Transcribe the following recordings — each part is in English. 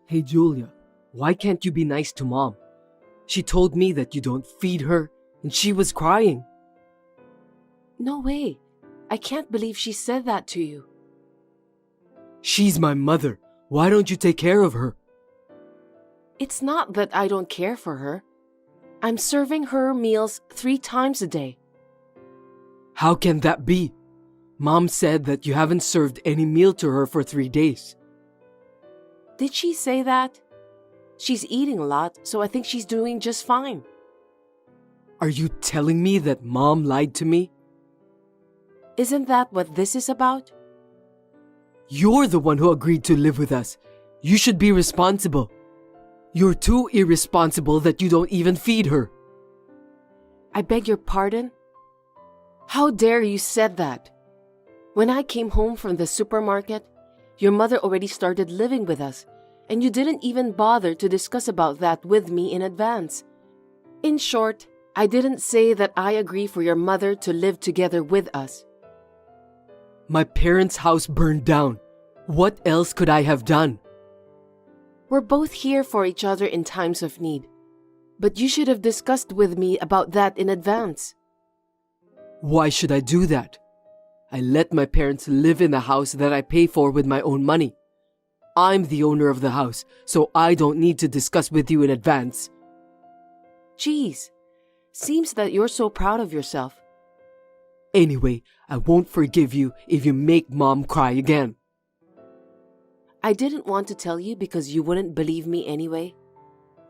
Hey Julia, why can't you be nice to Mom? She told me that you don't feed her and she was crying. No way. I can't believe she said that to you. She's my mother. Why don't you take care of her? It's not that I don't care for her. I'm serving her meals 3 times a day. How can that be? Mom said that you haven't served any meal to her for 3 days. Did she say that? She's eating a lot, so I think she's doing just fine. Are you telling me that Mom lied to me? Isn't that what this is about? You're the one who agreed to live with us. You should be responsible. You're too irresponsible that you don't even feed her. I beg your pardon? How dare you said that? When I came home from the supermarket, your mother already started living with us, and you didn't even bother to discuss about that with me in advance. In short, I didn't say that I agree for your mother to live together with us. My parents' house burned down. What else could I have done? We're both here for each other in times of need, but you should have discussed with me about that in advance. Why should I do that? I let my parents live in the house that I pay for with my own money. I'm the owner of the house, so I don't need to discuss with you in advance. Geez, seems that you're so proud of yourself. Anyway, I won't forgive you if you make Mom cry again. I didn't want to tell you because you wouldn't believe me anyway.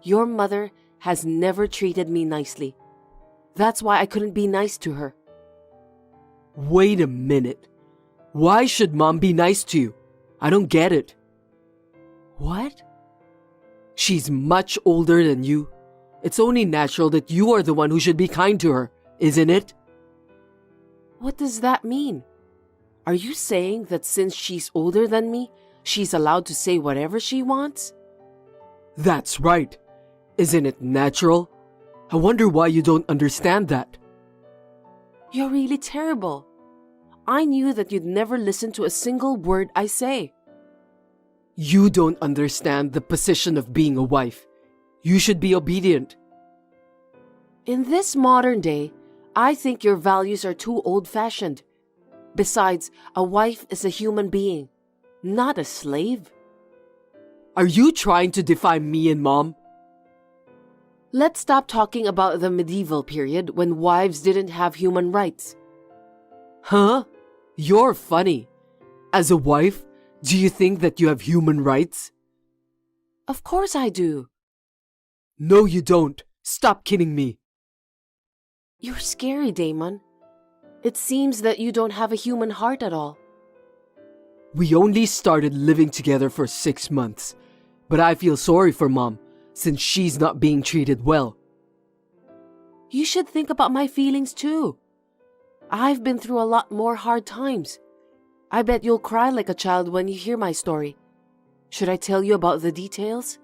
Your mother has never treated me nicely. That's why I couldn't be nice to her. Wait a minute. Why should Mom be nice to you? I don't get it. What? She's much older than you. It's only natural that you are the one who should be kind to her, isn't it? What does that mean? Are you saying that since she's older than me, she's allowed to say whatever she wants? That's right. Isn't it natural? I wonder why you don't understand that. You're really terrible. I knew that you'd never listen to a single word I say. You don't understand the position of being a wife. You should be obedient. In this modern day, I think your values are too old-fashioned. Besides, a wife is a human being, not a slave. Are you trying to defy me and Mom? Let's stop talking about the medieval period when wives didn't have human rights. Huh? You're funny. As a wife, do you think that you have human rights? Of course I do. No, you don't. Stop kidding me. You're scary, Damon. It seems that you don't have a human heart at all. We only started living together for 6 months, but I feel sorry for Mom since she's not being treated well. You should think about my feelings too. I've been through a lot more hard times. I bet you'll cry like a child when you hear my story. Should I tell you about the details?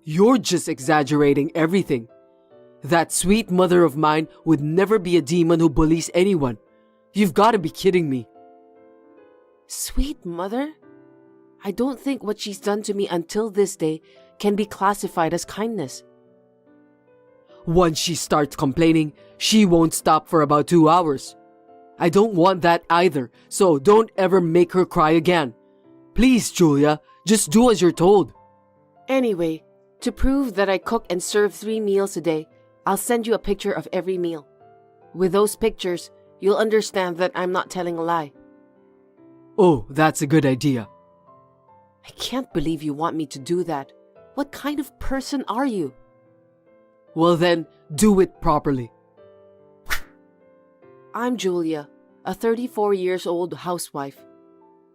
You're just exaggerating everything. That sweet mother of mine would never be a demon who bullies anyone. You've got to be kidding me. Sweet mother? I don't think what she's done to me until this day can be classified as kindness. Once she starts complaining, she won't stop for about 2 hours. I don't want that either, so don't ever make her cry again. Please, Julia, just do as you're told. Anyway, to prove that I cook and serve 3 meals a day, I'll send you a picture of every meal. With those pictures, you'll understand that I'm not telling a lie. Oh, that's a good idea. I can't believe you want me to do that. What kind of person are you? Well then, do it properly. I'm Julia, a 34-year-old housewife.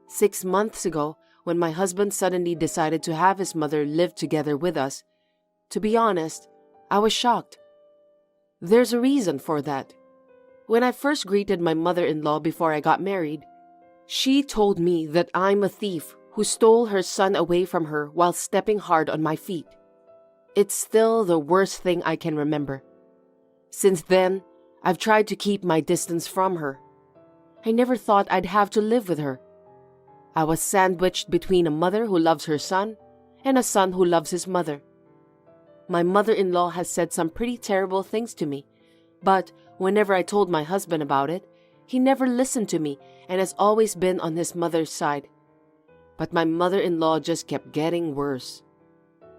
6 months ago, when my husband suddenly decided to have his mother live together with us, to be honest, I was shocked. There's a reason for that. When I first greeted my mother-in-law before I got married, she told me that I'm a thief who stole her son away from her while stepping hard on my feet. It's still the worst thing I can remember. Since then, I've tried to keep my distance from her. I never thought I'd have to live with her. I was sandwiched between a mother who loves her son and a son who loves his mother. My mother-in-law has said some pretty terrible things to me, but whenever I told my husband about it, he never listened to me and has always been on his mother's side. But my mother-in-law just kept getting worse.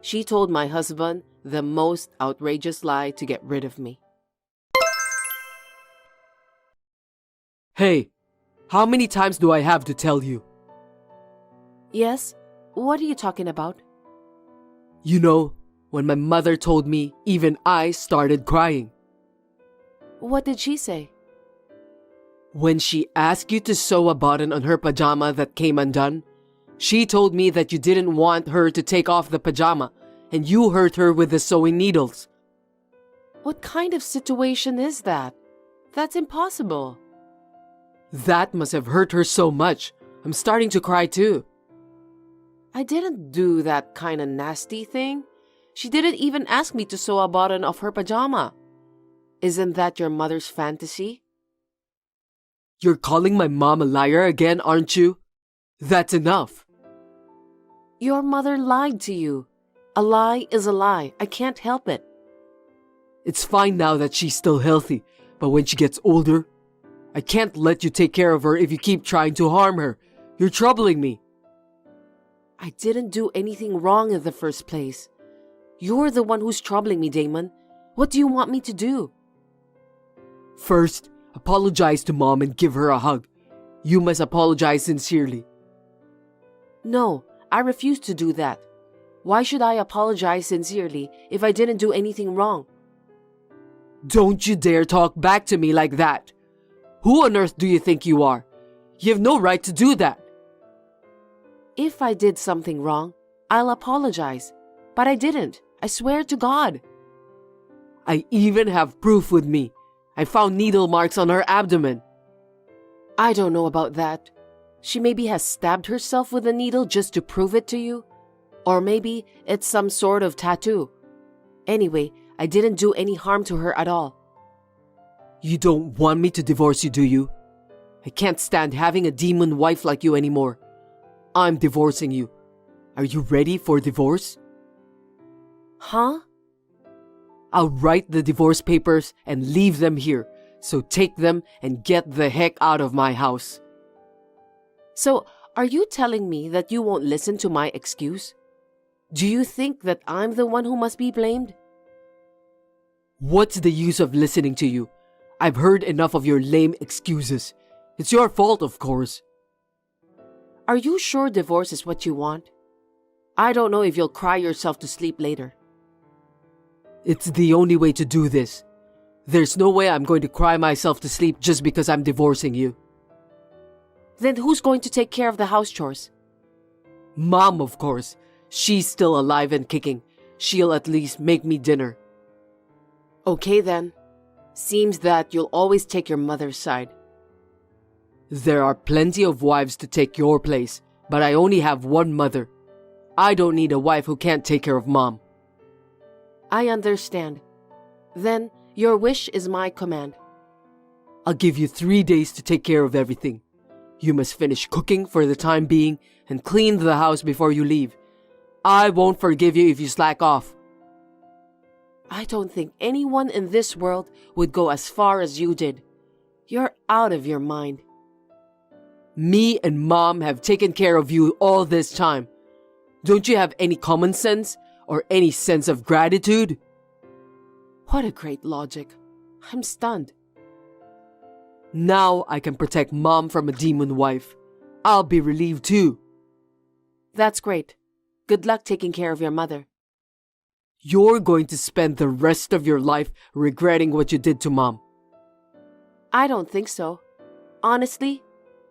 She told my husband the most outrageous lie to get rid of me. Hey, how many times do I have to tell you? Yes? What are you talking about? You know, when my mother told me, even I started crying. What did she say? When she asked you to sew a button on her pajama that came undone, she told me that you didn't want her to take off the pajama and you hurt her with the sewing needles. What kind of situation is that? That's impossible. That must have hurt her so much. I'm starting to cry too. I didn't do that kind of nasty thing. She didn't even ask me to sew a button of her pajama. Isn't that your mother's fantasy? You're calling my mom a liar again, aren't you? That's enough. Your mother lied to you. A lie is a lie. I can't help it. It's fine now that she's still healthy, but when she gets older, I can't let you take care of her if you keep trying to harm her. You're troubling me. I didn't do anything wrong in the first place. You're the one who's troubling me, Damon. What do you want me to do? First, apologize to Mom and give her a hug. You must apologize sincerely. No, I refuse to do that. Why should I apologize sincerely if I didn't do anything wrong? Don't you dare talk back to me like that. Who on earth do you think you are? You have no right to do that. If I did something wrong, I'll apologize. But I didn't. I swear to God. I even have proof with me. I found needle marks on her abdomen. I don't know about that. She maybe has stabbed herself with a needle just to prove it to you. Or maybe it's some sort of tattoo. Anyway, I didn't do any harm to her at all. You don't want me to divorce you, do you? I can't stand having a demon wife like you anymore. I'm divorcing you. Are you ready for divorce? Huh? I'll write the divorce papers and leave them here. So take them and get the heck out of my house. So, are you telling me that you won't listen to my excuse? Do you think that I'm the one who must be blamed? What's the use of listening to you? I've heard enough of your lame excuses. It's your fault, of course. Are you sure divorce is what you want? I don't know if you'll cry yourself to sleep later. It's the only way to do this. There's no way I'm going to cry myself to sleep just because I'm divorcing you. Then who's going to take care of the house chores? Mom, of course. She's still alive and kicking. She'll at least make me dinner. Okay then. Seems that you'll always take your mother's side. There are plenty of wives to take your place, but I only have one mother. I don't need a wife who can't take care of Mom. I understand. Then, your wish is my command. I'll give you 3 days to take care of everything. You must finish cooking for the time being and clean the house before you leave. I won't forgive you if you slack off. I don't think anyone in this world would go as far as you did. You're out of your mind. Me and Mom have taken care of you all this time. Don't you have any common sense or any sense of gratitude? What a great logic. I'm stunned. Now I can protect Mom from a demon wife. I'll be relieved too. That's great. Good luck taking care of your mother. You're going to spend the rest of your life regretting what you did to Mom. I don't think so. Honestly,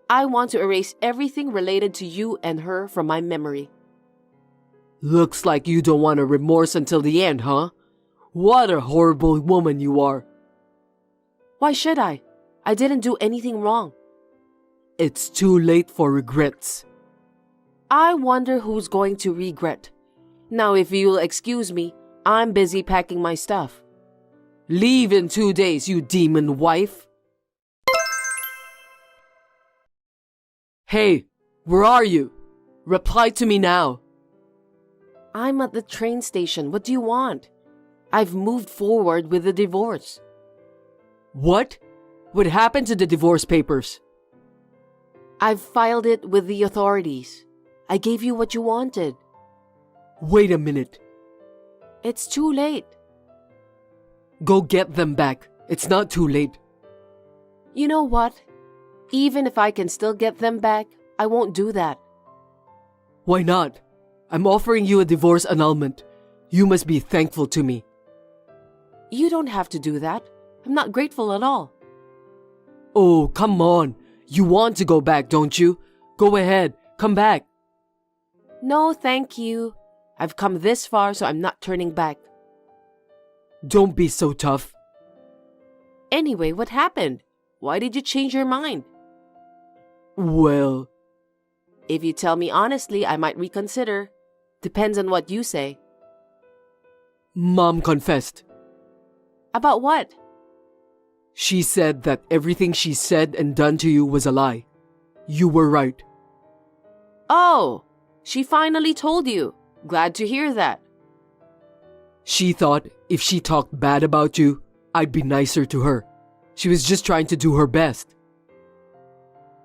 I want to erase everything related to you and her from my memory. Looks like you don't want a remorse until the end, huh? What a horrible woman you are. Why should I? I didn't do anything wrong. It's too late for regrets. I wonder who's going to regret. Now, if you'll excuse me, I'm busy packing my stuff. Leave in 2 days, you demon wife. Hey, where are you? Reply to me now. I'm at the train station. What do you want? I've moved forward with the divorce. What? What happened to the divorce papers? I've filed it with the authorities. I gave you what you wanted. Wait a minute. It's too late. Go get them back. It's not too late. You know what? Even if I can still get them back, I won't do that. Why not? I'm offering you a divorce annulment. You must be thankful to me. You don't have to do that. I'm not grateful at all. Oh, come on. You want to go back, don't you? Go ahead. Come back. No, thank you. I've come this far, so I'm not turning back. Don't be so tough. Anyway, what happened? Why did you change your mind? Well, If you tell me honestly, I might reconsider. Depends on what you say. Mom confessed. About what? She said that everything she said and done to you was a lie. You were right. Oh, she finally told you. Glad to hear that. She thought if she talked bad about you, I'd be nicer to her. She was just trying to do her best.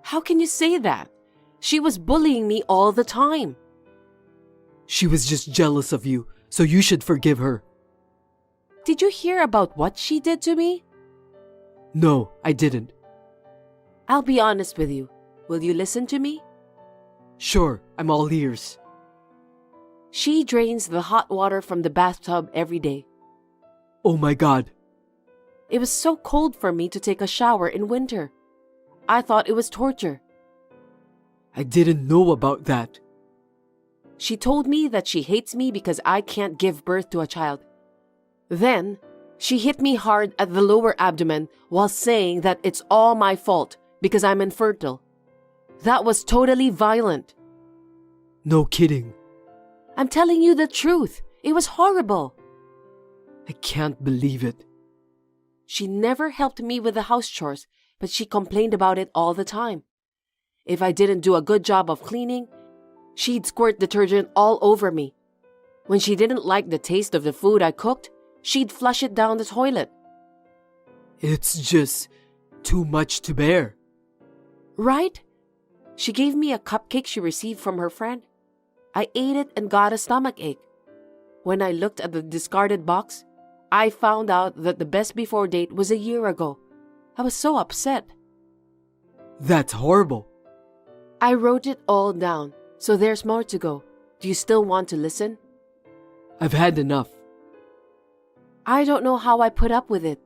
How can you say that? She was bullying me all the time. She was just jealous of you, so you should forgive her. Did you hear about what she did to me? No, I didn't. I'll be honest with you. Will you listen to me? Sure, I'm all ears. She drains the hot water from the bathtub every day. Oh my God. It was so cold for me to take a shower in winter. I thought it was torture. I didn't know about that. She told me that she hates me because I can't give birth to a child. Then, she hit me hard at the lower abdomen while saying that it's all my fault because I'm infertile. That was totally violent. No kidding. I'm telling you the truth. It was horrible. I can't believe it. She never helped me with the house chores, but she complained about it all the time. If I didn't do a good job of cleaning, she'd squirt detergent all over me. When she didn't like the taste of the food I cooked, she'd flush it down the toilet. It's just too much to bear. Right? She gave me a cupcake she received from her friend. I ate it and got a stomachache. When I looked at the discarded box, I found out that the best before date was a year ago. I was so upset. That's horrible. I wrote it all down, so there's more to go. Do you still want to listen? I've had enough. I don't know how I put up with it.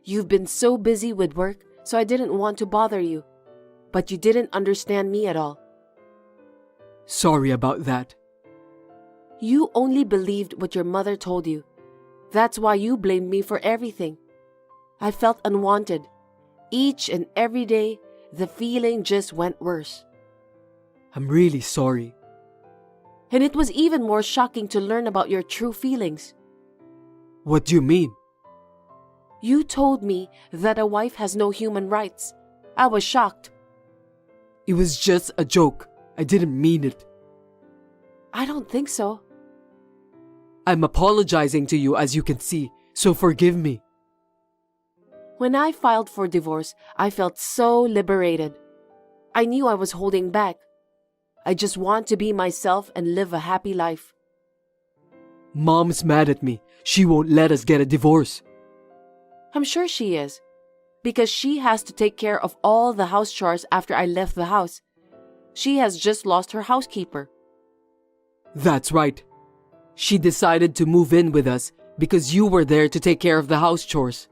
You've been so busy with work, so I didn't want to bother you. But you didn't understand me at all. Sorry about that. You only believed what your mother told you. That's why you blamed me for everything. I felt unwanted. Each and every day, the feeling just went worse. I'm really sorry. And it was even more shocking to learn about your true feelings. What do you mean? You told me that a wife has no human rights. I was shocked. It was just a joke. I didn't mean it. I don't think so. I'm apologizing to you, as you can see, so forgive me. When I filed for divorce, I felt so liberated. I knew I was holding back. I just want to be myself and live a happy life. Mom's mad at me. She won't let us get a divorce. I'm sure she is, because she has to take care of all the house chores after I left the house. She has just lost her housekeeper. That's right. She decided to move in with us because you were there to take care of the house chores.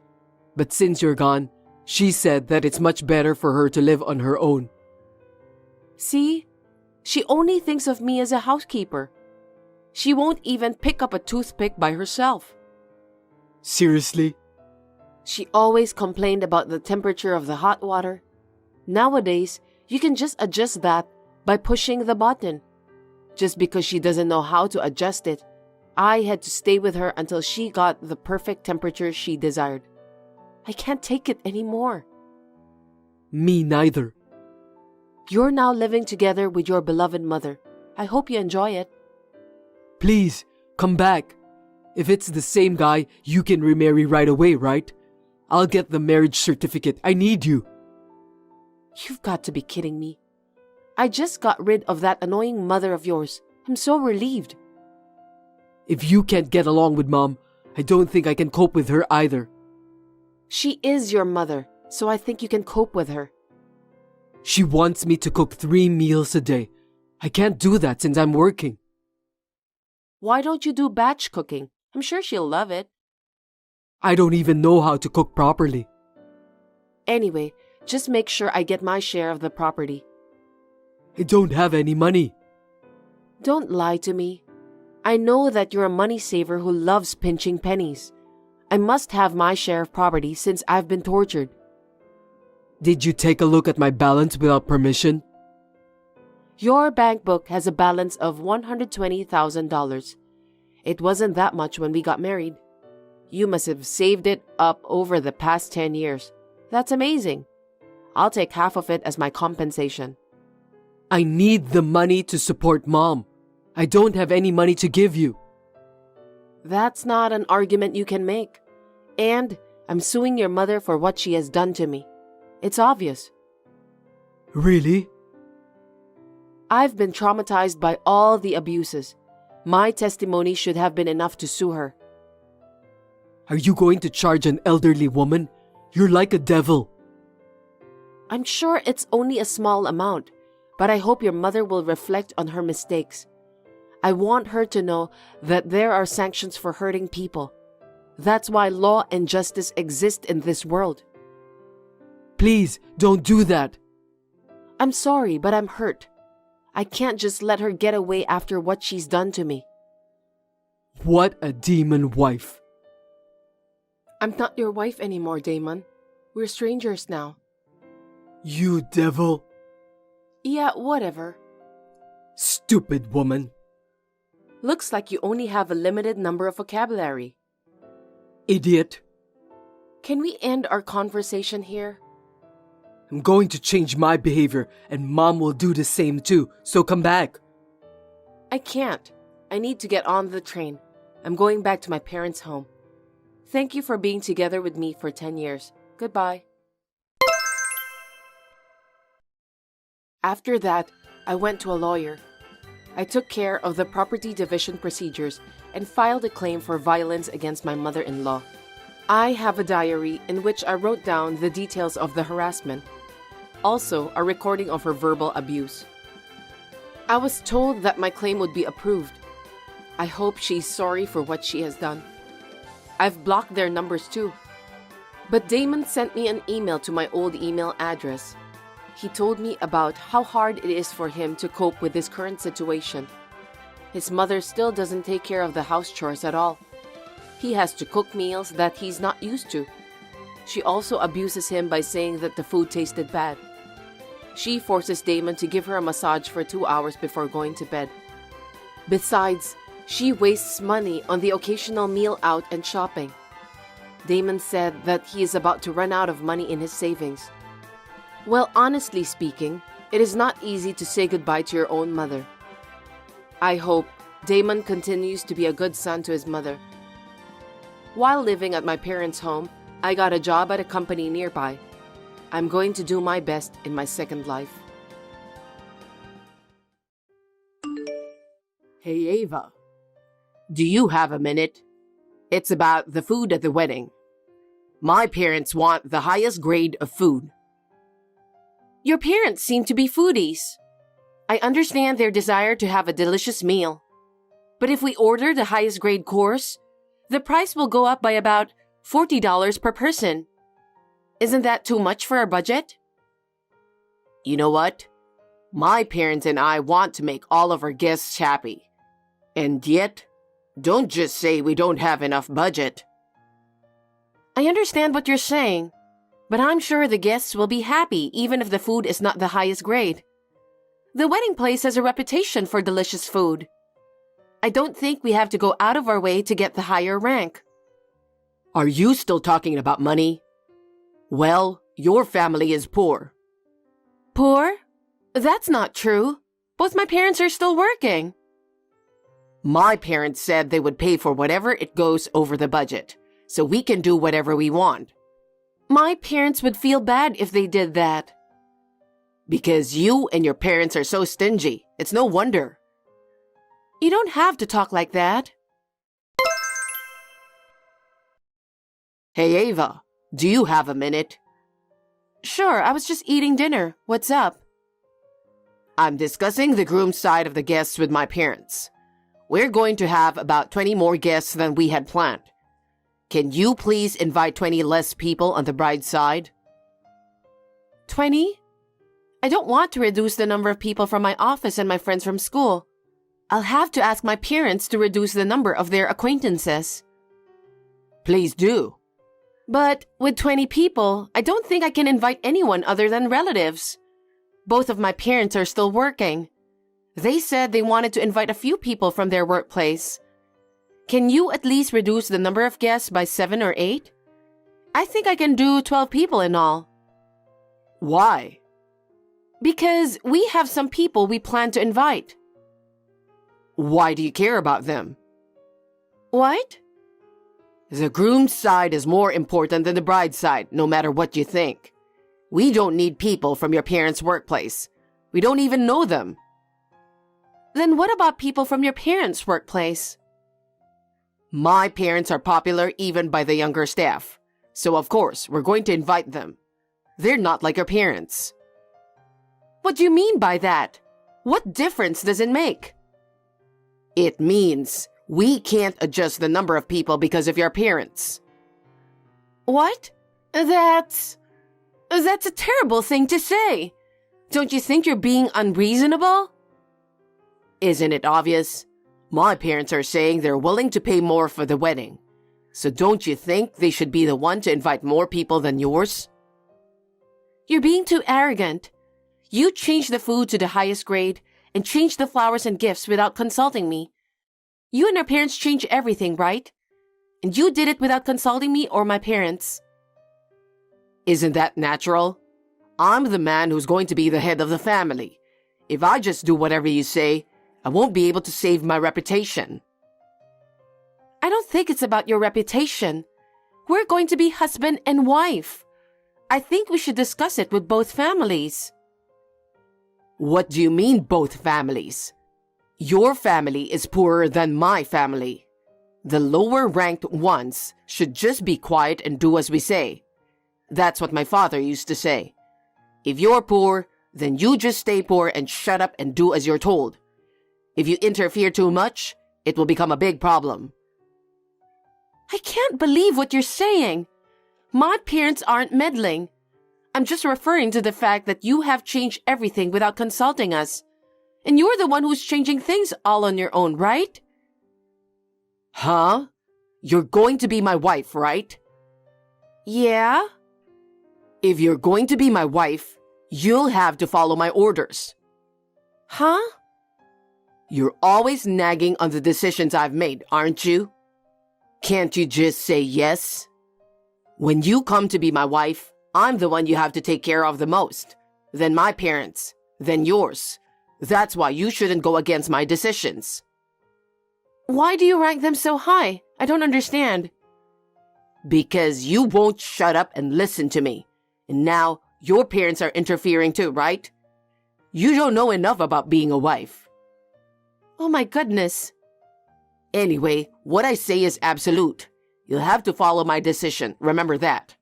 But since you're gone, she said that it's much better for her to live on her own. See? She only thinks of me as a housekeeper. She won't even pick up a toothpick by herself. Seriously? She always complained about the temperature of the hot water. Nowadays, you can just adjust that by pushing the button. Just because she doesn't know how to adjust it, I had to stay with her until she got the perfect temperature she desired. I can't take it anymore. Me neither. You're now living together with your beloved mother. I hope you enjoy it. Please, Come back. If it's the same guy, you can remarry right away, right? I'll get the marriage certificate. I need you. You've got to be kidding me. I just got rid of that annoying mother of yours. I'm so relieved. If you can't get along with Mom, I don't think I can cope with her either. She is your mother, so I think you can cope with her. She wants me to cook 3 meals a day. I can't do that since I'm working. Why don't you do batch cooking? I'm sure she'll love it. I don't even know how to cook properly. Anyway, just make sure I get my share of the property. I don't have any money. Don't lie to me. I know that you're a money saver who loves pinching pennies. I must have my share of property since I've been tortured. Did you take a look at my balance without permission? Your bank book has a balance of $120,000. It wasn't that much when we got married. You must have saved it up over the past 10 years. That's amazing. I'll take half of it as my compensation. I need the money to support Mom. I don't have any money to give you. That's not an argument you can make. And I'm suing your mother for what she has done to me. It's obvious. Really? I've been traumatized by all the abuses. My testimony should have been enough to sue her. Are you going to charge an elderly woman? You're like a devil. I'm sure it's only a small amount, but I hope your mother will reflect on her mistakes. I want her to know that there are sanctions for hurting people. That's why law and justice exist in this world. Please, don't do that. I'm sorry, but I'm hurt. I can't just let her get away after what she's done to me. What a demon wife. I'm not your wife anymore, Damon. We're strangers now. You devil. Yeah, whatever. Stupid woman. Looks like you only have a limited number of vocabulary. Idiot. Can we end our conversation here? I'm going to change my behavior and Mom will do the same too, so come back. I can't. I need to get on the train. I'm going back to my parents' home. Thank you for being together with me for 10 years. Goodbye. After that, I went to a lawyer. I took care of the property division procedures and filed a claim for violence against my mother-in-law. I have a diary in which I wrote down the details of the harassment. Also, a recording of her verbal abuse. I was told that my claim would be approved. I hope she's sorry for what she has done. I've blocked their numbers too. But Damon sent me an email to my old email address. He told me about how hard it is for him to cope with his current situation. His mother still doesn't take care of the house chores at all. He has to cook meals that he's not used to. She also abuses him by saying that the food tasted bad. She forces Damon to give her a massage for 2 hours before going to bed. Besides, she wastes money on the occasional meal out and shopping. Damon said that he is about to run out of money in his savings. Well, honestly speaking, it is not easy to say goodbye to your own mother. I hope Damon continues to be a good son to his mother. While living at my parents' home, I got a job at a company nearby. I'm going to do my best in my second life. Hey, Ava. Do you have a minute? It's about the food at the wedding. My parents want the highest grade of food. Your parents seem to be foodies. I understand their desire to have a delicious meal. But if we order the highest grade course, the price will go up by about $40 per person. Isn't that too much for our budget? You know what? My parents and I want to make all of our guests happy. And yet, don't just say we don't have enough budget. I understand what you're saying, but I'm sure the guests will be happy even if the food is not the highest grade. The wedding place has a reputation for delicious food. I don't think we have to go out of our way to get the higher rank. Are you still talking about money? Well, your family is poor. Poor? That's not true. Both my parents are still working. My parents said they would pay for whatever it goes over the budget, so we can do whatever we want. My parents would feel bad if they did that. Because you and your parents are so stingy. It's no wonder. You don't have to talk like that. Hey, Ava, do you have a minute? Sure, I was just eating dinner. What's up? I'm discussing the groom's side of the guests with my parents. We're going to have about 20 more guests than we had planned. Can you please invite 20 less people on the bride's side? 20? I don't want to reduce the number of people from my office and my friends from school. I'll have to ask my parents to reduce the number of their acquaintances. Please do. But with 20 people, I don't think I can invite anyone other than relatives. Both of my parents are still working. They said they wanted to invite a few people from their workplace. Can you at least reduce the number of guests by 7 or 8? I think I can do 12 people in all. Why? Because we have some people we plan to invite. Why do you care about them? What? The groom's side is more important than the bride's side, no matter what you think. We don't need people from your parents' workplace. We don't even know them. Then what about people from your parents' workplace? My parents are popular even by the younger staff. So of course, we're going to invite them. They're not like your parents. What do you mean by that? What difference does it make? It means we can't adjust the number of people because of your parents. What? That's a terrible thing to say. Don't you think you're being unreasonable? Isn't it obvious? My parents are saying they're willing to pay more for the wedding. So don't you think they should be the one to invite more people than yours? You're being too arrogant. You changed the food to the highest grade and changed the flowers and gifts without consulting me. You and our parents change everything, right? And you did it without consulting me or my parents. Isn't that natural? I'm the man who's going to be the head of the family. If I just do whatever you say, I won't be able to save my reputation. I don't think it's about your reputation. We're going to be husband and wife. I think we should discuss it with both families. What do you mean, both families? Your family is poorer than my family. The lower-ranked ones should just be quiet and do as we say. That's what my father used to say. If you're poor, then you just stay poor and shut up and do as you're told. If you interfere too much, it will become a big problem. I can't believe what you're saying. My parents aren't meddling. I'm just referring to the fact that you have changed everything without consulting us. And you're the one who's changing things all on your own, right? Huh? You're going to be my wife, right? Yeah? If you're going to be my wife, you'll have to follow my orders. Huh? You're always nagging on the decisions I've made, aren't you? Can't you just say yes? When you come to be my wife, I'm the one you have to take care of the most. Then my parents. Then yours. That's why you shouldn't go against my decisions. Why do you rank them so high? I don't understand. Because you won't shut up and listen to me. And now your parents are interfering too, right? You don't know enough about being a wife. Oh my goodness. Anyway, what I say is absolute. You'll have to follow my decision. Remember that.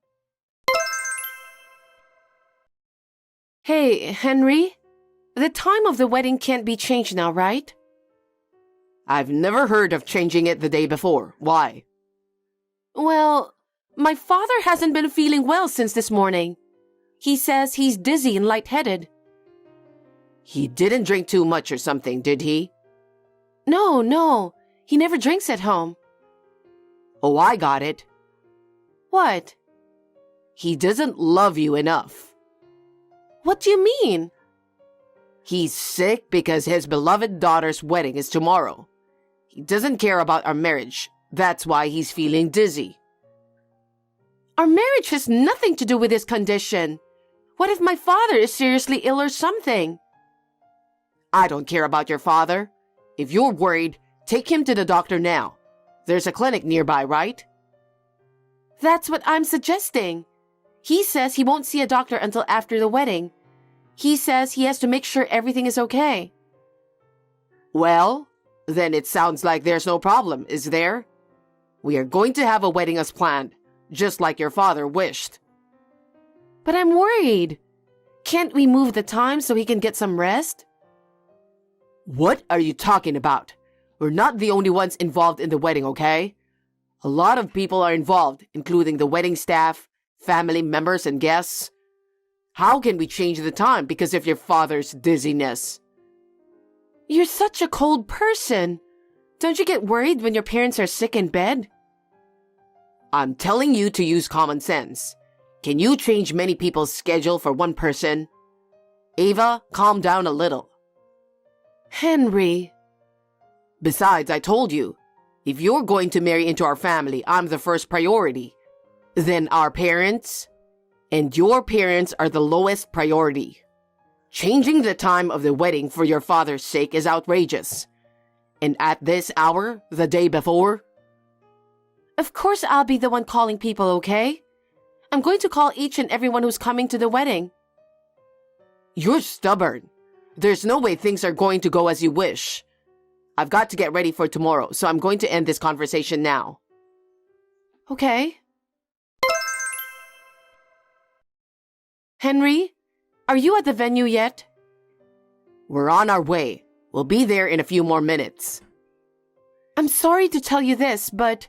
Hey, Henry. The time of the wedding can't be changed now, right? I've never heard of changing it the day before. Why? Well, my father hasn't been feeling well since this morning. He says he's dizzy and lightheaded. He didn't drink too much or something, did he? No. He never drinks at home. Oh, I got it. What? He doesn't love you enough. What do you mean? He's sick because his beloved daughter's wedding is tomorrow. He doesn't care about our marriage. That's why he's feeling dizzy. Our marriage has nothing to do with his condition. What if my father is seriously ill or something? I don't care about your father. If you're worried, Take him to the doctor now. There's a clinic nearby, right? That's what I'm suggesting. He says he won't see a doctor until after the wedding. He says he has to make sure everything is okay. Well, then it sounds like there's no problem, is there? We are going to have a wedding as planned, just like your father wished. But I'm worried. Can't we move the time so he can get some rest? What are you talking about? We're not the only ones involved in the wedding, okay? A lot of people are involved, including the wedding staff, family members, and guests. How can we change the time because of your father's dizziness? You're such a cold person. Don't you get worried when your parents are sick in bed? I'm telling you to use common sense. Can you change many people's schedule for one person? Ava, calm down a little. Henry. Besides, I told you, if you're going to marry into our family, I'm the first priority. Then our parents and your parents are the lowest priority. Changing the time of the wedding for your father's sake is outrageous. And at this hour, the day before? Of course I'll be the one calling people, okay? I'm going to call each and everyone who's coming to the wedding. You're stubborn. There's no way things are going to go as you wish. I've got to get ready for tomorrow, so I'm going to end this conversation now. Okay. Henry, are you at the venue yet? We're on our way. We'll be there in a few more minutes. I'm sorry to tell you this, but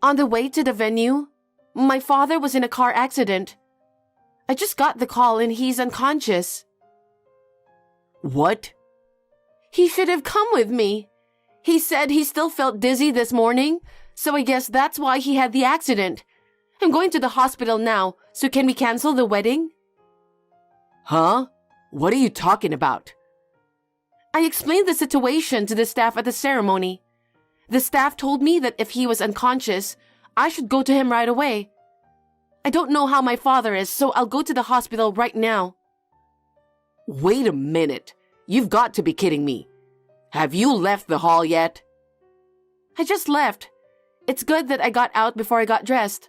on the way to the venue, my father was in a car accident. I just got the call and he's unconscious. What? He should have come with me. He said he still felt dizzy this morning, so I guess that's why he had the accident. I'm going to the hospital now, so can we cancel the wedding? Huh? What are you talking about? I explained the situation to the staff at the ceremony. The staff told me that if he was unconscious, I should go to him right away. I don't know how my father is, so I'll go to the hospital right now. Wait a minute. You've got to be kidding me. Have you left the hall yet? I just left. It's good that I got out before I got dressed.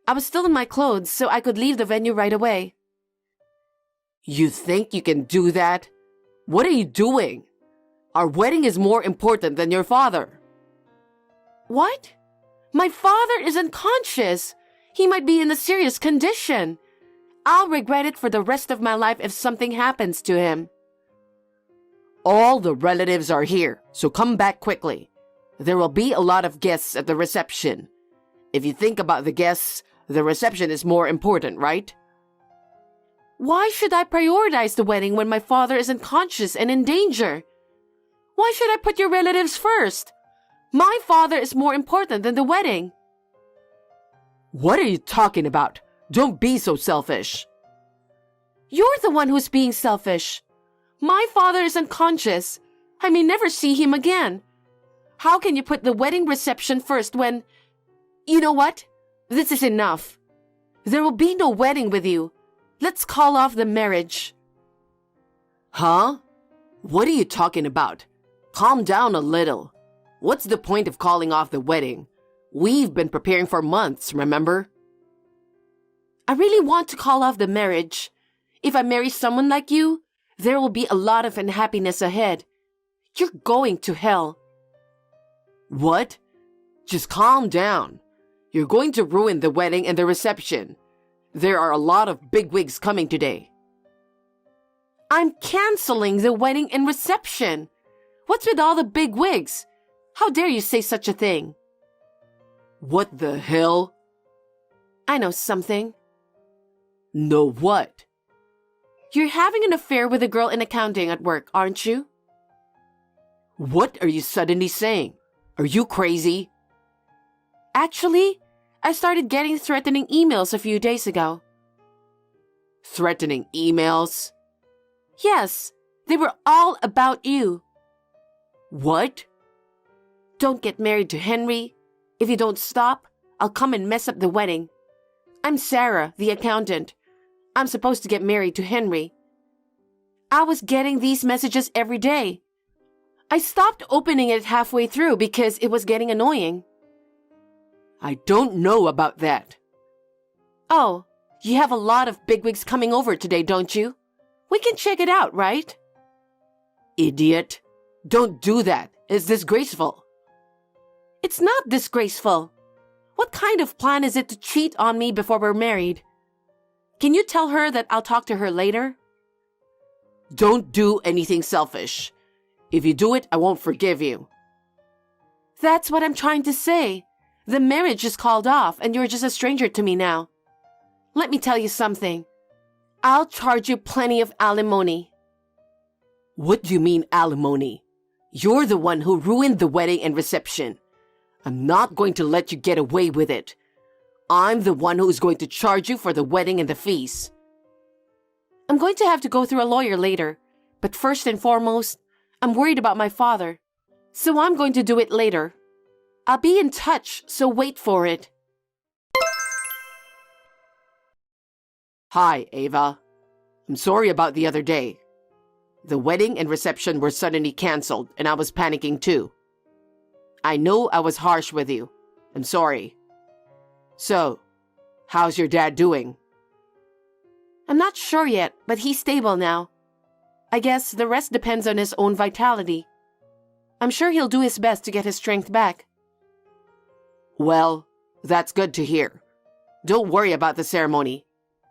I was still in my clothes, so I could leave the venue right away. You think you can do that? What are you doing? Our wedding is more important than your father. What? My father is unconscious. He might be in a serious condition. I'll regret it for the rest of my life if something happens to him. All the relatives are here, so come back quickly. There will be a lot of guests at the reception. If you think about the guests, the reception is more important, right? Why should I prioritize the wedding when my father is unconscious and in danger? Why should I put your relatives first? My father is more important than the wedding. What are you talking about? Don't be so selfish. You're the one who's being selfish. My father is unconscious. I may never see him again. How can you put the wedding reception first when... You know what? This is enough. There will be no wedding with you. Let's call off the marriage. Huh? What are you talking about? Calm down a little. What's the point of calling off the wedding? We've been preparing for months, remember? I really want to call off the marriage. If I marry someone like you, there will be a lot of unhappiness ahead. You're going to hell. What? Just calm down. You're going to ruin the wedding and the reception. There are a lot of bigwigs coming today. I'm canceling the wedding and reception. What's with all the bigwigs? How dare you say such a thing? What the hell? I know something. Know what? You're having an affair with a girl in accounting at work, aren't you? What are you suddenly saying? Are you crazy? Actually, I started getting threatening emails a few days ago. Threatening emails? Yes, they were all about you. What? Don't get married to Henry. If you don't stop, I'll come and mess up the wedding. I'm Sarah, the accountant. I'm supposed to get married to Henry. I was getting these messages every day. I stopped opening it halfway through because it was getting annoying. I don't know about that. Oh, you have a lot of bigwigs coming over today, don't you? We can check it out, right? Idiot. Don't do that. It's disgraceful. It's not disgraceful. What kind of plan is it to cheat on me before we're married? Can you tell her that I'll talk to her later? Don't do anything selfish. If you do it, I won't forgive you. That's what I'm trying to say. The marriage is called off and you're just a stranger to me now. Let me tell you something. I'll charge you plenty of alimony. What do you mean alimony? You're the one who ruined the wedding and reception. I'm not going to let you get away with it. I'm the one who's going to charge you for the wedding and the fees. I'm going to have to go through a lawyer later, but first and foremost, I'm worried about my father. So I'm going to do it later. I'll be in touch, so wait for it. Hi, Ava. I'm sorry about the other day. The wedding and reception were suddenly canceled and I was panicking too. I know I was harsh with you. I'm sorry. So, how's your dad doing? I'm not sure yet, but he's stable now. I guess the rest depends on his own vitality. I'm sure he'll do his best to get his strength back. Well, that's good to hear. Don't worry about the ceremony.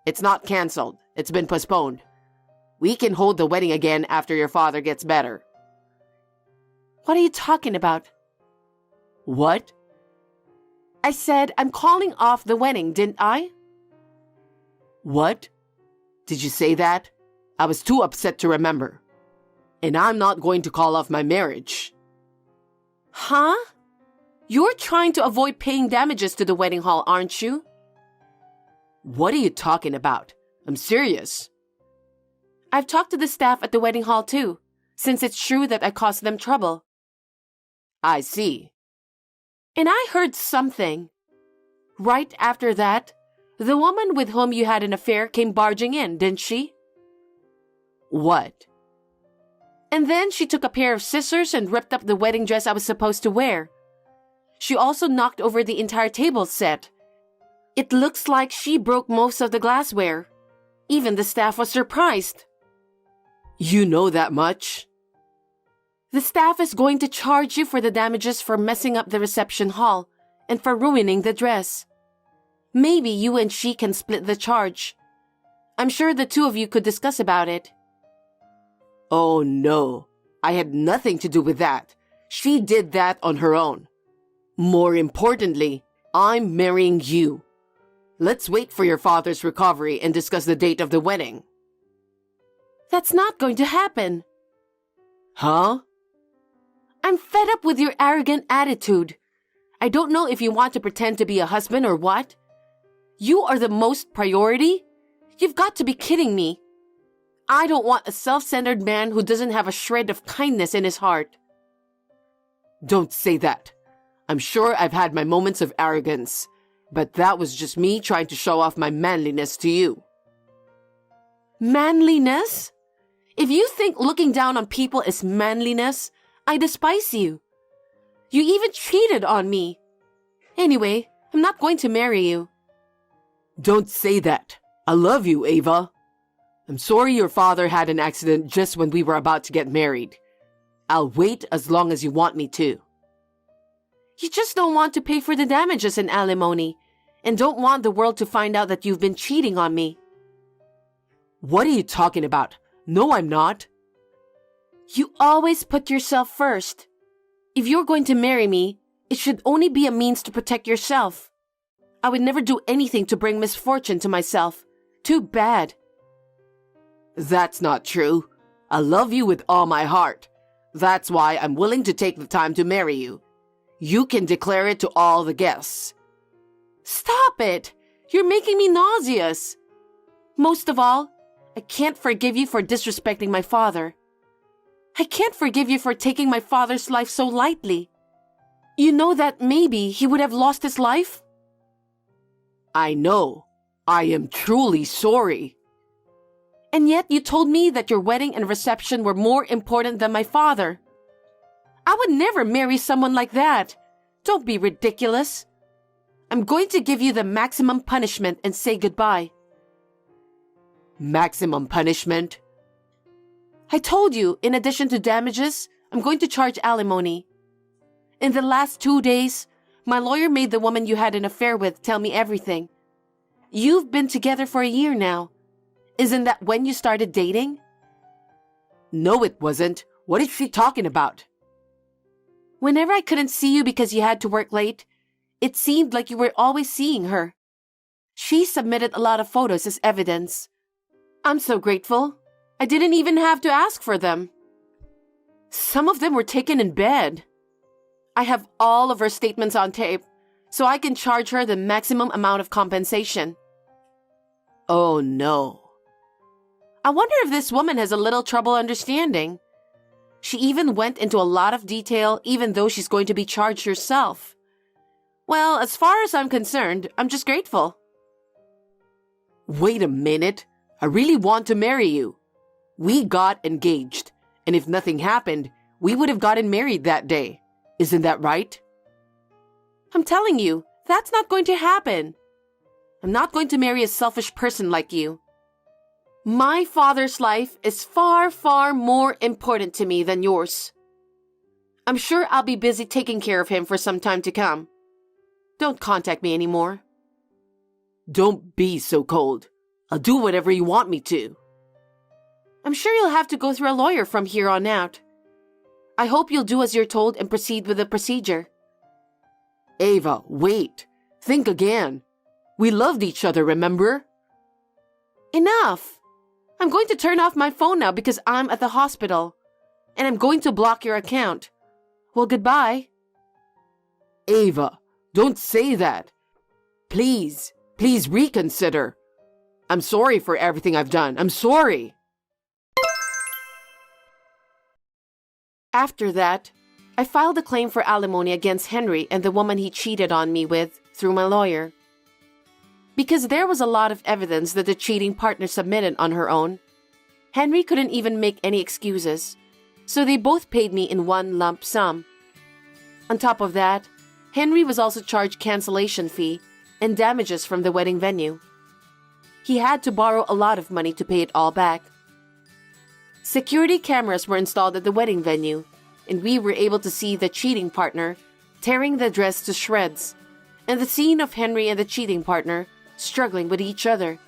It's not canceled. It's been postponed. We can hold the wedding again after your father gets better. What are you talking about? What? I said I'm calling off the wedding, didn't I? What? Did you say that? I was too upset to remember. And I'm not going to call off my marriage. Huh? You're trying to avoid paying damages to the wedding hall, aren't you? What are you talking about? I'm serious. I've talked to the staff at the wedding hall too, since it's true that I caused them trouble. I see. And I heard something. Right after that, the woman with whom you had an affair came barging in, didn't she? What? And then she took a pair of scissors and ripped up the wedding dress I was supposed to wear. She also knocked over the entire table set. It looks like she broke most of the glassware. Even the staff was surprised. You know that much? The staff is going to charge you for the damages for messing up the reception hall and for ruining the dress. Maybe you and she can split the charge. I'm sure the two of you could discuss about it. Oh no, I had nothing to do with that. She did that on her own. More importantly, I'm marrying you. Let's wait for your father's recovery and discuss the date of the wedding. That's not going to happen. Huh? I'm fed up with your arrogant attitude. I don't know if you want to pretend to be a husband or what. You are the most priority? You've got to be kidding me. I don't want a self-centered man who doesn't have a shred of kindness in his heart. Don't say that. I'm sure I've had my moments of arrogance, but that was just me trying to show off my manliness to you. Manliness? If you think looking down on people is manliness, I despise you. You even cheated on me. Anyway, I'm not going to marry you. Don't say that. I love you, Ava. I'm sorry your father had an accident just when we were about to get married. I'll wait as long as you want me to. You just don't want to pay for the damages and alimony, and don't want the world to find out that you've been cheating on me. What are you talking about? No, I'm not. You always put yourself first. If you're going to marry me, it should only be a means to protect yourself. I would never do anything to bring misfortune to myself. Too bad. That's not true. I love you with all my heart. That's why I'm willing to take the time to marry you. You can declare it to all the guests. Stop it! You're making me nauseous. Most of all, I can't forgive you for disrespecting my father. I can't forgive you for taking my father's life so lightly. You know that maybe he would have lost his life? I know. I am truly sorry. And yet you told me that your wedding and reception were more important than my father. I would never marry someone like that. Don't be ridiculous. I'm going to give you the maximum punishment and say goodbye. Maximum punishment? I told you, in addition to damages, I'm going to charge alimony. In the last 2 days, my lawyer made the woman you had an affair with tell me everything. You've been together for a year now. Isn't that when you started dating? No, it wasn't. What is she talking about? Whenever I couldn't see you because you had to work late, it seemed like you were always seeing her. She submitted a lot of photos as evidence. I'm so grateful. I didn't even have to ask for them. Some of them were taken in bed. I have all of her statements on tape, so I can charge her the maximum amount of compensation. Oh no. I wonder if this woman has a little trouble understanding. She even went into a lot of detail even though she's going to be charged herself. Well, as far as I'm concerned, I'm just grateful. Wait a minute. I really want to marry you. We got engaged, and if nothing happened, we would have gotten married that day. Isn't that right? I'm telling you, that's not going to happen. I'm not going to marry a selfish person like you. My father's life is far, far more important to me than yours. I'm sure I'll be busy taking care of him for some time to come. Don't contact me anymore. Don't be so cold. I'll do whatever you want me to. I'm sure you'll have to go through a lawyer from here on out. I hope you'll do as you're told and proceed with the procedure. Ava, wait. Think again. We loved each other, remember? Enough! I'm going to turn off my phone now because I'm at the hospital. And I'm going to block your account. Well, goodbye. Ava, don't say that. Please reconsider. I'm sorry for everything I've done. I'm sorry. After that, I filed a claim for alimony against Henry and the woman he cheated on me with through my lawyer. Because there was a lot of evidence that the cheating partner submitted on her own, Henry couldn't even make any excuses, so they both paid me in one lump sum. On top of that, Henry was also charged cancellation fee and damages from the wedding venue. He had to borrow a lot of money to pay it all back. Security cameras were installed at the wedding venue, and we were able to see the cheating partner tearing the dress to shreds, and the scene of Henry and the cheating partner struggling with each other.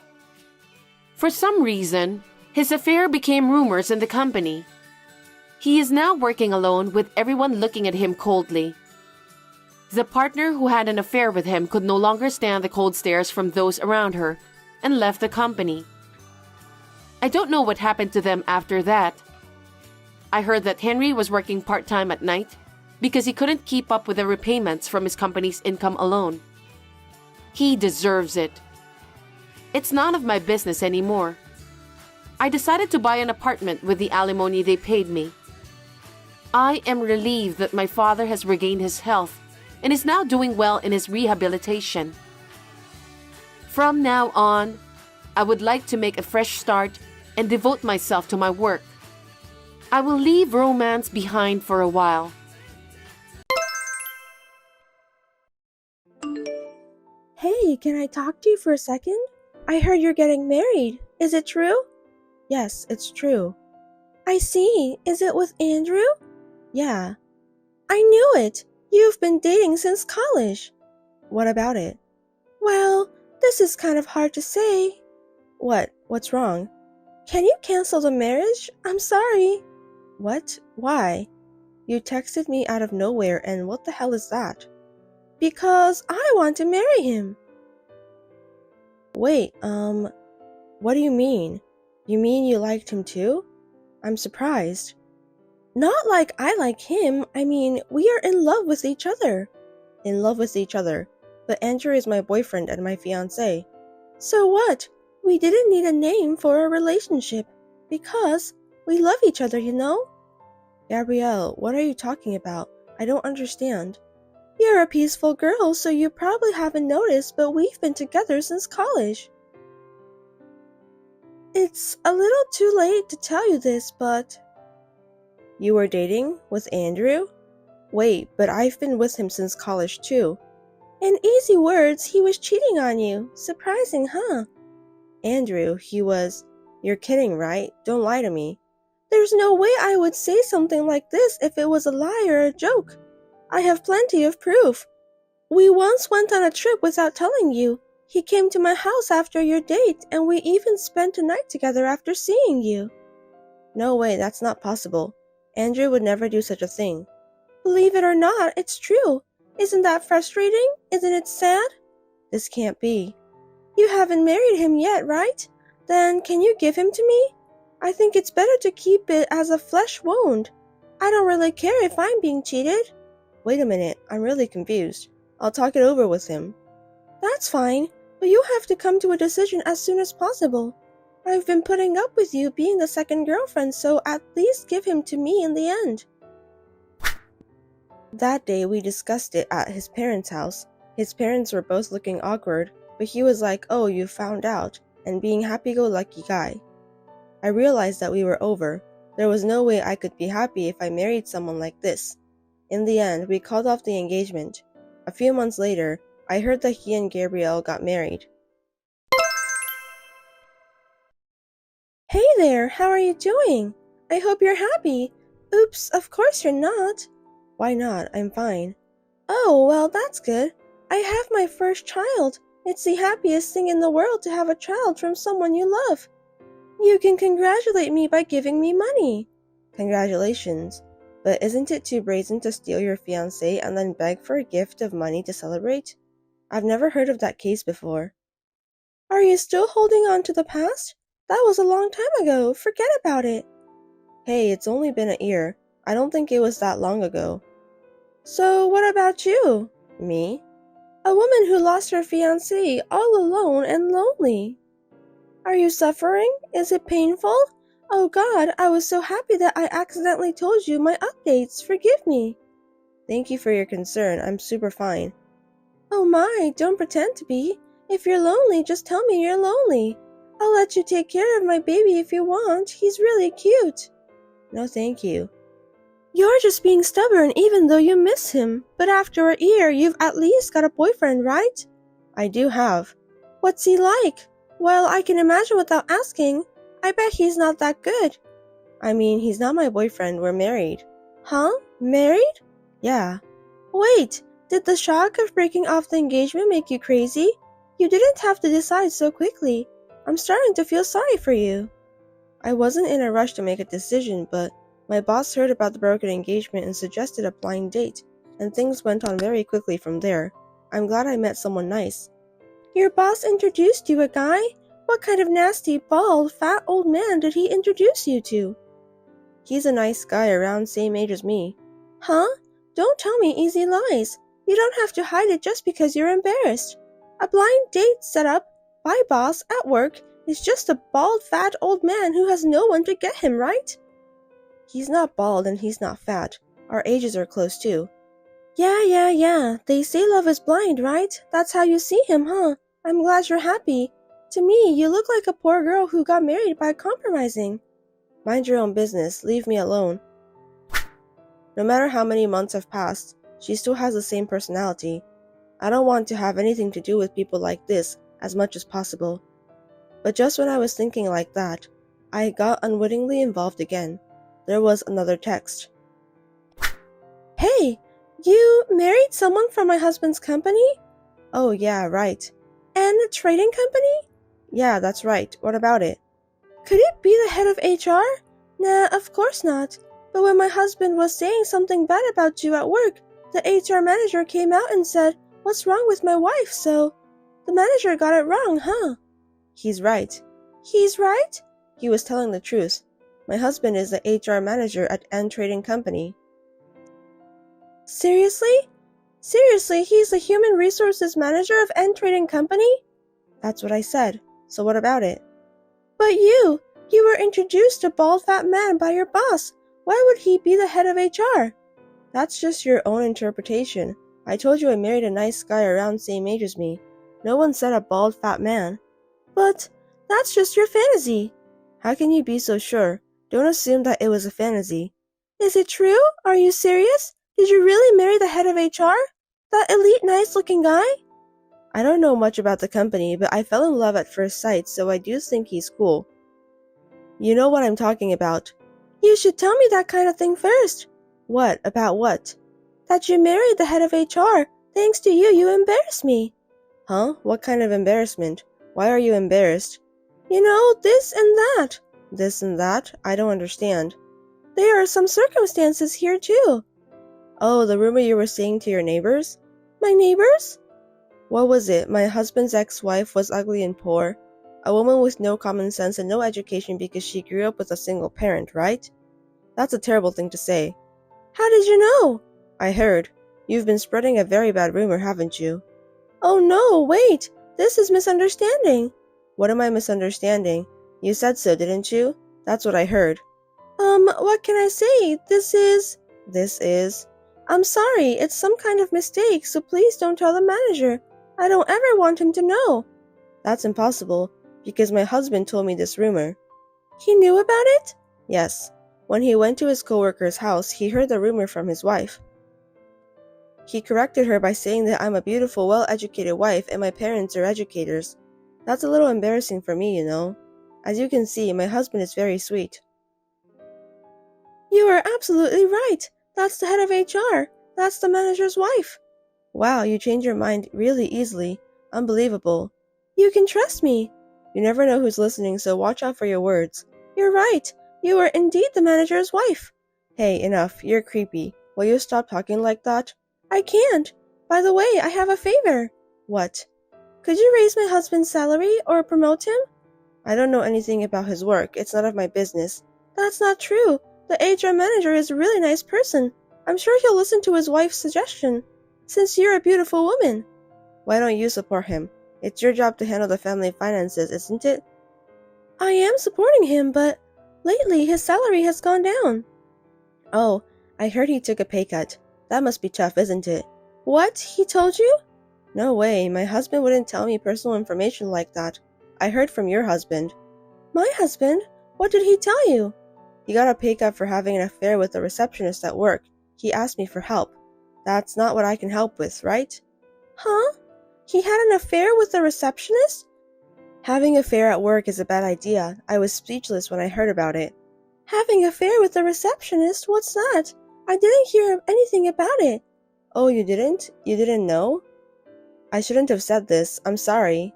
For some reason, his affair became rumors in the company. He is now working alone with everyone looking at him coldly. The partner who had an affair with him could no longer stand the cold stares from those around her and left the company. I don't know what happened to them after that. I heard that Henry was working part-time at night because he couldn't keep up with the repayments from his company's income alone. He deserves it. It's none of my business anymore. I decided to buy an apartment with the alimony they paid me. I am relieved that my father has regained his health and is now doing well in his rehabilitation. From now on, I would like to make a fresh start and devote myself to my work. I will leave romance behind for a while. Hey, can I talk to you for a second? I heard you're getting married. Is it true? Yes, it's true. I see. Is it with Andrew? Yeah. I knew it. You've been dating since college. What about it? Well, this is kind of hard to say. What? What's wrong? Can you cancel the marriage? I'm sorry. What? Why? You texted me out of nowhere, and what the hell is that? Because I want to marry him. Wait, what do you mean? You mean you liked him too? I'm surprised. Not like I like him, I mean, we are in love with each other. In love with each other, but Andrew is my boyfriend and my fiancé. So what? We didn't need a name for a relationship, because we love each other, you know? Gabrielle, what are you talking about? I don't understand. You're a peaceful girl, so you probably haven't noticed, but we've been together since college. It's a little too late to tell you this, but... You were dating with Andrew? Wait, but I've been with him since college too. In easy words, he was cheating on you. Surprising, huh? Andrew, he was... You're kidding, right? Don't lie to me. There's no way I would say something like this if it was a lie or a joke. I have plenty of proof. We once went on a trip without telling you. He came to my house after your date, and we even spent a night together after seeing you. No way, that's not possible. Andrew would never do such a thing. Believe it or not, it's true. Isn't that frustrating? Isn't it sad? This can't be. You haven't married him yet, right? Then can you give him to me? I think it's better to keep it as a flesh wound. I don't really care if I'm being cheated. Wait a minute, I'm really confused. I'll talk it over with him. That's fine, but you have to come to a decision as soon as possible. I've been putting up with you being the second girlfriend, so at least give him to me in the end. That day we discussed it at his parents' house. His parents were both looking awkward, but he was like, "Oh, you found out," and being happy-go-lucky guy. I realized that we were over. There was no way I could be happy if I married someone like this. In the end, we called off the engagement. A few months later, I heard that he and Gabrielle got married. Hey there, how are you doing? I hope you're happy. Oops, of course you're not. Why not? I'm fine. Oh, well, that's good. I have my first child. It's the happiest thing in the world to have a child from someone you love. You can congratulate me by giving me money. Congratulations. But isn't it too brazen to steal your fiancé and then beg for a gift of money to celebrate? I've never heard of that case before. Are you still holding on to the past? That was a long time ago. Forget about it. Hey, it's only been a year. I don't think it was that long ago. So what about you? Me? A woman who lost her fiancé all alone and lonely. Are you suffering? Is it painful? Oh God, I was so happy that I accidentally told you my updates. Forgive me. Thank you for your concern. I'm super fine. Oh my, don't pretend to be. If you're lonely, just tell me you're lonely. I'll let you take care of my baby if you want. He's really cute. No, thank you. You're just being stubborn even though you miss him. But after a year, you've at least got a boyfriend, right? I do have. What's he like? Well, I can imagine without asking. I bet he's not that good. I mean, he's not my boyfriend. We're married. Huh? Married? Yeah. Wait, did the shock of breaking off the engagement make you crazy? You didn't have to decide so quickly. I'm starting to feel sorry for you. I wasn't in a rush to make a decision, but my boss heard about the broken engagement and suggested a blind date, and things went on very quickly from there. I'm glad I met someone nice. Your boss introduced you a guy? What kind of nasty, bald, fat old man did he introduce you to? He's a nice guy around same age as me. Huh? Don't tell me easy lies. You don't have to hide it just because you're embarrassed. A blind date set up by boss at work is just a bald, fat old man who has no one to get him, right? He's not bald and he's not fat. Our ages are close too. Yeah. They say love is blind, right? That's how you see him, huh? I'm glad you're happy. To me, you look like a poor girl who got married by compromising. Mind your own business. Leave me alone. No matter how many months have passed, she still has the same personality. I don't want to have anything to do with people like this as much as possible. But just when I was thinking like that, I got unwittingly involved again. There was another text. Hey, you married someone from my husband's company? Oh yeah, right. And a trading company? Yeah, that's right. What about it? Could it be the head of HR? Nah, of course not. But when my husband was saying something bad about you at work, the HR manager came out and said, "What's wrong with my wife?" So, the manager got it wrong, huh? He's right. He's right? He was telling the truth. My husband is the HR manager at N Trading Company. Seriously? Seriously, he's the human resources manager of N Trading Company? That's what I said. So what about it? But you were introduced to a bald fat man by your boss. Why would he be the head of HR? That's just your own interpretation. I told you I married a nice guy around same age as me. No one said a bald fat man. But that's just your fantasy. How can you be so sure? Don't assume that it was a fantasy. Is it true? Are you serious? Did you really marry the head of HR? That elite, nice-looking guy? I don't know much about the company, but I fell in love at first sight, so I do think he's cool. You know what I'm talking about. You should tell me that kind of thing first. What? About what? That you married the head of HR. Thanks to you, you embarrass me. Huh? What kind of embarrassment? Why are you embarrassed? You know, this and that. This and that? I don't understand. There are some circumstances here, too. Oh, the rumor you were saying to your neighbors? My neighbors? What was it? My husband's ex-wife was ugly and poor. A woman with no common sense and no education because she grew up with a single parent, right? That's a terrible thing to say. How did you know? I heard. You've been spreading a very bad rumor, haven't you? Oh no, wait! This is misunderstanding. What am I misunderstanding? You said so, didn't you? That's what I heard. What can I say? This is... I'm sorry, it's some kind of mistake, so please don't tell the manager. I don't ever want him to know. That's impossible, because my husband told me this rumor. He knew about it? Yes. When he went to his coworker's house, he heard the rumor from his wife. He corrected her by saying that I'm a beautiful, well-educated wife and my parents are educators. That's a little embarrassing for me, you know. As you can see, my husband is very sweet. You are absolutely right. That's the head of HR. That's the manager's wife. Wow, you change your mind really easily. Unbelievable. You can trust me. You never know who's listening, so watch out for your words. You're right. You are indeed the manager's wife. Hey, enough. You're creepy. Will you stop talking like that? I can't. By the way, I have a favor. What? Could you raise my husband's salary or promote him? I don't know anything about his work. It's none of my business. That's not true. The HR manager is a really nice person. I'm sure he'll listen to his wife's suggestion. Since you're a beautiful woman. Why don't you support him? It's your job to handle the family finances, isn't it? I am supporting him, but lately his salary has gone down. Oh, I heard he took a pay cut. That must be tough, isn't it? What? He told you? No way. My husband wouldn't tell me personal information like that. I heard from your husband. My husband? What did he tell you? He got a pay cut for having an affair with a receptionist at work. He asked me for help. That's not what I can help with, right? Huh? He had an affair with a receptionist? Having an affair at work is a bad idea. I was speechless when I heard about it. Having an affair with a receptionist? What's that? I didn't hear anything about it. Oh, you didn't? You didn't know? I shouldn't have said this. I'm sorry.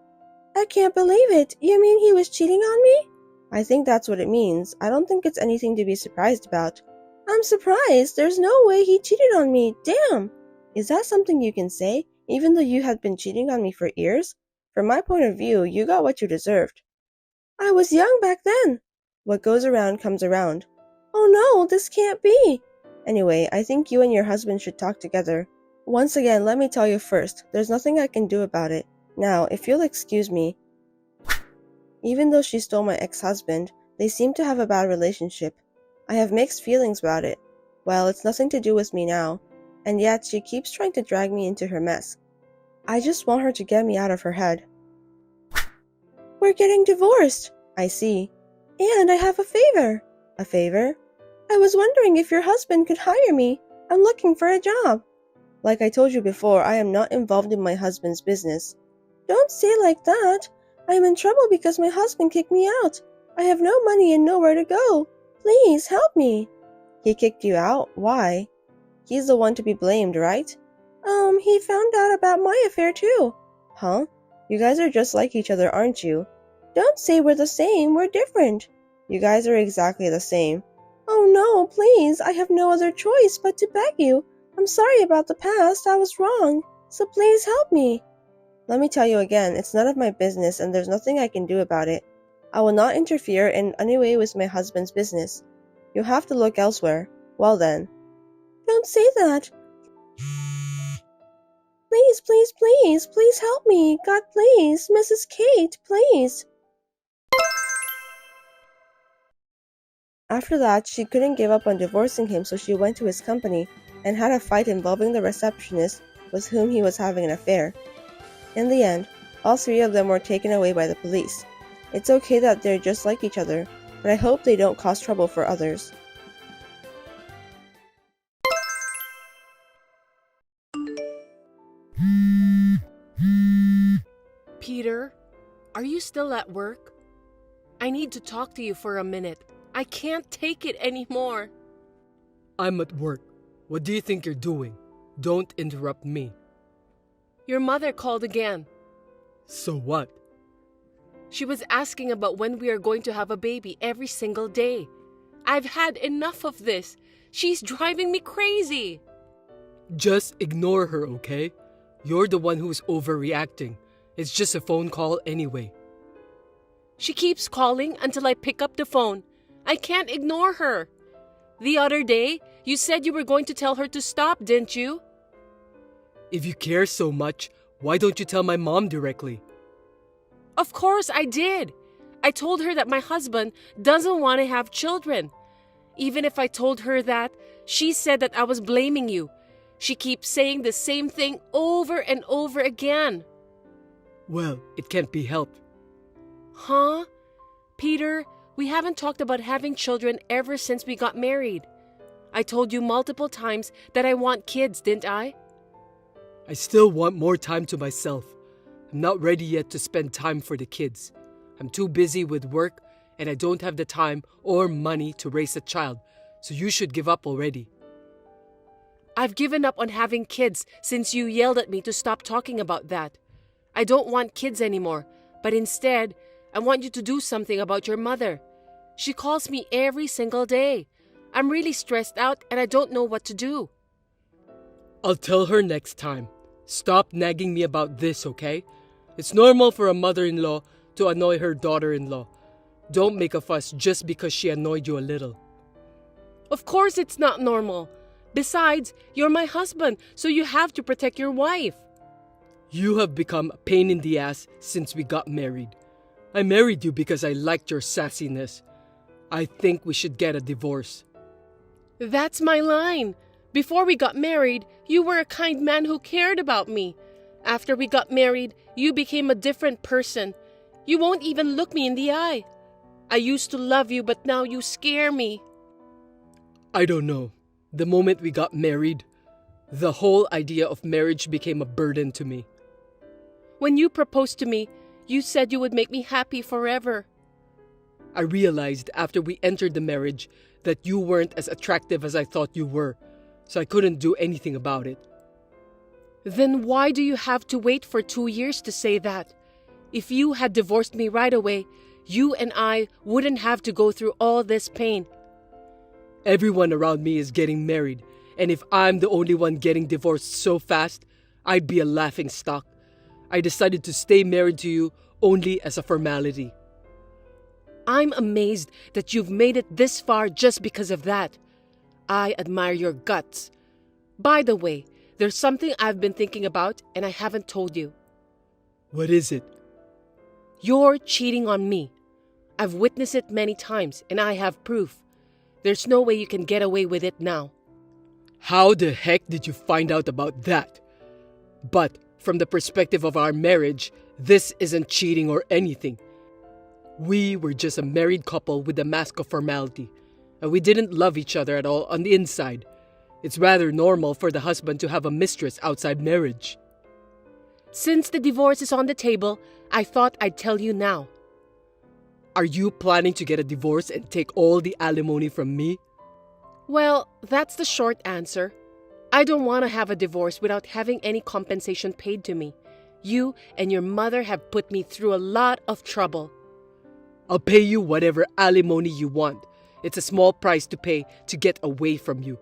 I can't believe it. You mean he was cheating on me? I think that's what it means. I don't think it's anything to be surprised about. I'm surprised. There's no way he cheated on me. Damn. Is that something you can say, even though you had been cheating on me for years? From my point of view, you got what you deserved. I was young back then. What goes around comes around. Oh no, this can't be. Anyway, I think you and your husband should talk together. Once again, let me tell you first, there's nothing I can do about it. Now, if you'll excuse me. Even though she stole my ex-husband, they seem to have a bad relationship. I have mixed feelings about it. Well, it's nothing to do with me now. And yet, she keeps trying to drag me into her mess. I just want her to get me out of her head. We're getting divorced. I see. And I have a favor. A favor? I was wondering if your husband could hire me. I'm looking for a job. Like I told you before, I am not involved in my husband's business. Don't say like that. I am in trouble because my husband kicked me out. I have no money and nowhere to go. Please help me. He kicked you out? Why? He's the one to be blamed, right? He found out about my affair too. Huh? You guys are just like each other, aren't you? Don't say we're the same, we're different. You guys are exactly the same. Oh no, please, I have no other choice but to beg you. I'm sorry about the past, I was wrong. So please help me. Let me tell you again, it's none of my business and there's nothing I can do about it. I will not interfere in any way with my husband's business. You'll have to look elsewhere. Well then. Don't say that. Please, please, please, please help me. God, please. Mrs. Kate, please. After that, she couldn't give up on divorcing him, so she went to his company and had a fight involving the receptionist with whom he was having an affair. In the end, all three of them were taken away by the police. It's okay that they're just like each other, but I hope they don't cause trouble for others. Peter, are you still at work? I need to talk to you for a minute. I can't take it anymore. I'm at work. What do you think you're doing? Don't interrupt me. Your mother called again. So what? She was asking about when we are going to have a baby every single day. I've had enough of this. She's driving me crazy. Just ignore her, okay? You're the one who's overreacting. It's just a phone call anyway. She keeps calling until I pick up the phone. I can't ignore her. The other day, you said you were going to tell her to stop, didn't you? If you care so much, why don't you tell my mom directly? Of course I did. I told her that my husband doesn't want to have children. Even if I told her that, she said that I was blaming you. She keeps saying the same thing over and over again. Well, it can't be helped. Huh? Peter, we haven't talked about having children ever since we got married. I told you multiple times that I want kids, didn't I? I still want more time to myself. I'm not ready yet to spend time for the kids. I'm too busy with work and I don't have the time or money to raise a child, so you should give up already. I've given up on having kids since you yelled at me to stop talking about that. I don't want kids anymore, but instead, I want you to do something about your mother. She calls me every single day. I'm really stressed out and I don't know what to do. I'll tell her next time. Stop nagging me about this, okay? It's normal for a mother-in-law to annoy her daughter-in-law. Don't make a fuss just because she annoyed you a little. Of course it's not normal. Besides, you're my husband, so you have to protect your wife. You have become a pain in the ass since we got married. I married you because I liked your sassiness. I think we should get a divorce. That's my line. Before we got married, you were a kind man who cared about me. After we got married, you became a different person. You won't even look me in the eye. I used to love you, but now you scare me. I don't know. The moment we got married, the whole idea of marriage became a burden to me. When you proposed to me, you said you would make me happy forever. I realized after we entered the marriage that you weren't as attractive as I thought you were, so I couldn't do anything about it. Then why do you have to wait for 2 years to say that? If you had divorced me right away, you and I wouldn't have to go through all this pain. Everyone around me is getting married, and if I'm the only one getting divorced so fast, I'd be a laughingstock. I decided to stay married to you only as a formality. I'm amazed that you've made it this far just because of that. I admire your guts. By the way, there's something I've been thinking about and I haven't told you. What is it? You're cheating on me. I've witnessed it many times and I have proof. There's no way you can get away with it now. How the heck did you find out about that? But from the perspective of our marriage, this isn't cheating or anything. We were just a married couple with a mask of formality, and we didn't love each other at all on the inside. It's rather normal for the husband to have a mistress outside marriage. Since the divorce is on the table, I thought I'd tell you now. Are you planning to get a divorce and take all the alimony from me? Well, that's the short answer. I don't want to have a divorce without having any compensation paid to me. You and your mother have put me through a lot of trouble. I'll pay you whatever alimony you want. It's a small price to pay to get away from you.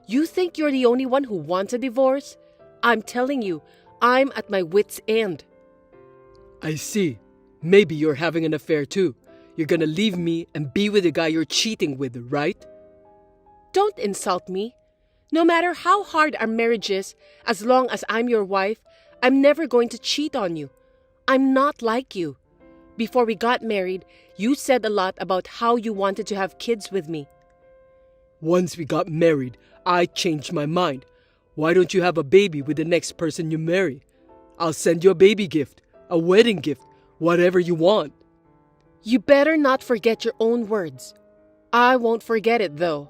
You think you're the only one who wants a divorce? I'm telling you, I'm at my wit's end. I see. Maybe you're having an affair too. You're gonna leave me and be with the guy you're cheating with, right? Don't insult me. No matter how hard our marriage is, as long as I'm your wife, I'm never going to cheat on you. I'm not like you. Before we got married, you said a lot about how you wanted to have kids with me. Once we got married, I changed my mind. Why don't you have a baby with the next person you marry? I'll send you a baby gift, a wedding gift, whatever you want. You better not forget your own words. I won't forget it though.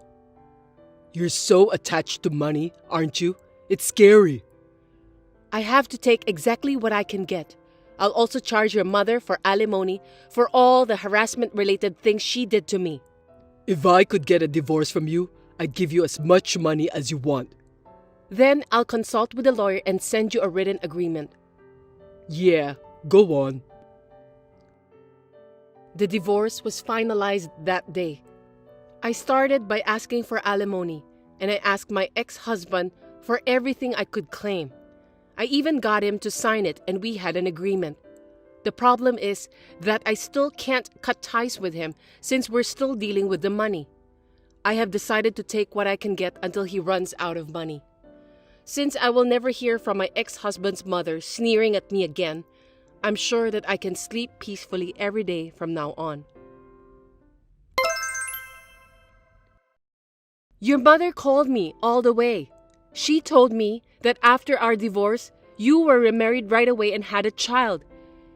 You're so attached to money, aren't you? It's scary. I have to take exactly what I can get. I'll also charge your mother for alimony for all the harassment-related things she did to me. If I could get a divorce from you, I'd give you as much money as you want. Then I'll consult with a lawyer and send you a written agreement. Yeah, go on. The divorce was finalized that day. I started by asking for alimony, and I asked my ex-husband for everything I could claim. I even got him to sign it, and we had an agreement. The problem is that I still can't cut ties with him since we're still dealing with the money. I have decided to take what I can get until he runs out of money. Since I will never hear from my ex-husband's mother sneering at me again, I'm sure that I can sleep peacefully every day from now on. Your mother called me all the way. She told me that after our divorce, you were remarried right away and had a child.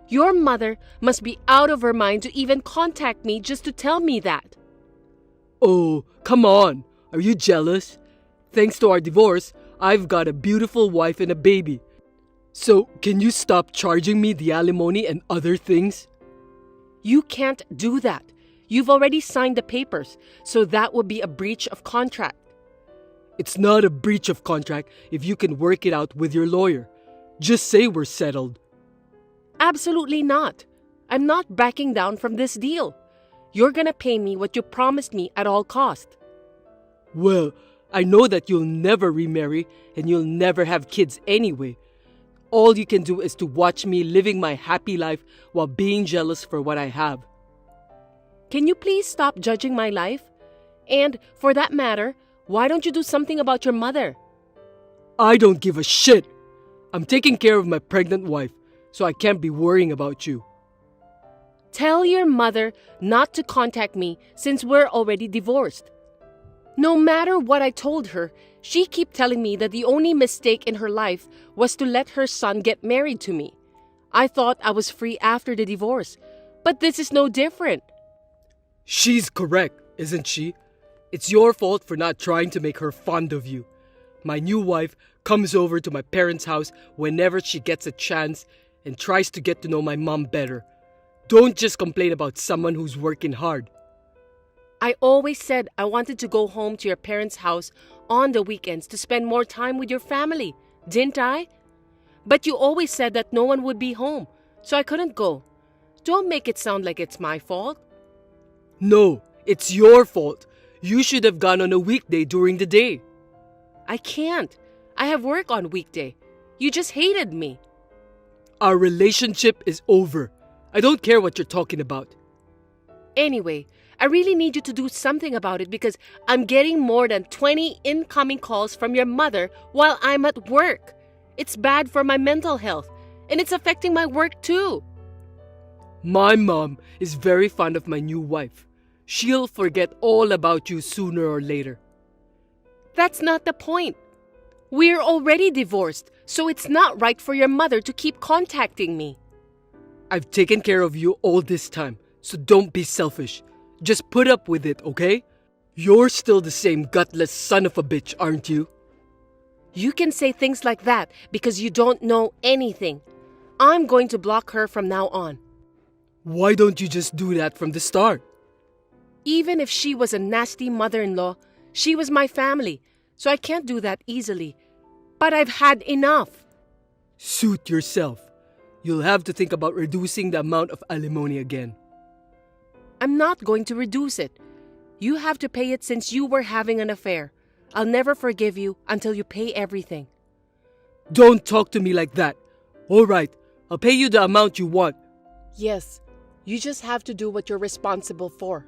Your mother must be out of her mind to even contact me just to tell me that. Oh, come on. Are you jealous? Thanks to our divorce, I've got a beautiful wife and a baby. So, can you stop charging me the alimony and other things? You can't do that. You've already signed the papers, so that would be a breach of contract. It's not a breach of contract if you can work it out with your lawyer. Just say we're settled. Absolutely not. I'm not backing down from this deal. You're gonna pay me what you promised me at all cost. Well, I know that you'll never remarry and you'll never have kids anyway. All you can do is to watch me living my happy life while being jealous for what I have. Can you please stop judging my life? And, for that matter, why don't you do something about your mother? I don't give a shit. I'm taking care of my pregnant wife, so I can't be worrying about you. Tell your mother not to contact me since we're already divorced. No matter what I told her, she kept telling me that the only mistake in her life was to let her son get married to me. I thought I was free after the divorce, but this is no different. She's correct, isn't she? It's your fault for not trying to make her fond of you. My new wife comes over to my parents' house whenever she gets a chance and tries to get to know my mom better. Don't just complain about someone who's working hard. I always said I wanted to go home to your parents' house on the weekends to spend more time with your family, didn't I? But you always said that no one would be home, so I couldn't go. Don't make it sound like it's my fault. No, it's your fault. You should have gone on a weekday during the day. I can't. I have work on weekday. You just hated me. Our relationship is over. I don't care what you're talking about. Anyway, I really need you to do something about it because I'm getting more than 20 incoming calls from your mother while I'm at work. It's bad for my mental health, and it's affecting my work too. My mom is very fond of my new wife. She'll forget all about you sooner or later. That's not the point. We're already divorced, so it's not right for your mother to keep contacting me. I've taken care of you all this time, so don't be selfish. Just put up with it, okay? You're still the same gutless son of a bitch, aren't you? You can say things like that because you don't know anything. I'm going to block her from now on. Why don't you just do that from the start? Even if she was a nasty mother-in-law, she was my family, so I can't do that easily. But I've had enough. Suit yourself. You'll have to think about reducing the amount of alimony again. I'm not going to reduce it. You have to pay it since you were having an affair. I'll never forgive you until you pay everything. Don't talk to me like that. All right, I'll pay you the amount you want. Yes, you just have to do what you're responsible for.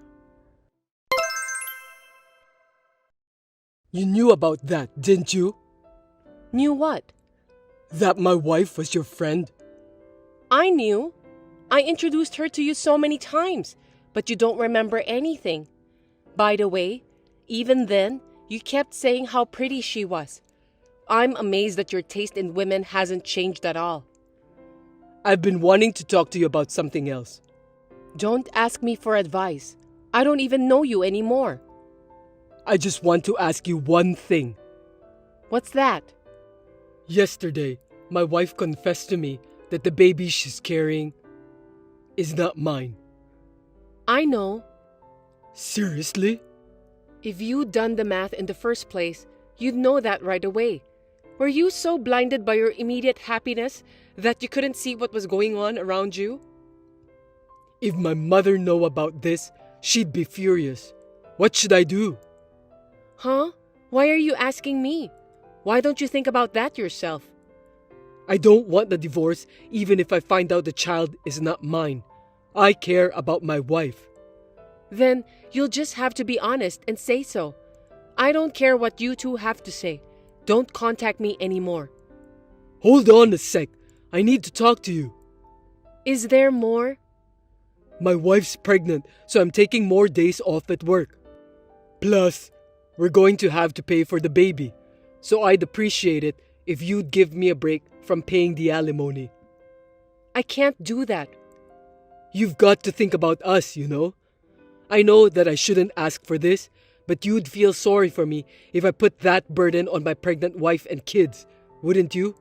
You knew about that, didn't you? Knew what? That my wife was your friend? I knew. I introduced her to you so many times, but you don't remember anything. By the way, even then, you kept saying how pretty she was. I'm amazed that your taste in women hasn't changed at all. I've been wanting to talk to you about something else. Don't ask me for advice. I don't even know you anymore. I just want to ask you one thing. What's that? Yesterday, my wife confessed to me that the baby she's carrying is not mine. I know. Seriously? If you'd done the math in the first place, you'd know that right away. Were you so blinded by your immediate happiness that you couldn't see what was going on around you? If my mother know about this, she'd be furious. What should I do? Huh? Why are you asking me? Why don't you think about that yourself? I don't want the divorce even if I find out the child is not mine. I care about my wife. Then you'll just have to be honest and say so. I don't care what you two have to say. Don't contact me anymore. Hold on a sec. I need to talk to you. Is there more? My wife's pregnant, so I'm taking more days off at work. Plus, we're going to have to pay for the baby. So I'd appreciate it if you'd give me a break from paying the alimony. I can't do that. You've got to think about us, you know? I know that I shouldn't ask for this, but you'd feel sorry for me if I put that burden on my pregnant wife and kids, wouldn't you?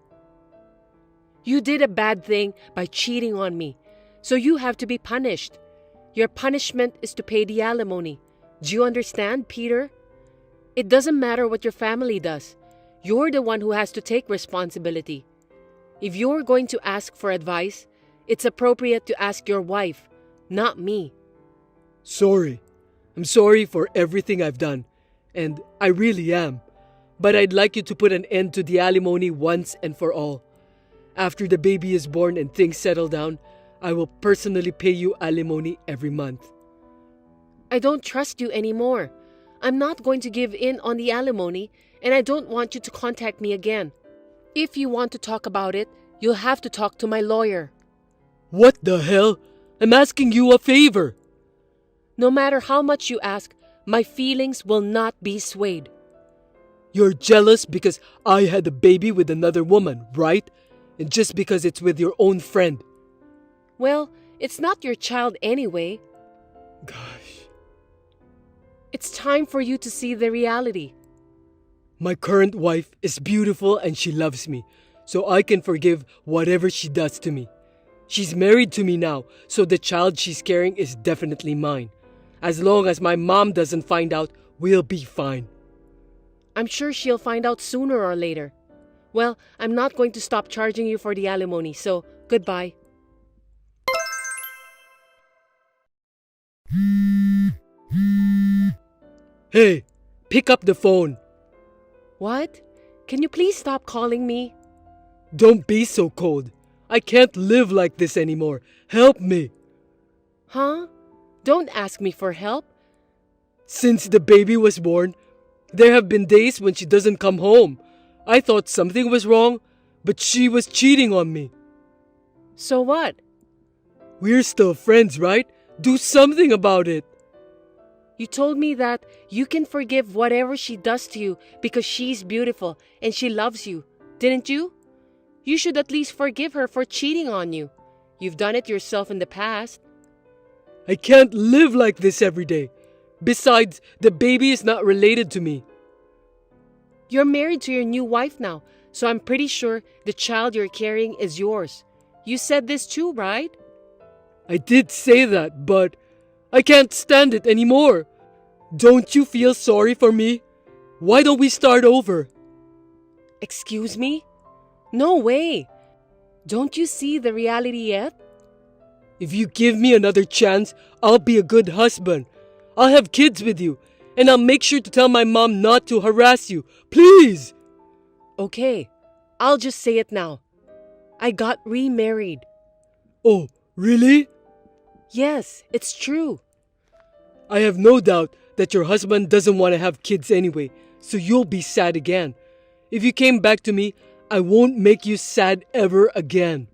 You did a bad thing by cheating on me, so you have to be punished. Your punishment is to pay the alimony. Do you understand, Peter? It doesn't matter what your family does. You're the one who has to take responsibility. If you're going to ask for advice, it's appropriate to ask your wife, not me. Sorry. I'm sorry for everything I've done, and I really am. But I'd like you to put an end to the alimony once and for all. After the baby is born and things settle down, I will personally pay you alimony every month. I don't trust you anymore. I'm not going to give in on the alimony, and I don't want you to contact me again. If you want to talk about it, you'll have to talk to my lawyer. What the hell? I'm asking you a favor. No matter how much you ask, my feelings will not be swayed. You're jealous because I had a baby with another woman, right? And just because it's with your own friend. Well, it's not your child anyway. Gosh. It's time for you to see the reality. My current wife is beautiful and she loves me, so I can forgive whatever she does to me. She's married to me now, so the child she's carrying is definitely mine. As long as my mom doesn't find out, we'll be fine. I'm sure she'll find out sooner or later. Well, I'm not going to stop charging you for the alimony, so goodbye. Hey, pick up the phone. What? Can you please stop calling me? Don't be so cold. I can't live like this anymore. Help me. Huh? Don't ask me for help. Since the baby was born, there have been days when she doesn't come home. I thought something was wrong, but she was cheating on me. So what? We're still friends, right? Do something about it. You told me that you can forgive whatever she does to you because she's beautiful and she loves you, didn't you? You should at least forgive her for cheating on you. You've done it yourself in the past. I can't live like this every day. Besides, the baby is not related to me. You're married to your new wife now, so I'm pretty sure the child you're carrying is yours. You said this too, right? I did say that, but I can't stand it anymore. Don't you feel sorry for me? Why don't we start over? Excuse me? No way. Don't you see the reality yet? If you give me another chance, I'll be a good husband. I'll have kids with you, and I'll make sure to tell my mom not to harass you. Please! Okay, I'll just say it now. I got remarried. Oh, really? Yes, it's true. I have no doubt that your husband doesn't want to have kids anyway, so you'll be sad again. If you came back to me, I won't make you sad ever again.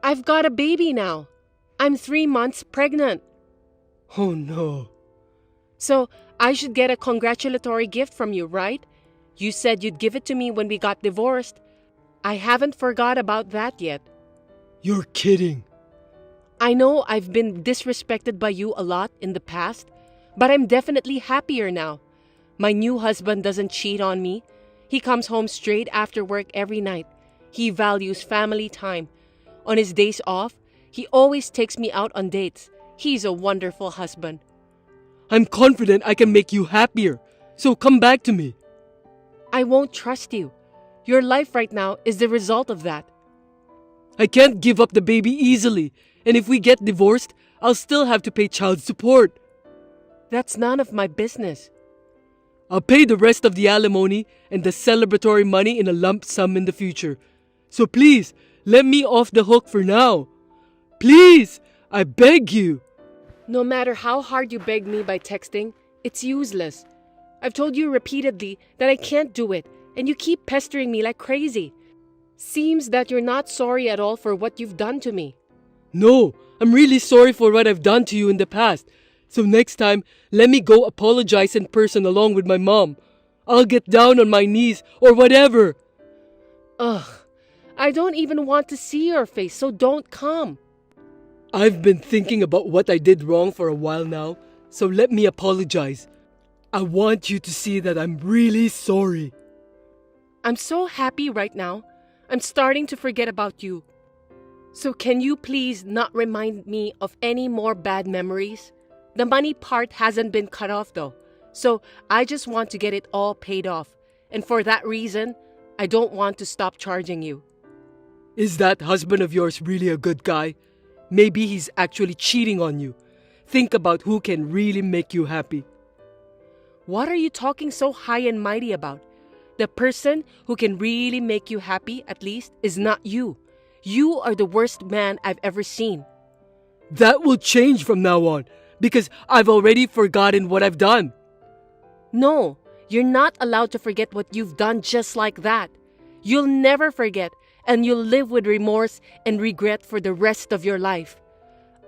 I've got a baby now. I'm 3 months pregnant. Oh no. So I should get a congratulatory gift from you, right? You said you'd give it to me when we got divorced. I haven't forgot about that yet. You're kidding. I know I've been disrespected by you a lot in the past, but I'm definitely happier now. My new husband doesn't cheat on me. He comes home straight after work every night. He values family time. On his days off, he always takes me out on dates. He's a wonderful husband. I'm confident I can make you happier, so come back to me. I won't trust you. Your life right now is the result of that. I can't give up the baby easily, and if we get divorced, I'll still have to pay child support. That's none of my business. I'll pay the rest of the alimony and the celebratory money in a lump sum in the future. So please, let me off the hook for now. Please, I beg you. No matter how hard you beg me by texting, it's useless. I've told you repeatedly that I can't do it, and you keep pestering me like crazy. Seems that you're not sorry at all for what you've done to me. No, I'm really sorry for what I've done to you in the past. So next time, let me go apologize in person along with my mom. I'll get down on my knees or whatever. Ugh, I don't even want to see your face, so don't come. I've been thinking about what I did wrong for a while now, so let me apologize. I want you to see that I'm really sorry. I'm so happy right now. I'm starting to forget about you. So can you please not remind me of any more bad memories? The money part hasn't been cut off though, so I just want to get it all paid off. And for that reason, I don't want to stop charging you. Is that husband of yours really a good guy? Maybe he's actually cheating on you. Think about who can really make you happy. What are you talking so high and mighty about? The person who can really make you happy, at least, is not you. You are the worst man I've ever seen. That will change from now on, because I've already forgotten what I've done. No, you're not allowed to forget what you've done just like that. You'll never forget, and you'll live with remorse and regret for the rest of your life.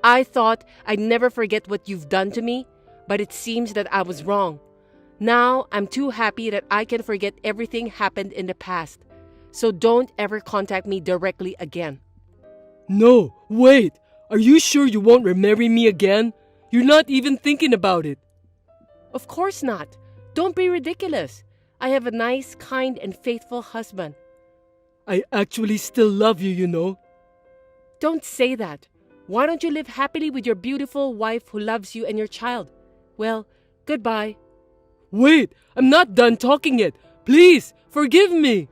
I thought I'd never forget what you've done to me, but it seems that I was wrong. Now I'm too happy that I can forget everything happened in the past. So don't ever contact me directly again. No, wait. Are you sure you won't remarry me again? You're not even thinking about it. Of course not. Don't be ridiculous. I have a nice, kind, and faithful husband. I actually still love you, you know. Don't say that. Why don't you live happily with your beautiful wife who loves you and your child? Well, goodbye. Wait, I'm not done talking yet. Please, forgive me.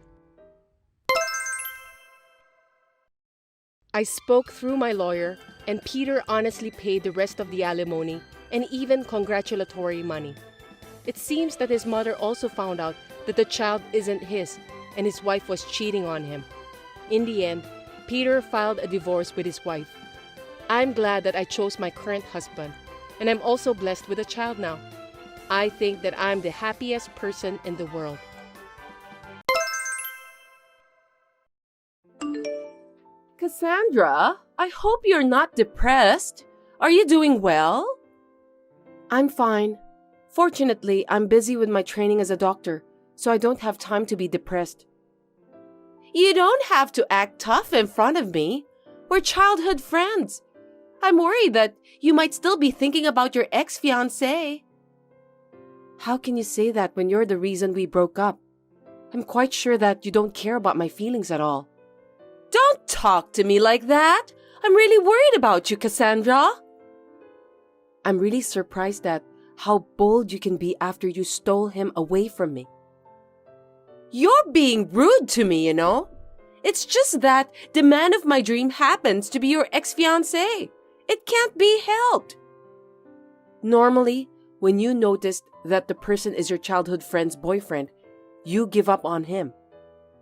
I spoke through my lawyer, and Peter honestly paid the rest of the alimony and even congratulatory money. It seems that his mother also found out that the child isn't his and his wife was cheating on him. In the end, Peter filed a divorce with his wife. I'm glad that I chose my current husband, and I'm also blessed with a child now. I think that I'm the happiest person in the world. Cassandra, I hope you're not depressed. Are you doing well? I'm fine. Fortunately, I'm busy with my training as a doctor, so I don't have time to be depressed. You don't have to act tough in front of me. We're childhood friends. I'm worried that you might still be thinking about your ex-fiancé. How can you say that when you're the reason we broke up? I'm quite sure that you don't care about my feelings at all. Don't talk to me like that. I'm really worried about you, Cassandra. I'm really surprised at how bold you can be after you stole him away from me. You're being rude to me, you know. It's just that the man of my dream happens to be your ex-fiancé. It can't be helped. Normally, when you noticed that the person is your childhood friend's boyfriend, you give up on him.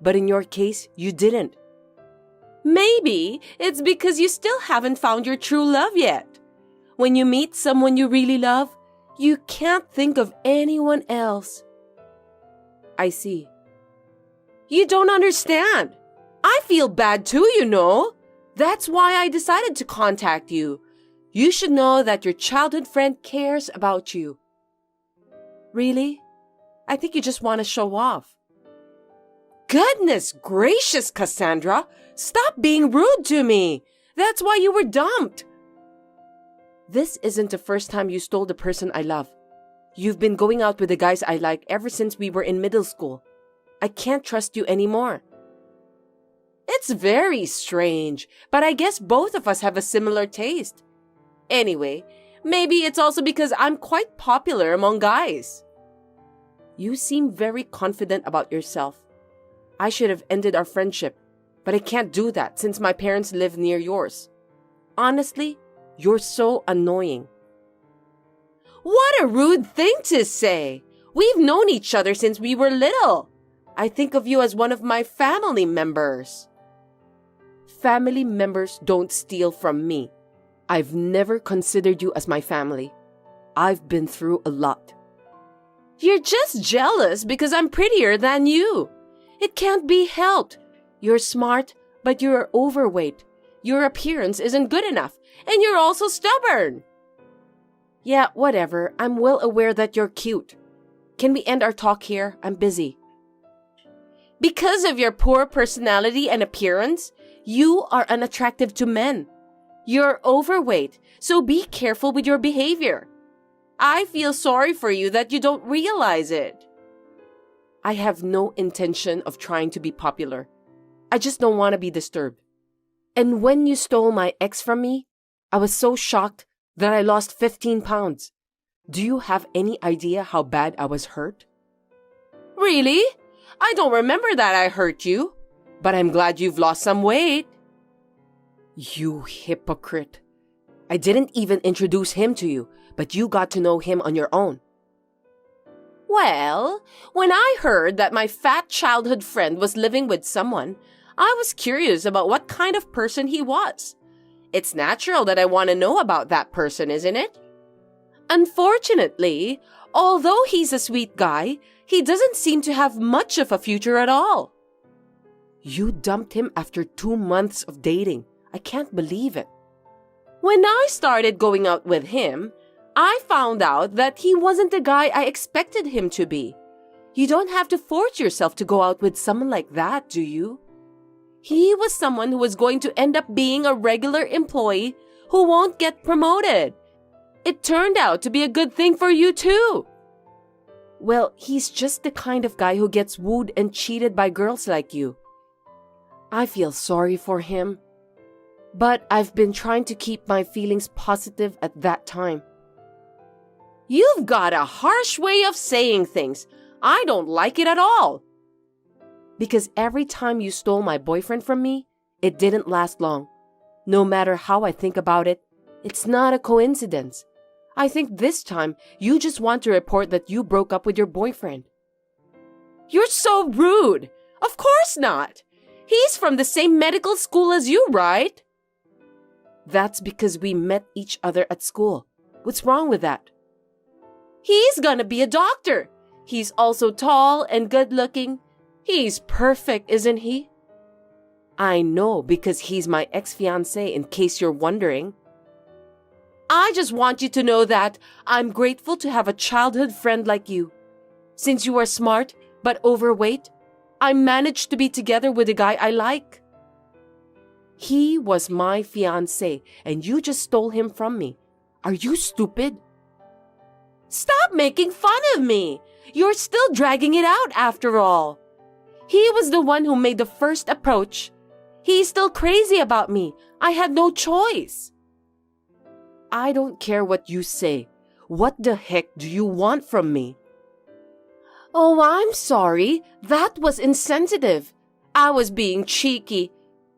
But in your case, you didn't. Maybe it's because you still haven't found your true love yet. When you meet someone you really love, you can't think of anyone else. I see. You don't understand. I feel bad too, you know. That's why I decided to contact you. You should know that your childhood friend cares about you. Really? I think you just want to show off. Goodness gracious, Cassandra! Stop being rude to me! That's why you were dumped! This isn't the first time you stole the person I love. You've been going out with the guys I like ever since we were in middle school. I can't trust you anymore. It's very strange, but I guess both of us have a similar taste. Anyway, maybe it's also because I'm quite popular among guys. You seem very confident about yourself. I should have ended our friendship, but I can't do that since my parents live near yours. Honestly, you're so annoying. What a rude thing to say! We've known each other since we were little. I think of you as one of my family members. Family members don't steal from me. I've never considered you as my family. I've been through a lot. You're just jealous because I'm prettier than you. It can't be helped. You're smart, but you're overweight. Your appearance isn't good enough, and you're also stubborn. Yeah, whatever. I'm well aware that you're cute. Can we end our talk here? I'm busy. Because of your poor personality and appearance, you are unattractive to men. You're overweight, so be careful with your behavior. I feel sorry for you that you don't realize it. I have no intention of trying to be popular. I just don't want to be disturbed. And when you stole my ex from me, I was so shocked that I lost 15 pounds. Do you have any idea how bad I was hurt? Really? I don't remember that I hurt you, but I'm glad you've lost some weight. You hypocrite. I didn't even introduce him to you, but you got to know him on your own. Well, when I heard that my fat childhood friend was living with someone, I was curious about what kind of person he was. It's natural that I want to know about that person, isn't it? Unfortunately, although he's a sweet guy, he doesn't seem to have much of a future at all. You dumped him after 2 months of dating. I can't believe it. When I started going out with him, I found out that he wasn't the guy I expected him to be. You don't have to force yourself to go out with someone like that, do you? He was someone who was going to end up being a regular employee who won't get promoted. It turned out to be a good thing for you too. Well, he's just the kind of guy who gets wooed and cheated by girls like you. I feel sorry for him, but I've been trying to keep my feelings positive at that time. You've got a harsh way of saying things. I don't like it at all. Because every time you stole my boyfriend from me, it didn't last long. No matter how I think about it, it's not a coincidence. I think this time you just want to report that you broke up with your boyfriend. You're so rude. Of course not. He's from the same medical school as you, right? That's because we met each other at school. What's wrong with that? He's gonna be a doctor. He's also tall and good-looking. He's perfect, isn't he? I know, because he's my ex-fiancé, in case you're wondering. I just want you to know that I'm grateful to have a childhood friend like you. Since you are smart but overweight, I managed to be together with a guy I like. He was my fiancé, and you just stole him from me. Are you stupid? Stop making fun of me! You're still dragging it out after all. He was the one who made the first approach. He's still crazy about me. I had no choice. I don't care what you say. What the heck do you want from me? Oh, I'm sorry. That was insensitive. I was being cheeky,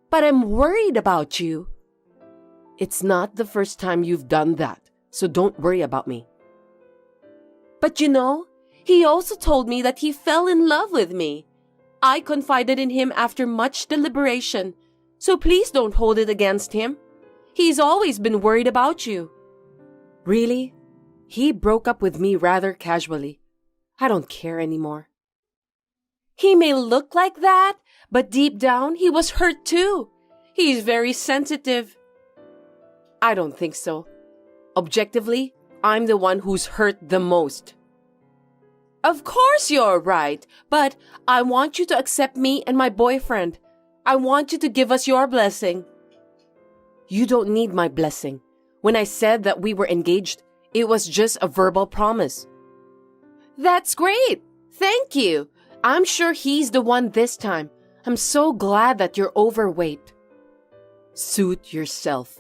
but I'm worried about you. It's not the first time you've done that, so don't worry about me. But you know, he also told me that he fell in love with me. I confided in him after much deliberation, so please don't hold it against him. He's always been worried about you. Really? He broke up with me rather casually. I don't care anymore. He may look like that, but deep down he was hurt too. He's very sensitive. I don't think so. Objectively, I'm the one who's hurt the most. Of course you're right, but I want you to accept me and my boyfriend. I want you to give us your blessing. You don't need my blessing. When I said that we were engaged, it was just a verbal promise. That's great. Thank you. I'm sure he's the one this time. I'm so glad that you're overweight. Suit yourself.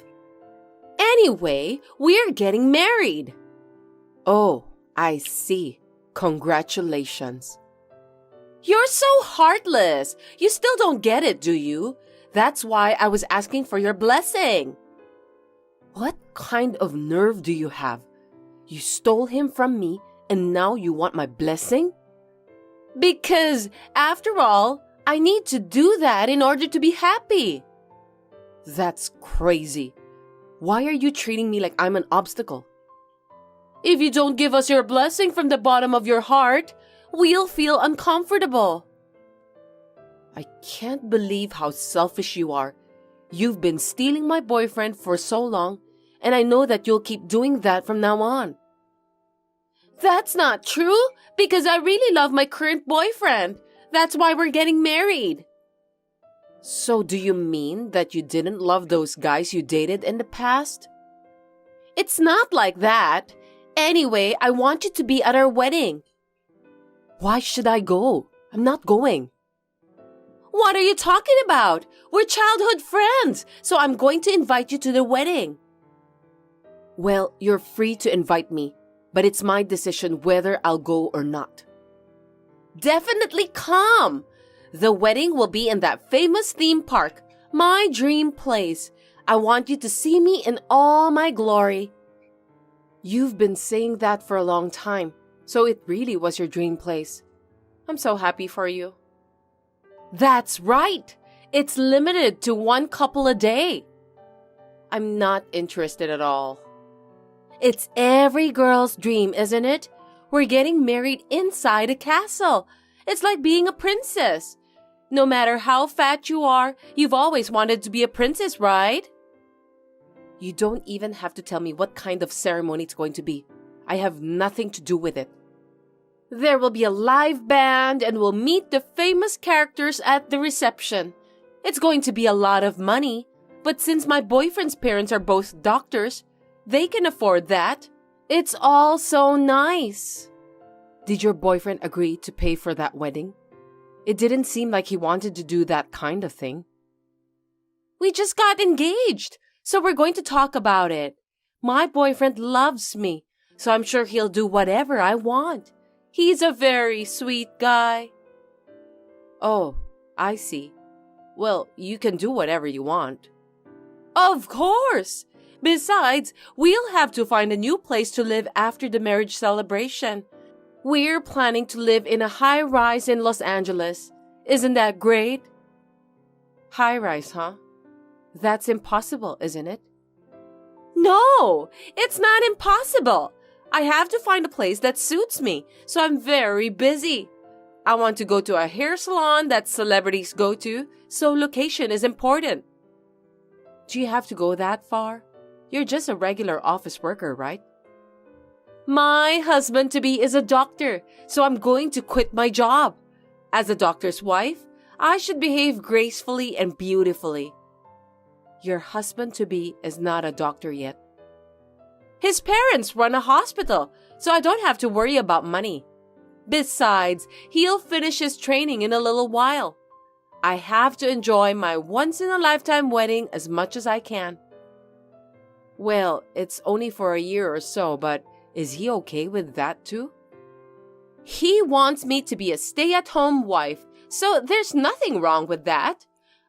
Anyway, we're getting married. Oh, I see. Congratulations. You're so heartless. You still don't get it, do you? That's why I was asking for your blessing. What kind of nerve do you have? You stole him from me and now you want my blessing? Because, after all, I need to do that in order to be happy. That's crazy. Why are you treating me like I'm an obstacle? If you don't give us your blessing from the bottom of your heart, we'll feel uncomfortable. I can't believe how selfish you are. You've been stealing my boyfriend for so long, and I know that you'll keep doing that from now on. That's not true, because I really love my current boyfriend. That's why we're getting married. So do you mean that you didn't love those guys you dated in the past? It's not like that. Anyway, I want you to be at our wedding. Why should I go? I'm not going. What are you talking about? We're childhood friends, so I'm going to invite you to the wedding. Well, you're free to invite me, but it's my decision whether I'll go or not. Definitely come. The wedding will be in that famous theme park, my dream place. I want you to see me in all my glory. You've been saying that for a long time, so it really was your dream place. I'm so happy for you. That's right. It's limited to 1 couple a day. I'm not interested at all. It's every girl's dream, isn't it? We're getting married inside a castle. It's like being a princess. No matter how fat you are, you've always wanted to be a princess, right? You don't even have to tell me what kind of ceremony it's going to be. I have nothing to do with it. There will be a live band and we'll meet the famous characters at the reception. It's going to be a lot of money, but since my boyfriend's parents are both doctors, they can afford that. It's all so nice. Did your boyfriend agree to pay for that wedding? It didn't seem like he wanted to do that kind of thing. We just got engaged, so we're going to talk about it. My boyfriend loves me, so I'm sure he'll do whatever I want. He's a very sweet guy. Oh, I see. Well, you can do whatever you want. Of course! Besides, we'll have to find a new place to live after the marriage celebration. We're planning to live in a high-rise in Los Angeles. Isn't that great? High-rise, huh? That's impossible, isn't it? No, it's not impossible. I have to find a place that suits me, so I'm very busy. I want to go to a hair salon that celebrities go to, so location is important. Do you have to go that far? You're just a regular office worker, right? My husband-to-be is a doctor, so I'm going to quit my job. As a doctor's wife, I should behave gracefully and beautifully. Your husband-to-be is not a doctor yet. His parents run a hospital, so I don't have to worry about money. Besides, he'll finish his training in a little while. I have to enjoy my once-in-a-lifetime wedding as much as I can. Well, it's only for a year or so, but is he okay with that too? He wants me to be a stay-at-home wife, so there's nothing wrong with that.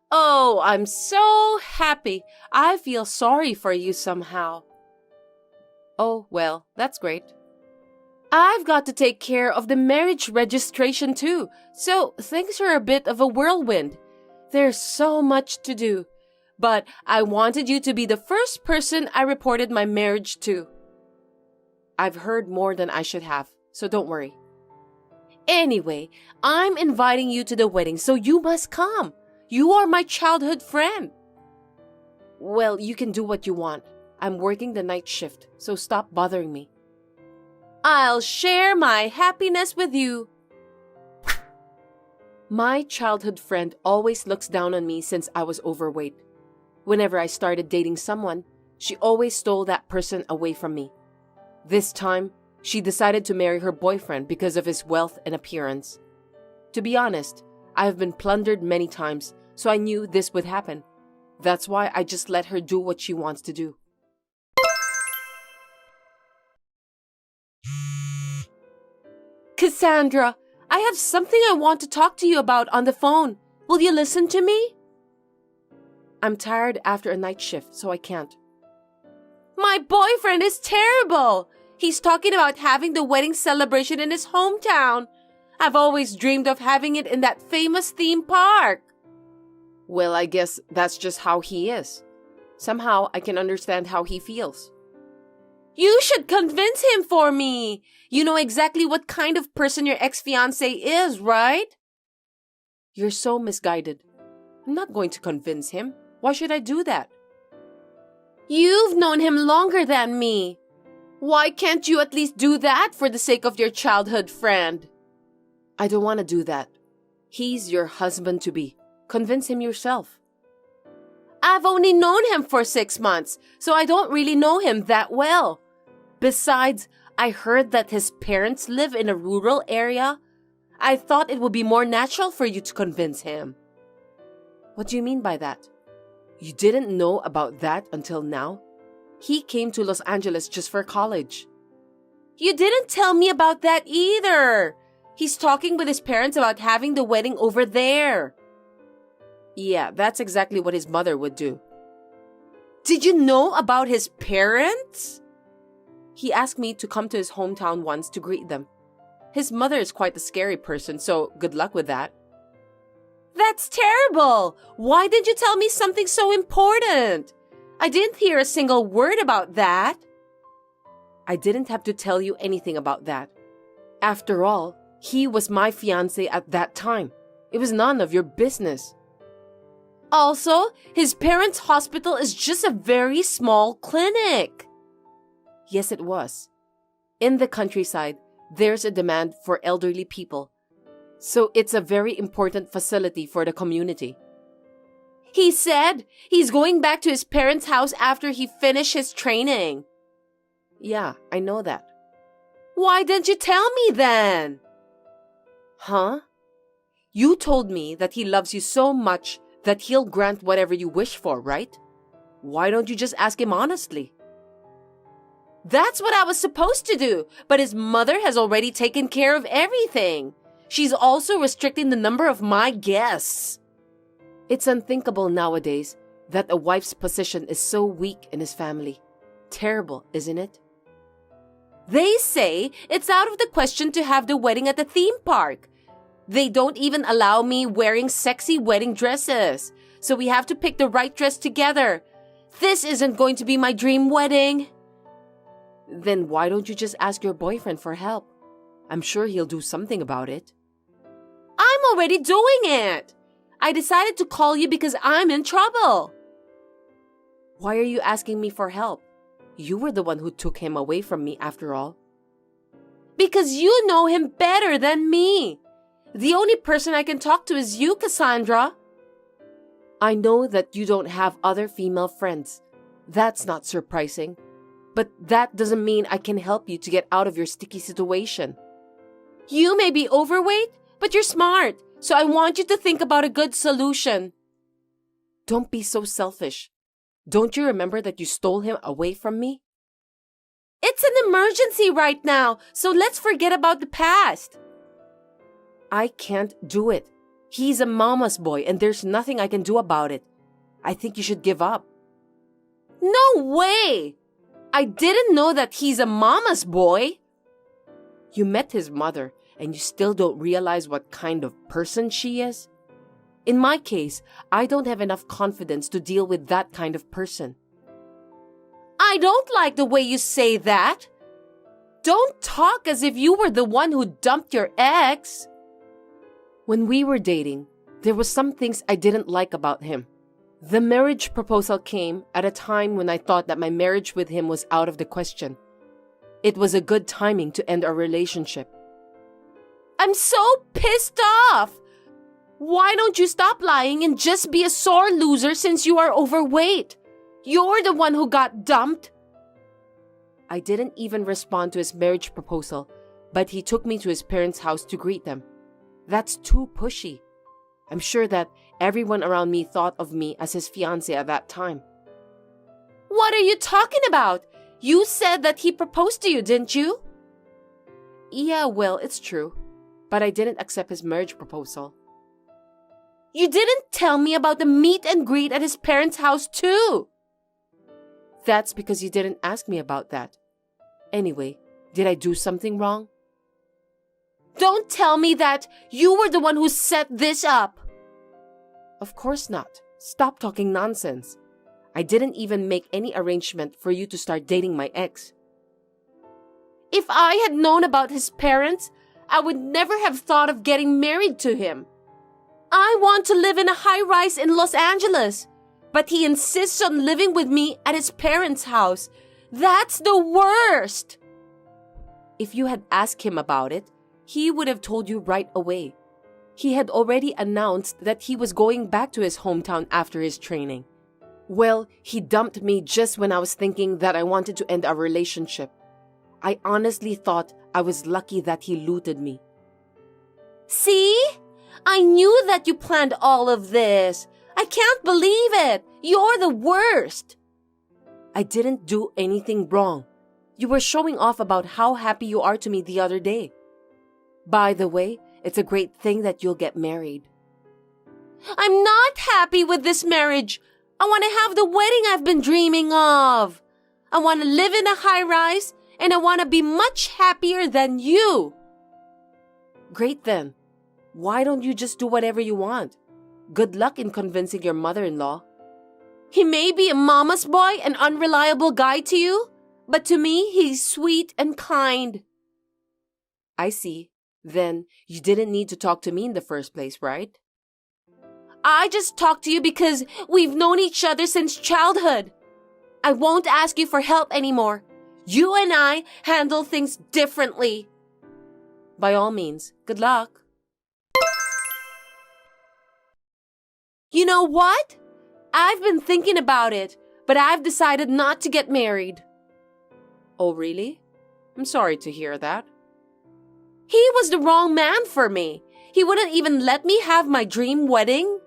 Oh, I'm so happy. I feel sorry for you somehow. Oh, well, that's great. I've got to take care of the marriage registration too, so things are a bit of a whirlwind. There's so much to do, but I wanted you to be the first person I reported my marriage to. I've heard more than I should have, so don't worry. Anyway, I'm inviting you to the wedding, so you must come. You are my childhood friend. Well, you can do what you want. I'm working the night shift, so stop bothering me. I'll share my happiness with you. My childhood friend always looks down on me since I was overweight. Whenever I started dating someone, she always stole that person away from me. This time, she decided to marry her boyfriend because of his wealth and appearance. To be honest, I have been plundered many times, so I knew this would happen. That's why I just let her do what she wants to do. Cassandra, I have something I want to talk to you about on the phone. Will you listen to me? I'm tired after a night shift, so I can't. My boyfriend is terrible. He's talking about having the wedding celebration in his hometown. I've always dreamed of having it in that famous theme park. Well, I guess that's just how he is. Somehow I can understand how he feels. You should convince him for me. You know exactly what kind of person your ex-fiancé is, right? You're so misguided. I'm not going to convince him. Why should I do that? You've known him longer than me. Why can't you at least do that for the sake of your childhood friend? I don't want to do that. He's your husband-to-be. Convince him yourself. I've only known him for 6 months, so I don't really know him that well. Besides, I heard that his parents live in a rural area. I thought it would be more natural for you to convince him. What do you mean by that? You didn't know about that until now? He came to Los Angeles just for college. You didn't tell me about that either. He's talking with his parents about having the wedding over there. Yeah, that's exactly what his mother would do. Did you know about his parents? He asked me to come to his hometown once to greet them. His mother is quite a scary person, so good luck with that. That's terrible! Why didn't you tell me something so important? I didn't hear a single word about that. I didn't have to tell you anything about that. After all, he was my fiancé at that time. It was none of your business. Also, his parents' hospital is just a very small clinic. Yes, it was. In the countryside, there's a demand for elderly people. So it's a very important facility for the community. He said he's going back to his parents' house after he finished his training. Yeah, I know that. Why didn't you tell me then? Huh? You told me that he loves you so much that he'll grant whatever you wish for, right? Why don't you just ask him honestly? That's what I was supposed to do, but his mother has already taken care of everything. She's also restricting the number of my guests. It's unthinkable nowadays that a wife's position is so weak in his family. Terrible, isn't it? They say it's out of the question to have the wedding at the theme park. They don't even allow me wearing sexy wedding dresses, so we have to pick the right dress together. This isn't going to be my dream wedding. Then why don't you just ask your boyfriend for help? I'm sure he'll do something about it. I'm already doing it. I decided to call you because I'm in trouble. Why are you asking me for help? You were the one who took him away from me after all. Because you know him better than me. The only person I can talk to is you, Cassandra. I know that you don't have other female friends. That's not surprising. But that doesn't mean I can help you to get out of your sticky situation. You may be overweight, but you're smart, so I want you to think about a good solution. Don't be so selfish. Don't you remember that you stole him away from me? It's an emergency right now, so let's forget about the past. I can't do it. He's a mama's boy and there's nothing I can do about it. I think you should give up. No way! I didn't know that he's a mama's boy. You met his mother and you still don't realize what kind of person she is? In my case, I don't have enough confidence to deal with that kind of person. I don't like the way you say that. Don't talk as if you were the one who dumped your ex. When we were dating, there were some things I didn't like about him. The marriage proposal came at a time when I thought that my marriage with him was out of the question. It was a good timing to end our relationship. I'm so pissed off! Why don't you stop lying and just be a sore loser since you are overweight? You're the one who got dumped. I didn't even respond to his marriage proposal, but he took me to his parents' house to greet them. That's too pushy. I'm sure that everyone around me thought of me as his fiancé at that time. What are you talking about? You said that he proposed to you, didn't you? Yeah, well, it's true. But I didn't accept his marriage proposal. You didn't tell me about the meet and greet at his parents' house too. That's because you didn't ask me about that. Anyway, did I do something wrong? Don't tell me that you were the one who set this up. Of course not. Stop talking nonsense. I didn't even make any arrangement for you to start dating my ex. If I had known about his parents, I would never have thought of getting married to him. I want to live in a high-rise in Los Angeles, but he insists on living with me at his parents' house. That's the worst! If you had asked him about it, he would have told you right away. He had already announced that he was going back to his hometown after his training. Well, he dumped me just when I was thinking that I wanted to end our relationship. I honestly thought I was lucky that he looted me. See? I knew that you planned all of this. I can't believe it. You're the worst. I didn't do anything wrong. You were showing off about how happy you are to me the other day. By the way, it's a great thing that you'll get married. I'm not happy with this marriage. I want to have the wedding I've been dreaming of. I want to live in a high-rise, and I want to be much happier than you. Great then. Why don't you just do whatever you want? Good luck in convincing your mother-in-law. He may be a mama's boy, an unreliable guy to you, but to me, he's sweet and kind. I see. Then you didn't need to talk to me in the first place, right? I just talked to you because we've known each other since childhood. I won't ask you for help anymore. You and I handle things differently. By all means, good luck. You know what? I've been thinking about it, but I've decided not to get married. Oh, really? I'm sorry to hear that. He was the wrong man for me. He wouldn't even let me have my dream wedding.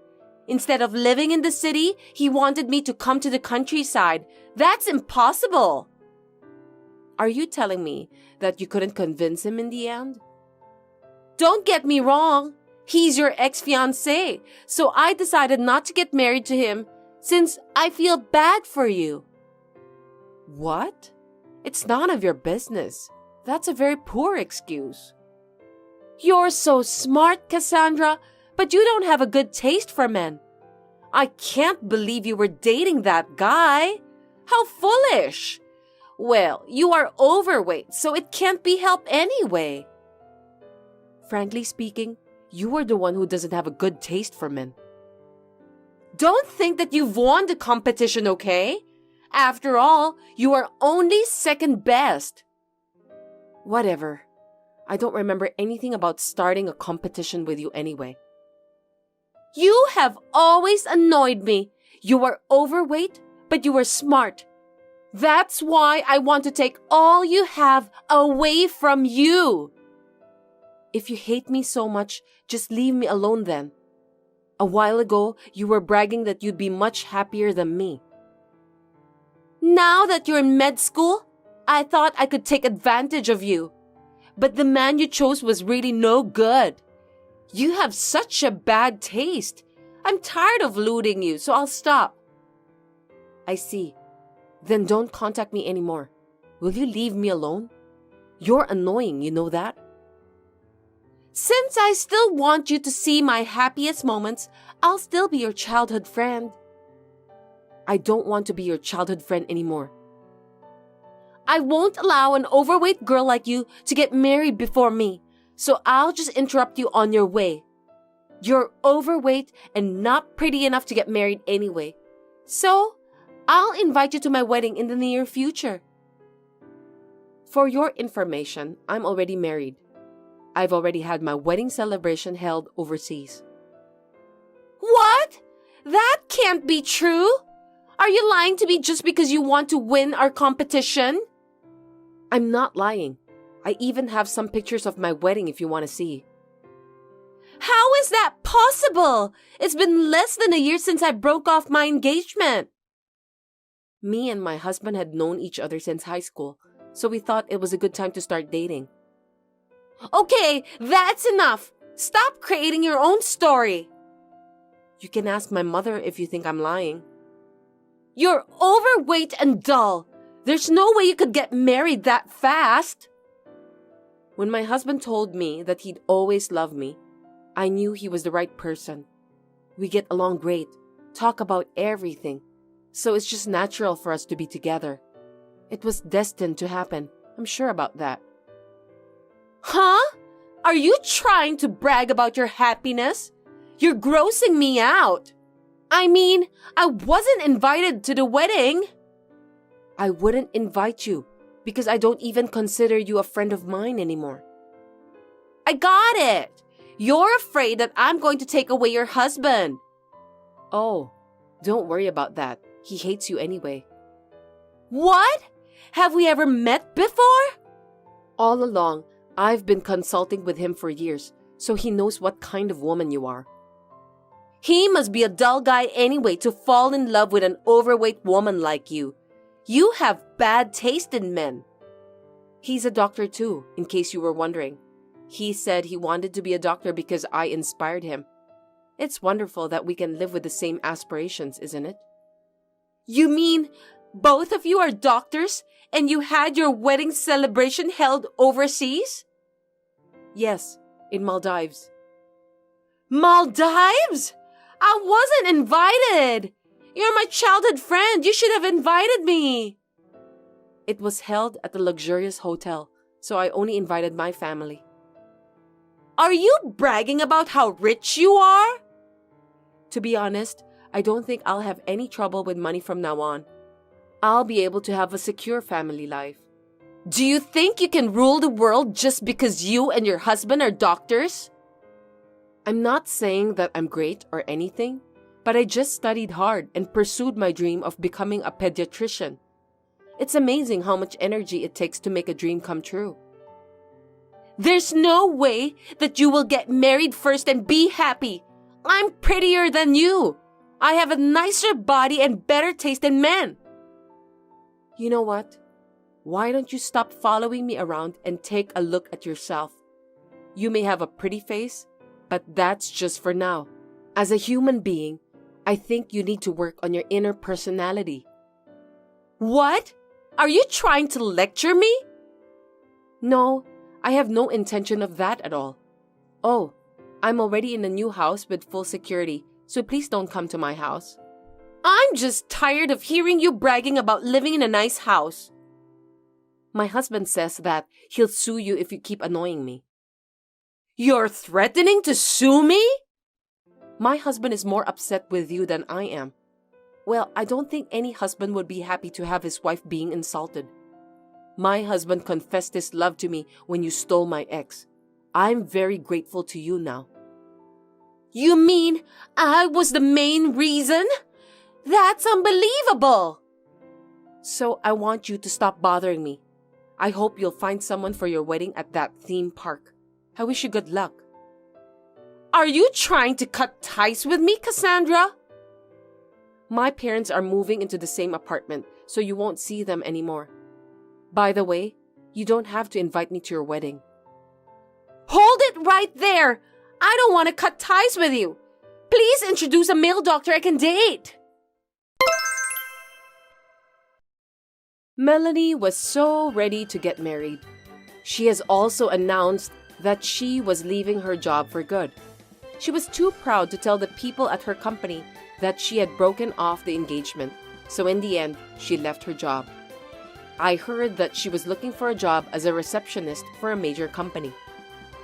Instead of living in the city, he wanted me to come to the countryside. That's impossible. Are you telling me that you couldn't convince him in the end? Don't get me wrong. He's your ex-fiancé, so I decided not to get married to him since I feel bad for you. What? It's none of your business. That's a very poor excuse. You're so smart, Cassandra, but you don't have a good taste for men. I can't believe you were dating that guy. How foolish. Well, you are overweight, so it can't be helped anyway. Frankly speaking, you are the one who doesn't have a good taste for men. Don't think that you've won the competition, okay? After all, you are only second best. Whatever. I don't remember anything about starting a competition with you anyway. You have always annoyed me. You were overweight, but you were smart. That's why I want to take all you have away from you. If you hate me so much, just leave me alone then. A while ago, you were bragging that you'd be much happier than me. Now that you're in med school, I thought I could take advantage of you. But the man you chose was really no good. You have such a bad taste. I'm tired of looting you, so I'll stop. I see. Then don't contact me anymore. Will you leave me alone? You're annoying, you know that? Since I still want you to see my happiest moments, I'll still be your childhood friend. I don't want to be your childhood friend anymore. I won't allow an overweight girl like you to get married before me, so I'll just interrupt you on your way. You're overweight and not pretty enough to get married anyway, so I'll invite you to my wedding in the near future. For your information, I'm already married. I've already had my wedding celebration held overseas. What? That can't be true. Are you lying to me just because you want to win our competition? I'm not lying. I even have some pictures of my wedding if you want to see. How is that possible? It's been less than a year since I broke off my engagement. Me and my husband had known each other since high school, so we thought it was a good time to start dating. Okay, that's enough. Stop creating your own story. You can ask my mother if you think I'm lying. You're overweight and dull. There's no way you could get married that fast. When my husband told me that he'd always love me, I knew he was the right person. We get along great, talk about everything, so it's just natural for us to be together. It was destined to happen. I'm sure about that. Huh? Are you trying to brag about your happiness? You're grossing me out. I mean, I wasn't invited to the wedding. I wouldn't invite you because I don't even consider you a friend of mine anymore. I got it. You're afraid that I'm going to take away your husband. Oh, don't worry about that. He hates you anyway. What? Have we ever met before? All along, I've been consulting with him for years, so he knows what kind of woman you are. He must be a dull guy anyway to fall in love with an overweight woman like you. You have bad taste in men. He's a doctor too, in case you were wondering. He said he wanted to be a doctor because I inspired him. It's wonderful that we can live with the same aspirations, isn't it? You mean both of you are doctors and you had your wedding celebration held overseas? Yes, in Maldives. Maldives? I wasn't invited. You're my childhood friend. You should have invited me. It was held at a luxurious hotel, so I only invited my family. Are you bragging about how rich you are? To be honest, I don't think I'll have any trouble with money from now on. I'll be able to have a secure family life. Do you think you can rule the world just because you and your husband are doctors? I'm not saying that I'm great or anything, but I just studied hard and pursued my dream of becoming a pediatrician. It's amazing how much energy it takes to make a dream come true. There's no way that you will get married first and be happy. I'm prettier than you. I have a nicer body and better taste in men. You know what? Why don't you stop following me around and take a look at yourself? You may have a pretty face, but that's just for now. As a human being, I think you need to work on your inner personality. What? Are you trying to lecture me? No, I have no intention of that at all. Oh, I'm already in a new house with full security, so please don't come to my house. I'm just tired of hearing you bragging about living in a nice house. My husband says that he'll sue you if you keep annoying me. You're threatening to sue me? My husband is more upset with you than I am. Well, I don't think any husband would be happy to have his wife being insulted. My husband confessed his love to me when you stole my ex. I'm very grateful to you now. You mean I was the main reason? That's unbelievable! So I want you to stop bothering me. I hope you'll find someone for your wedding at that theme park. I wish you good luck. Are you trying to cut ties with me, Cassandra? My parents are moving into the same apartment, so you won't see them anymore. By the way, you don't have to invite me to your wedding. Hold it right there! I don't want to cut ties with you. Please introduce a male doctor I can date. Melanie was so ready to get married. She has also announced that she was leaving her job for good. She was too proud to tell the people at her company that she had broken off the engagement, so in the end, she left her job. I heard that she was looking for a job as a receptionist for a major company.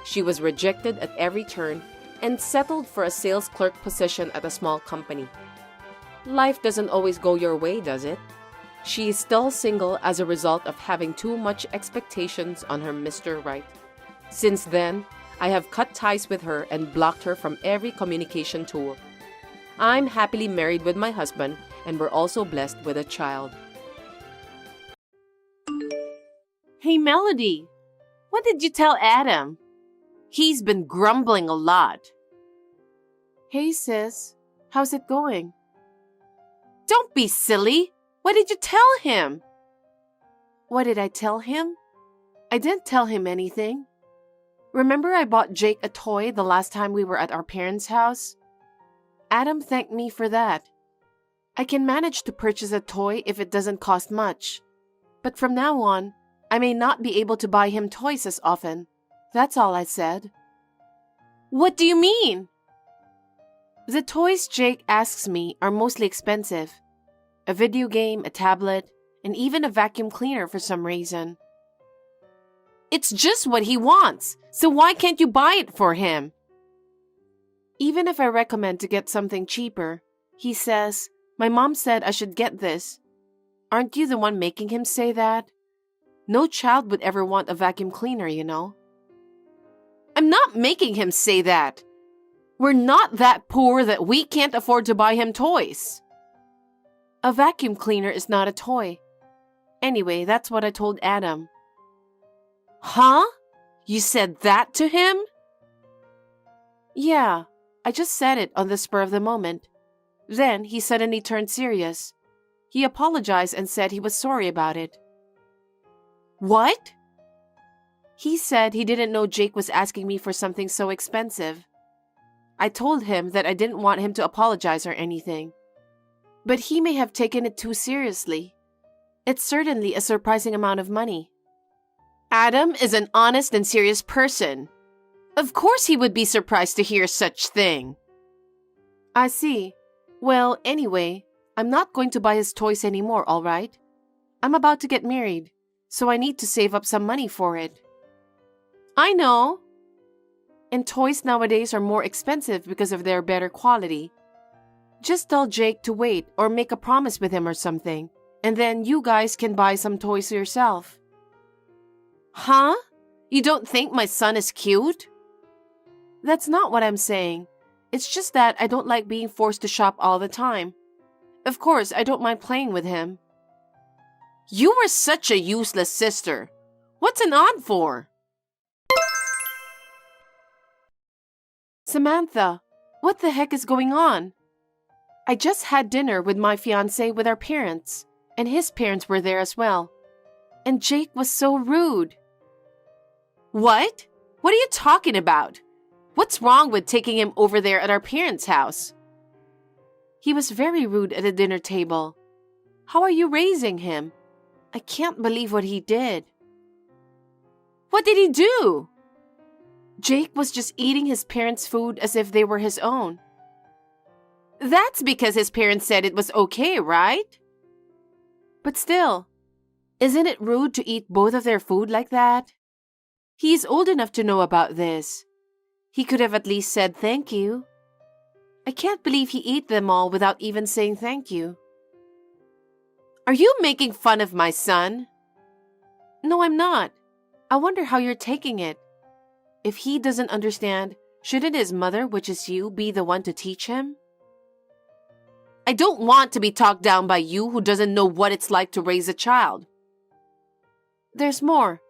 She was rejected at every turn and settled for a sales clerk position at a small company. Life doesn't always go your way, does it? She is still single as a result of having too much expectations on her Mr. Right. Since then, I have cut ties with her and blocked her from every communication tool. I'm happily married with my husband, and we're also blessed with a child. Hey, Melody, what did you tell Adam? He's been grumbling a lot. Hey sis, how's it going? Don't be silly! What did you tell him? What did I tell him? I didn't tell him anything. Remember I bought Jake a toy the last time we were at our parents' house? Adam thanked me for that. I can manage to purchase a toy if it doesn't cost much. But from now on, I may not be able to buy him toys as often. That's all I said. What do you mean? The toys Jake asks me are mostly expensive. A video game, a tablet, and even a vacuum cleaner for some reason. It's just what he wants, so why can't you buy it for him? Even if I recommend to get something cheaper, he says, "My mom said I should get this." Aren't you the one making him say that? No child would ever want a vacuum cleaner, you know. I'm not making him say that. We're not that poor that we can't afford to buy him toys. A vacuum cleaner is not a toy. Anyway, that's what I told Adam. Huh? You said that to him? Yeah, I just said it on the spur of the moment. Then he suddenly turned serious. He apologized and said he was sorry about it. What? He said he didn't know Jake was asking me for something so expensive. I told him that I didn't want him to apologize or anything. But he may have taken it too seriously. It's certainly a surprising amount of money. Adam is an honest and serious person. Of course he would be surprised to hear such thing. I see. Well, anyway, I'm not going to buy his toys anymore, all right? I'm about to get married, so I need to save up some money for it. I know. And toys nowadays are more expensive because of their better quality. Just tell Jake to wait or make a promise with him or something, and then you guys can buy some toys yourself. Huh? You don't think my son is cute? That's not what I'm saying. It's just that I don't like being forced to shop all the time. Of course, I don't mind playing with him. You were such a useless sister. What's an aunt for? Samantha, what the heck is going on? I just had dinner with my fiancé with our parents, and his parents were there as well. And Jake was so rude. What? What are you talking about? What's wrong with taking him over there at our parents' house? He was very rude at the dinner table. How are you raising him? I can't believe what he did. What did he do? Jake was just eating his parents' food as if they were his own. That's because his parents said it was okay, right? But still, isn't it rude to eat both of their food like that? He is old enough to know about this. He could have at least said thank you. I can't believe he ate them all without even saying thank you. Are you making fun of my son? No, I'm not. I wonder how you're taking it. If he doesn't understand, shouldn't his mother, which is you, be the one to teach him? I don't want to be talked down by you who doesn't know what it's like to raise a child. There's more.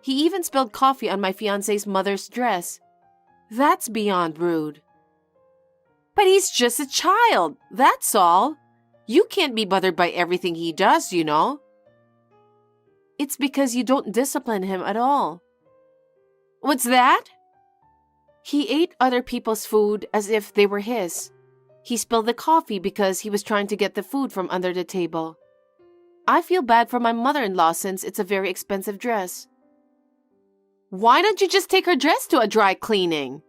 He even spilled coffee on my fiancé's mother's dress. That's beyond rude. But he's just a child, that's all. You can't be bothered by everything he does, you know. It's because you don't discipline him at all. What's that? He ate other people's food as if they were his. He spilled the coffee because he was trying to get the food from under the table. I feel bad for my mother-in-law since it's a very expensive dress. Why don't you just take her dress to a dry cleaning?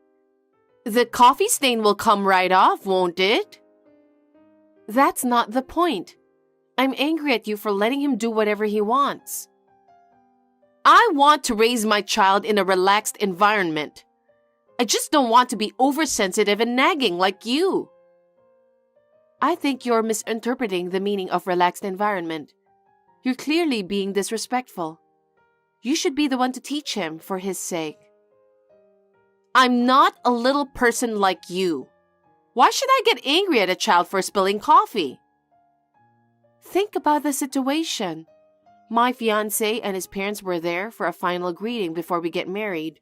The coffee stain will come right off, won't it? That's not the point. I'm angry at you for letting him do whatever he wants. I want to raise my child in a relaxed environment. I just don't want to be oversensitive and nagging like you. I think you're misinterpreting the meaning of relaxed environment. You're clearly being disrespectful. You should be the one to teach him for his sake. I'm not a little person like you. Why should I get angry at a child for spilling coffee? Think about the situation. My fiancé and his parents were there for a final greeting before we get married.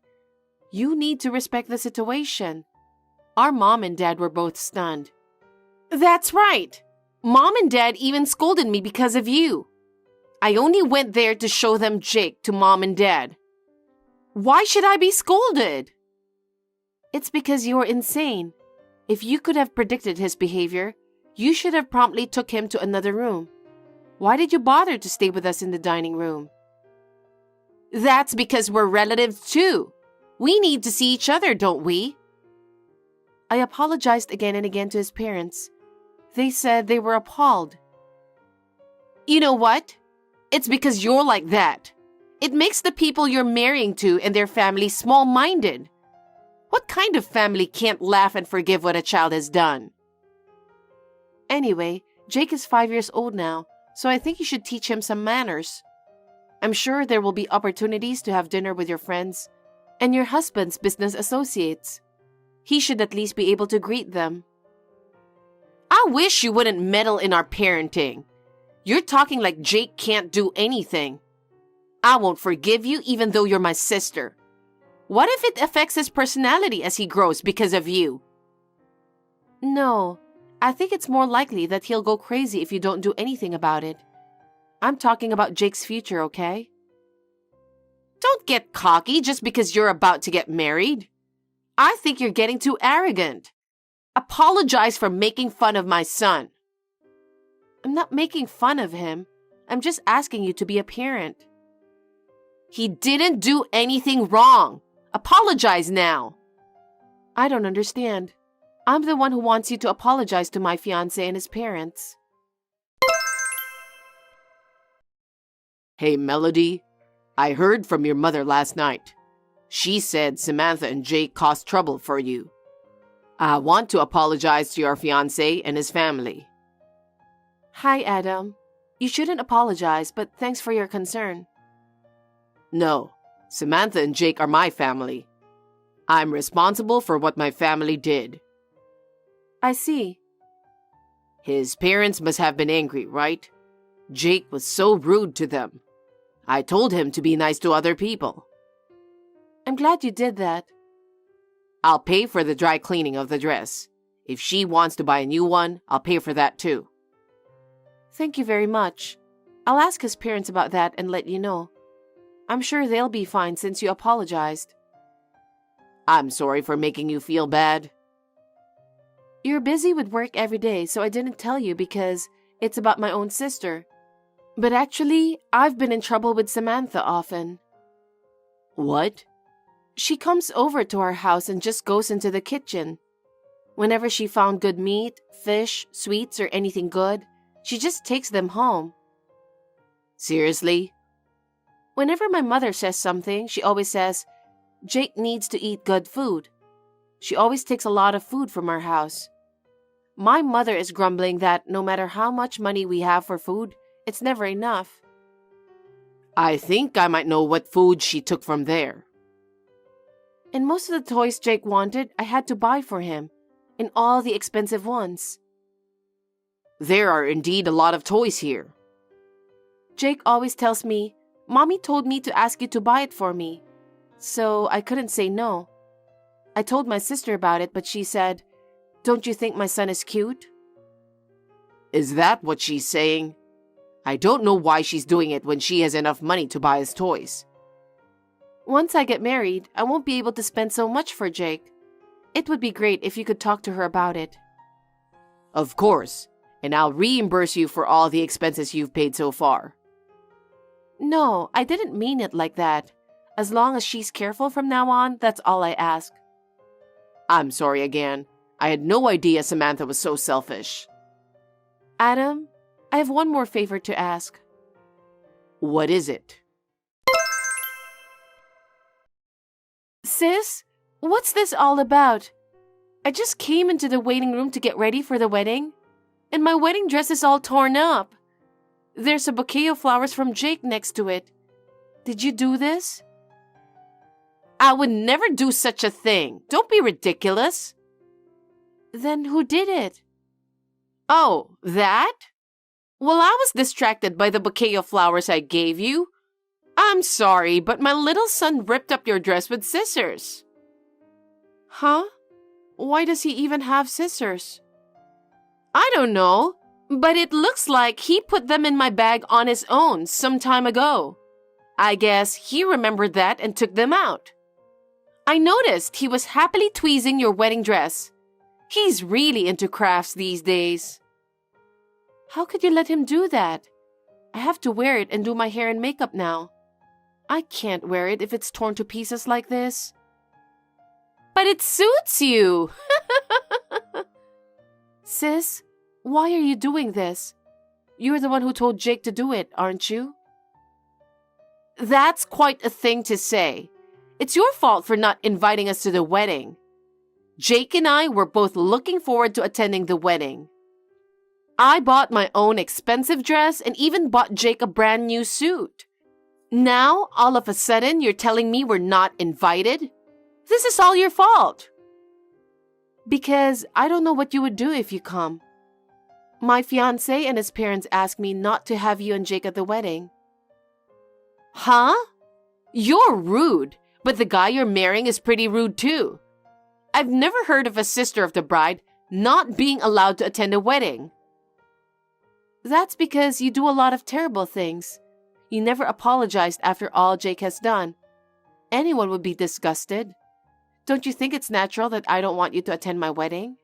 You need to respect the situation. Our mom and dad were both stunned. That's right. Mom and dad even scolded me because of you. I only went there to show them Jake to mom and dad. Why should I be scolded? It's because you're insane. If you could have predicted his behavior, you should have promptly took him to another room. Why did you bother to stay with us in the dining room? That's because we're relatives too. We need to see each other, don't we? I apologized again and again to his parents. They said they were appalled. You know what? It's because you're like that. It makes the people you're marrying to and their family small-minded. What kind of family can't laugh and forgive what a child has done? Anyway, Jake is 5 years old now, so I think you should teach him some manners. I'm sure there will be opportunities to have dinner with your friends and your husband's business associates. He should at least be able to greet them. I wish you wouldn't meddle in our parenting. You're talking like Jake can't do anything. I won't forgive you even though you're my sister. What if it affects his personality as he grows because of you? No, I think it's more likely that he'll go crazy if you don't do anything about it. I'm talking about Jake's future, okay? Don't get cocky just because you're about to get married. I think you're getting too arrogant. Apologize for making fun of my son. I'm not making fun of him. I'm just asking you to be a parent. He didn't do anything wrong. Apologize now. I don't understand. I'm the one who wants you to apologize to my fiancé and his parents. Hey, Melody. I heard from your mother last night. She said Samantha and Jake caused trouble for you. I want to apologize to your fiancé and his family. Hi, Adam. You shouldn't apologize, but thanks for your concern. No, Samantha and Jake are my family. I'm responsible for what my family did. I see. His parents must have been angry, right? Jake was so rude to them. I told him to be nice to other people. I'm glad you did that. I'll pay for the dry cleaning of the dress. If she wants to buy a new one, I'll pay for that too. Thank you very much. I'll ask his parents about that and let you know. I'm sure they'll be fine since you apologized. I'm sorry for making you feel bad. You're busy with work every day, so I didn't tell you because it's about my own sister. But actually, I've been in trouble with Samantha often. What? She comes over to our house and just goes into the kitchen. Whenever she found good meat, fish, sweets, or anything good, she just takes them home. Seriously? Whenever my mother says something, she always says, Jake needs to eat good food. She always takes a lot of food from our house. My mother is grumbling that no matter how much money we have for food, it's never enough. I think I might know what food she took from there. And most of the toys Jake wanted, I had to buy for him, and all the expensive ones. There are indeed a lot of toys here. Jake always tells me, Mommy told me to ask you to buy it for me. So I couldn't say no. I told my sister about it, but she said, Don't you think my son is cute? Is that what she's saying? I don't know why she's doing it when she has enough money to buy his toys. Once I get married, I won't be able to spend so much for Jake. It would be great if you could talk to her about it. Of course, and I'll reimburse you for all the expenses you've paid so far. No, I didn't mean it like that. As long as she's careful from now on, that's all I ask. I'm sorry again. I had no idea Samantha was so selfish. Adam, I have one more favor to ask. What is it? Sis, what's this all about? I just came into the waiting room to get ready for the wedding, and my wedding dress is all torn up. There's a bouquet of flowers from Jake next to it. Did you do this? I would never do such a thing. Don't be ridiculous. Then who did it? Oh, that? Well, I was distracted by the bouquet of flowers I gave you. I'm sorry, but my little son ripped up your dress with scissors. Huh? Why does he even have scissors? I don't know, but it looks like he put them in my bag on his own some time ago. I guess he remembered that and took them out. I noticed he was happily tweezing your wedding dress. He's really into crafts these days. How could you let him do that? I have to wear it and do my hair and makeup now. I can't wear it if it's torn to pieces like this. But it suits you! Sis, why are you doing this? You're the one who told Jake to do it, aren't you? That's quite a thing to say. It's your fault for not inviting us to the wedding. Jake and I were both looking forward to attending the wedding. I bought my own expensive dress and even bought Jake a brand new suit. Now, all of a sudden, you're telling me we're not invited? This is all your fault. Because I don't know what you would do if you come. My fiancé and his parents asked me not to have you and Jake at the wedding. Huh? You're rude, but the guy you're marrying is pretty rude too. I've never heard of a sister of the bride not being allowed to attend a wedding. That's because you do a lot of terrible things. You never apologized after all Jake has done. Anyone would be disgusted. Don't you think it's natural that I don't want you to attend my wedding?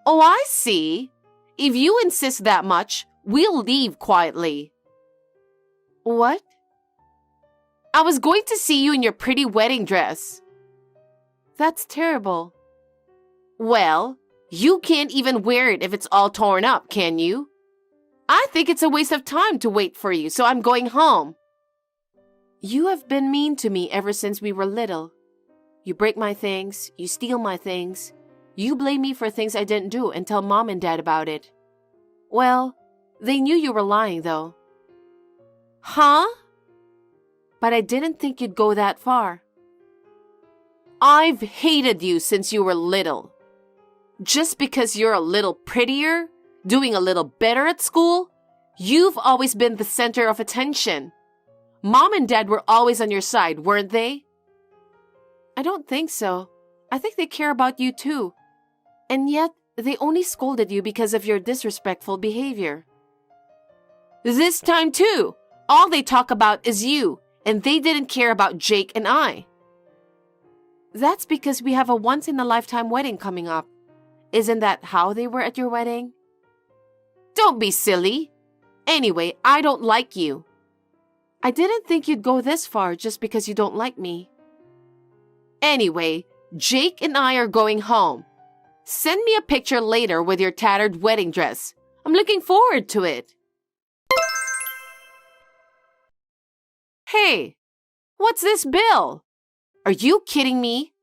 Oh, I see. If you insist that much, we'll leave quietly. What? I was going to see you in your pretty wedding dress. That's terrible. Well, you can't even wear it if it's all torn up, can you? I think it's a waste of time to wait for you, so I'm going home. You have been mean to me ever since we were little. You break my things, you steal my things. You blame me for things I didn't do and tell Mom and Dad about it. Well, they knew you were lying, though. Huh? But I didn't think you'd go that far. I've hated you since you were little. Just because you're a little prettier, doing a little better at school, you've always been the center of attention. Mom and Dad were always on your side, weren't they? I don't think so. I think they care about you too. And yet, they only scolded you because of your disrespectful behavior. This time too, all they talk about is you, and they didn't care about Jake and I. That's because we have a once-in-a-lifetime wedding coming up. Isn't that how they were at your wedding? Don't be silly. Anyway, I don't like you. I didn't think you'd go this far just because you don't like me. Anyway, Jake and I are going home. Send me a picture later with your tattered wedding dress. I'm looking forward to it. Hey, what's this bill? Are you kidding me?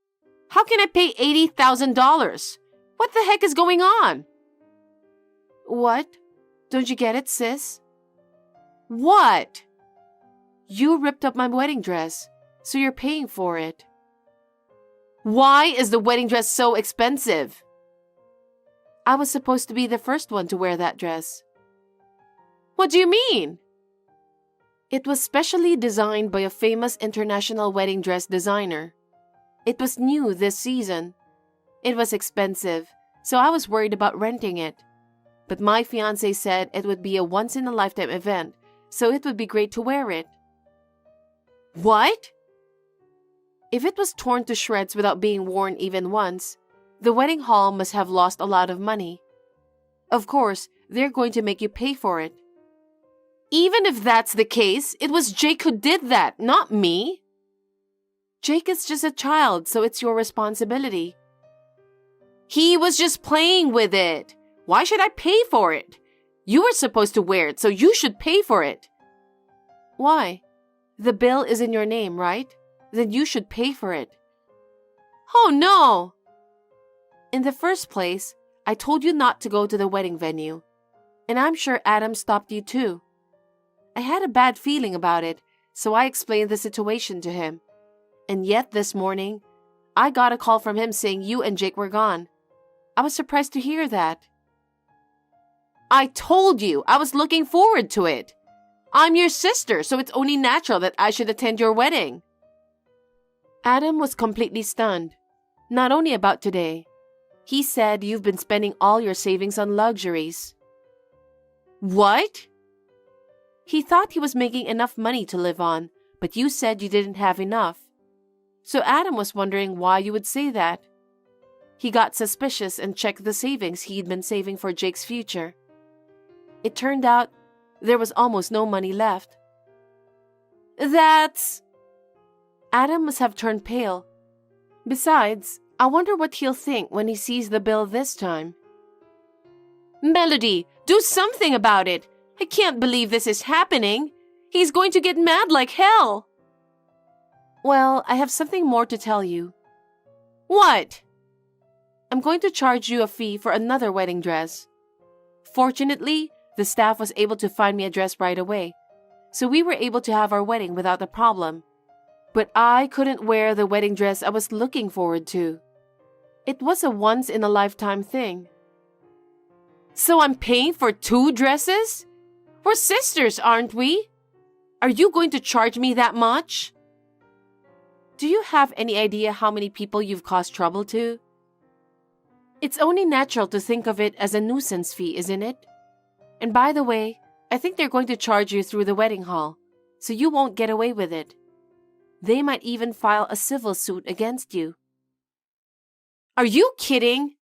How can I pay $80,000? What the heck is going on? What? Don't you get it, sis? What? You ripped up my wedding dress, so you're paying for it. Why is the wedding dress so expensive? I was supposed to be the first one to wear that dress. What do you mean? It was specially designed by a famous international wedding dress designer. It was new this season. It was expensive, so I was worried about renting it. But my fiancé said it would be a once-in-a-lifetime event, so it would be great to wear it. What? If it was torn to shreds without being worn even once, the wedding hall must have lost a lot of money. Of course, they're going to make you pay for it. Even if that's the case, it was Jake who did that, not me. Jake is just a child, so it's your responsibility. He was just playing with it. Why should I pay for it? You were supposed to wear it, so you should pay for it. Why? The bill is in your name, right? Then you should pay for it. Oh no! In the first place, I told you not to go to the wedding venue. And I'm sure Adam stopped you too. I had a bad feeling about it, so I explained the situation to him. And yet this morning, I got a call from him saying you and Jake were gone. I was surprised to hear that. I told you I was looking forward to it. I'm your sister, so it's only natural that I should attend your wedding. Adam was completely stunned. Not only about today. He said you've been spending all your savings on luxuries. What? He thought he was making enough money to live on, but you said you didn't have enough. So Adam was wondering why you would say that. He got suspicious and checked the savings he'd been saving for Jake's future. It turned out there was almost no money left. That's... Adam must have turned pale. Besides, I wonder what he'll think when he sees the bill this time. Melody, do something about it! I can't believe this is happening! He's going to get mad like hell! Well, I have something more to tell you. What? I'm going to charge you a fee for another wedding dress. Fortunately, the staff was able to find me a dress right away, so we were able to have our wedding without a problem. But I couldn't wear the wedding dress I was looking forward to. It was a once-in-a-lifetime thing. So I'm paying for 2 dresses? We're sisters, aren't we? Are you going to charge me that much? Do you have any idea how many people you've caused trouble to? It's only natural to think of it as a nuisance fee, isn't it? And by the way, I think they're going to charge you through the wedding hall, so you won't get away with it. They might even file a civil suit against you. Are you kidding?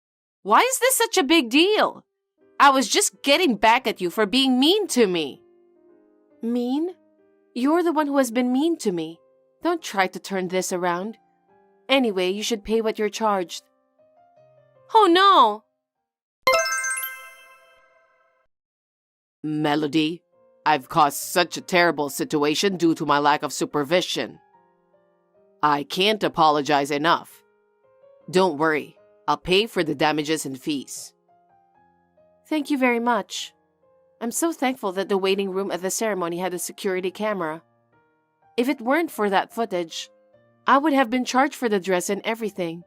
Why is this such a big deal? I was just getting back at you for being mean to me. Mean? You're the one who has been mean to me. Don't try to turn this around. Anyway, you should pay what you're charged. Oh no! Melody, I've caused such a terrible situation due to my lack of supervision. I can't apologize enough. Don't worry, I'll pay for the damages and fees. Thank you very much. I'm so thankful that the waiting room at the ceremony had a security camera. If it weren't for that footage, I would have been charged for the dress and everything.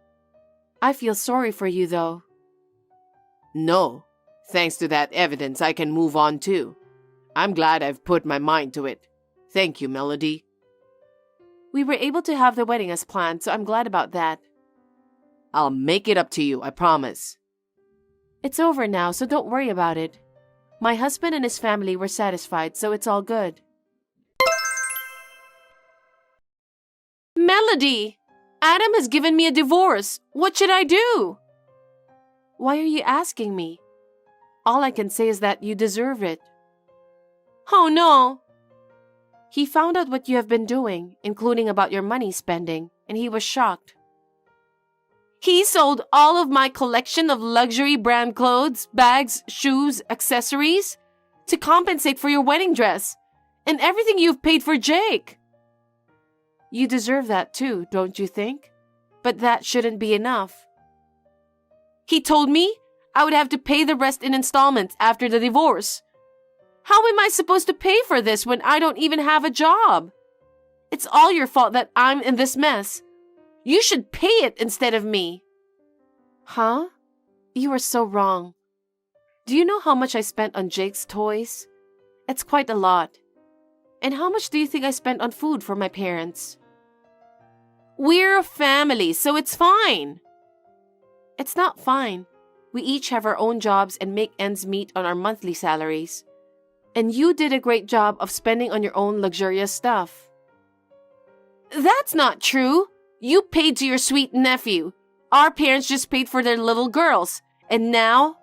I feel sorry for you, though. No, thanks to that evidence, I can move on too. I'm glad I've put my mind to it. Thank you, Melody. We were able to have the wedding as planned, so I'm glad about that. I'll make it up to you, I promise. It's over now, so don't worry about it. My husband and his family were satisfied, so it's all good. Melody! Adam has given me a divorce. What should I do? Why are you asking me? All I can say is that you deserve it. Oh no! He found out what you have been doing, including about your money spending, and he was shocked. He sold all of my collection of luxury brand clothes, bags, shoes, accessories to compensate for your wedding dress and everything you've paid for Jake. You deserve that too, don't you think? But that shouldn't be enough. He told me I would have to pay the rest in installments after the divorce. How am I supposed to pay for this when I don't even have a job? It's all your fault that I'm in this mess. You should pay it instead of me. Huh? You are so wrong. Do you know how much I spent on Jake's toys? It's quite a lot. And how much do you think I spent on food for my parents? We're a family, so it's fine. It's not fine. We each have our own jobs and make ends meet on our monthly salaries. And you did a great job of spending on your own luxurious stuff. That's not true. You paid to your sweet nephew. Our parents just paid for their little girls. And now?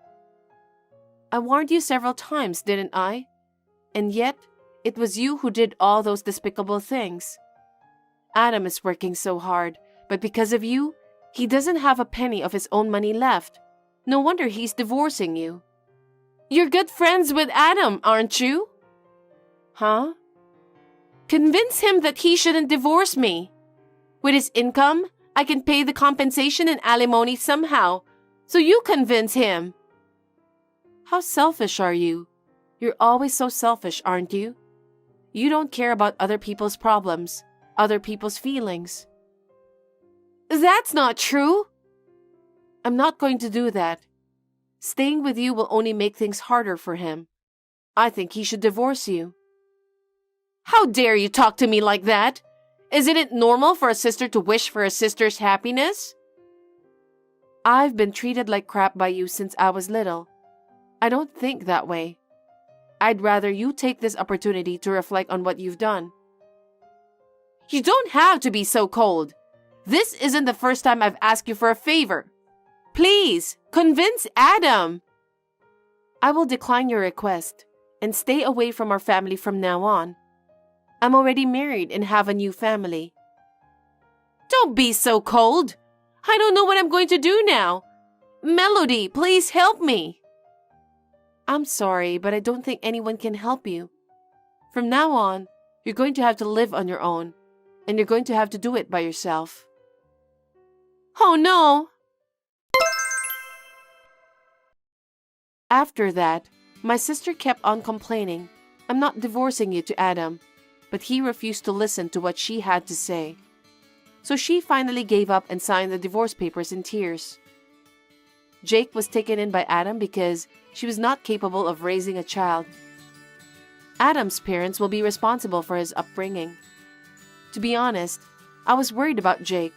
I warned you several times, didn't I? And yet, it was you who did all those despicable things. Adam is working so hard, but because of you, he doesn't have a penny of his own money left. No wonder he's divorcing you. You're good friends with Adam, aren't you? Huh? Convince him that he shouldn't divorce me. With his income, I can pay the compensation and alimony somehow, so you convince him. How selfish are you? You're always so selfish, aren't you? You don't care about other people's problems, other people's feelings. That's not true. I'm not going to do that. Staying with you will only make things harder for him. I think he should divorce you. How dare you talk to me like that? Isn't it normal for a sister to wish for a sister's happiness? I've been treated like crap by you since I was little. I don't think that way. I'd rather you take this opportunity to reflect on what you've done. You don't have to be so cold. This isn't the first time I've asked you for a favor. Please, convince Adam. I will decline your request and stay away from our family from now on. I'm already married and have a new family. Don't be so cold. I don't know what I'm going to do now. Melody, please help me. I'm sorry, but I don't think anyone can help you. From now on, you're going to have to live on your own, and you're going to have to do it by yourself. Oh no! After that, my sister kept on complaining, I'm not divorcing you to Adam, but he refused to listen to what she had to say. So she finally gave up and signed the divorce papers in tears. Jake was taken in by Adam because she was not capable of raising a child. Adam's parents will be responsible for his upbringing. To be honest, I was worried about Jake,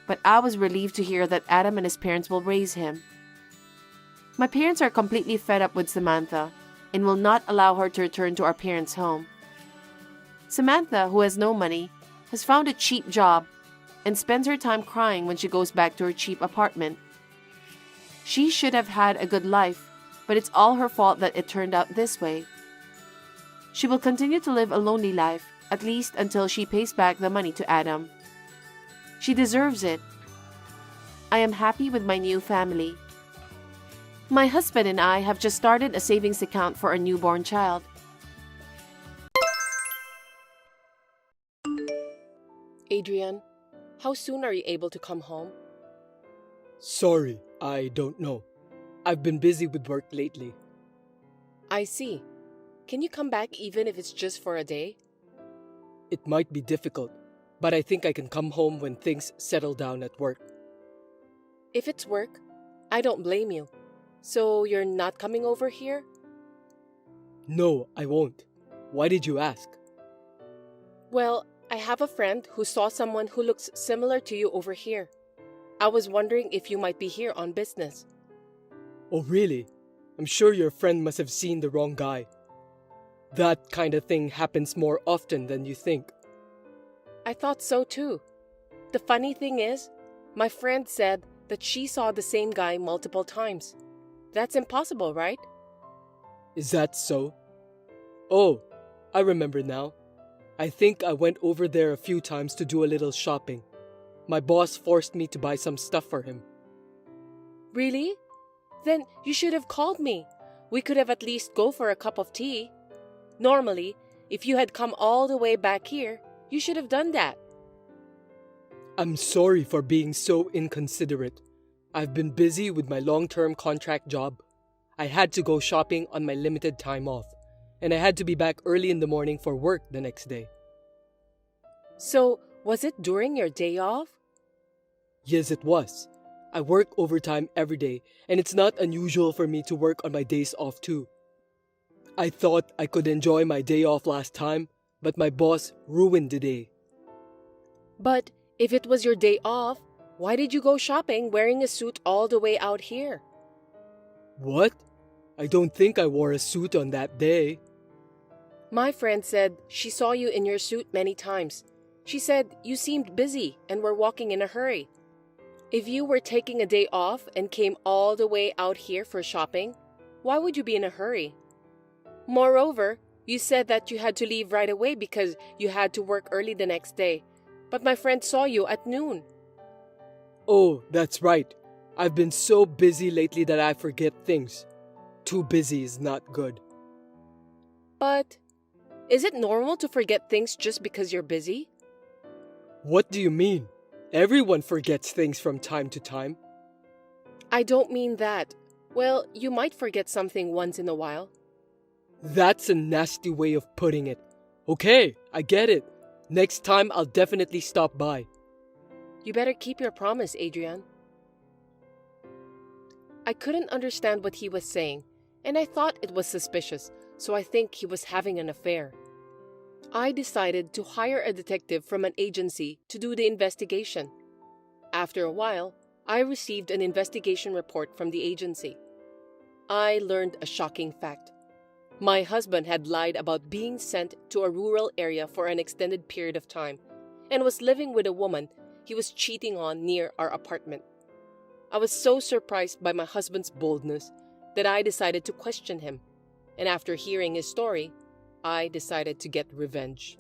but I was relieved to hear that Adam and his parents will raise him. My parents are completely fed up with Samantha and will not allow her to return to our parents' home. Samantha, who has no money, has found a cheap job and spends her time crying when she goes back to her cheap apartment. She should have had a good life, but it's all her fault that it turned out this way. She will continue to live a lonely life, at least until she pays back the money to Adam. She deserves it. I am happy with my new family. My husband and I have just started a savings account for a newborn child. Adrian, how soon are you able to come home? Sorry, I don't know. I've been busy with work lately. I see. Can you come back even if it's just for a day? It might be difficult, but I think I can come home when things settle down at work. If it's work, I don't blame you. So you're not coming over here? No, I won't. Why did you ask? Well, I have a friend who saw someone who looks similar to you over here. I was wondering if you might be here on business. Oh, really? I'm sure your friend must have seen the wrong guy. That kind of thing happens more often than you think. I thought so too. The funny thing is, my friend said that she saw the same guy multiple times. That's impossible, right? Is that so? Oh, I remember now. I think I went over there a few times to do a little shopping. My boss forced me to buy some stuff for him. Really? Then you should have called me. We could have at least go for a cup of tea. Normally, if you had come all the way back here, you should have done that. I'm sorry for being so inconsiderate. I've been busy with my long-term contract job. I had to go shopping on my limited time off, and I had to be back early in the morning for work the next day. So, was it during your day off? Yes, it was. I work overtime every day, and it's not unusual for me to work on my days off too. I thought I could enjoy my day off last time, but my boss ruined the day. But if it was your day off, why did you go shopping wearing a suit all the way out here? What? I don't think I wore a suit on that day. My friend said she saw you in your suit many times. She said you seemed busy and were walking in a hurry. If you were taking a day off and came all the way out here for shopping, why would you be in a hurry? Moreover, you said that you had to leave right away because you had to work early the next day. But my friend saw you at noon. Oh, that's right. I've been so busy lately that I forget things. Too busy is not good. But is it normal to forget things just because you're busy? What do you mean? Everyone forgets things from time to time. I don't mean that. Well, you might forget something once in a while. That's a nasty way of putting it. Okay, I get it. Next time I'll definitely stop by. You better keep your promise, Adrian. I couldn't understand what he was saying, and I thought it was suspicious, so I think he was having an affair. I decided to hire a detective from an agency to do the investigation. After a while, I received an investigation report from the agency. I learned a shocking fact. My husband had lied about being sent to a rural area for an extended period of time and was living with a woman he was cheating on near our apartment. I was so surprised by my husband's boldness that I decided to question him, and after hearing his story, I decided to get revenge.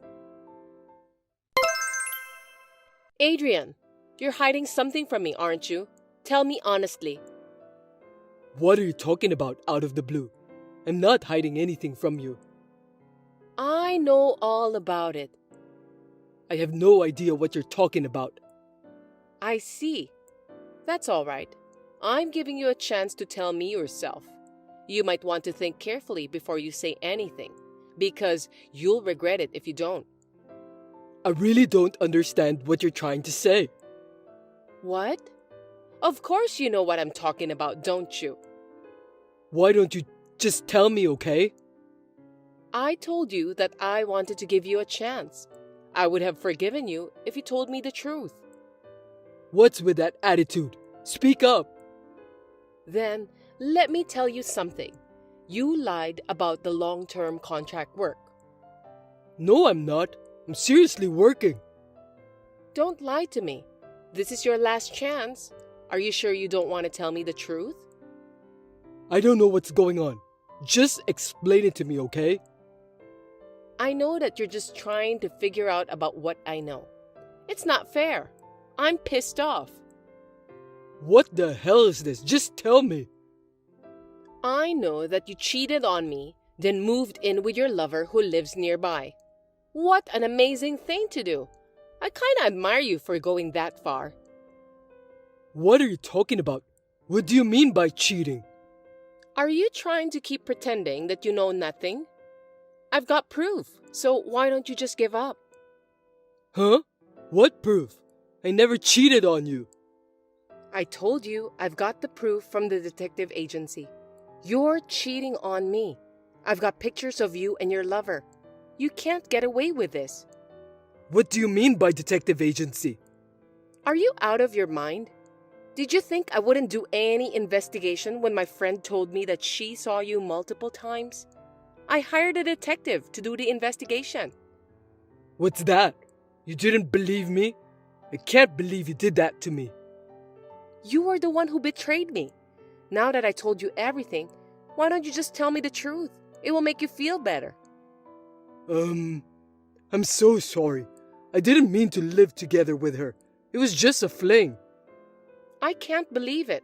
Adrian, you're hiding something from me, aren't you? Tell me honestly. What are you talking about out of the blue? I'm not hiding anything from you. I know all about it. I have no idea what you're talking about. I see. That's all right. I'm giving you a chance to tell me yourself. You might want to think carefully before you say anything, because you'll regret it if you don't. I really don't understand what you're trying to say. What? Of course you know what I'm talking about, don't you? Why don't you just tell me, okay? I told you that I wanted to give you a chance. I would have forgiven you if you told me the truth. What's with that attitude? Speak up. Then, let me tell you something. You lied about the long-term contract work. No, I'm not. I'm seriously working. Don't lie to me. This is your last chance. Are you sure you don't want to tell me the truth? I don't know what's going on. Just explain it to me, okay? I know that you're just trying to figure out about what I know. It's not fair. I'm pissed off. What the hell is this? Just tell me. I know that you cheated on me, then moved in with your lover who lives nearby. What an amazing thing to do. I kinda admire you for going that far. What are you talking about? What do you mean by cheating? Are you trying to keep pretending that you know nothing? I've got proof, so why don't you just give up? Huh? What proof? I never cheated on you. I told you I've got the proof from the detective agency. You're cheating on me. I've got pictures of you and your lover. You can't get away with this. What do you mean by detective agency? Are you out of your mind? Did you think I wouldn't do any investigation when my friend told me that she saw you multiple times? I hired a detective to do the investigation. What's that? You didn't believe me? I can't believe you did that to me. You were the one who betrayed me. Now that I told you everything, why don't you just tell me the truth? It will make you feel better. I'm so sorry. I didn't mean to live together with her. It was just a fling. I can't believe it.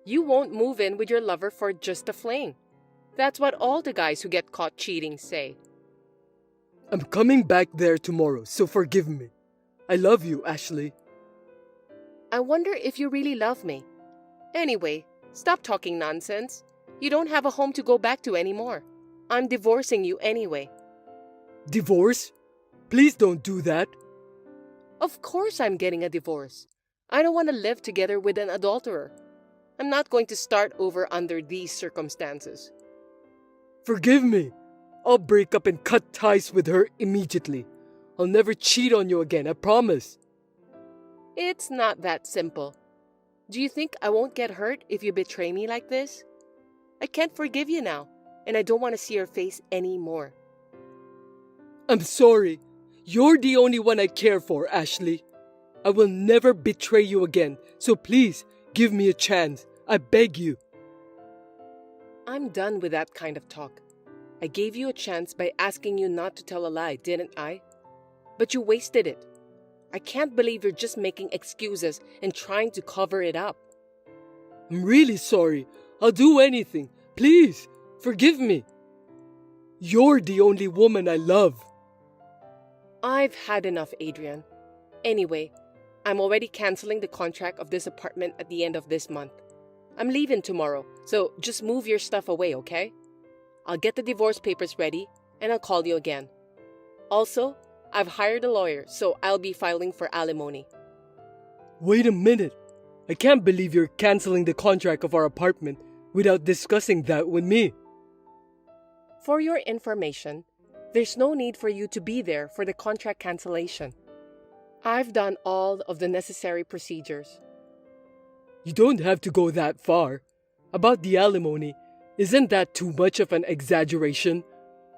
You won't move in with your lover for just a fling. That's what all the guys who get caught cheating say. I'm coming back there tomorrow, so forgive me. I love you, Ashley. I wonder if you really love me. Anyway, stop talking nonsense. You don't have a home to go back to anymore. I'm divorcing you anyway. Divorce? Please don't do that. Of course I'm getting a divorce. I don't want to live together with an adulterer. I'm not going to start over under these circumstances. Forgive me. I'll break up and cut ties with her immediately. I'll never cheat on you again, I promise. It's not that simple. Do you think I won't get hurt if you betray me like this? I can't forgive you now, and I don't want to see your face anymore. I'm sorry. You're the only one I care for, Ashley. I will never betray you again, so please give me a chance. I beg you. I'm done with that kind of talk. I gave you a chance by asking you not to tell a lie, didn't I? But you wasted it. I can't believe you're just making excuses and trying to cover it up. I'm really sorry. I'll do anything. Please, forgive me. You're the only woman I love. I've had enough, Adrian. Anyway, I'm already canceling the contract of this apartment at the end of this month. I'm leaving tomorrow, so just move your stuff away, okay? I'll get the divorce papers ready, and I'll call you again. Also, I've hired a lawyer, so I'll be filing for alimony. Wait a minute. I can't believe you're canceling the contract of our apartment without discussing that with me. For your information, there's no need for you to be there for the contract cancellation. I've done all of the necessary procedures. You don't have to go that far. About the alimony, isn't that too much of an exaggeration?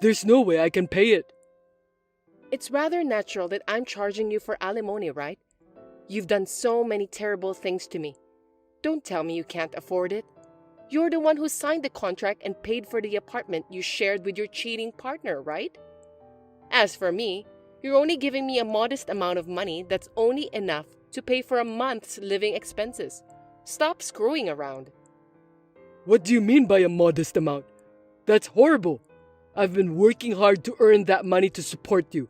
There's no way I can pay it. It's rather natural that I'm charging you for alimony, right? You've done so many terrible things to me. Don't tell me you can't afford it. You're the one who signed the contract and paid for the apartment you shared with your cheating partner, right? As for me, you're only giving me a modest amount of money that's only enough to pay for a month's living expenses. Stop screwing around. What do you mean by a modest amount? That's horrible. I've been working hard to earn that money to support you.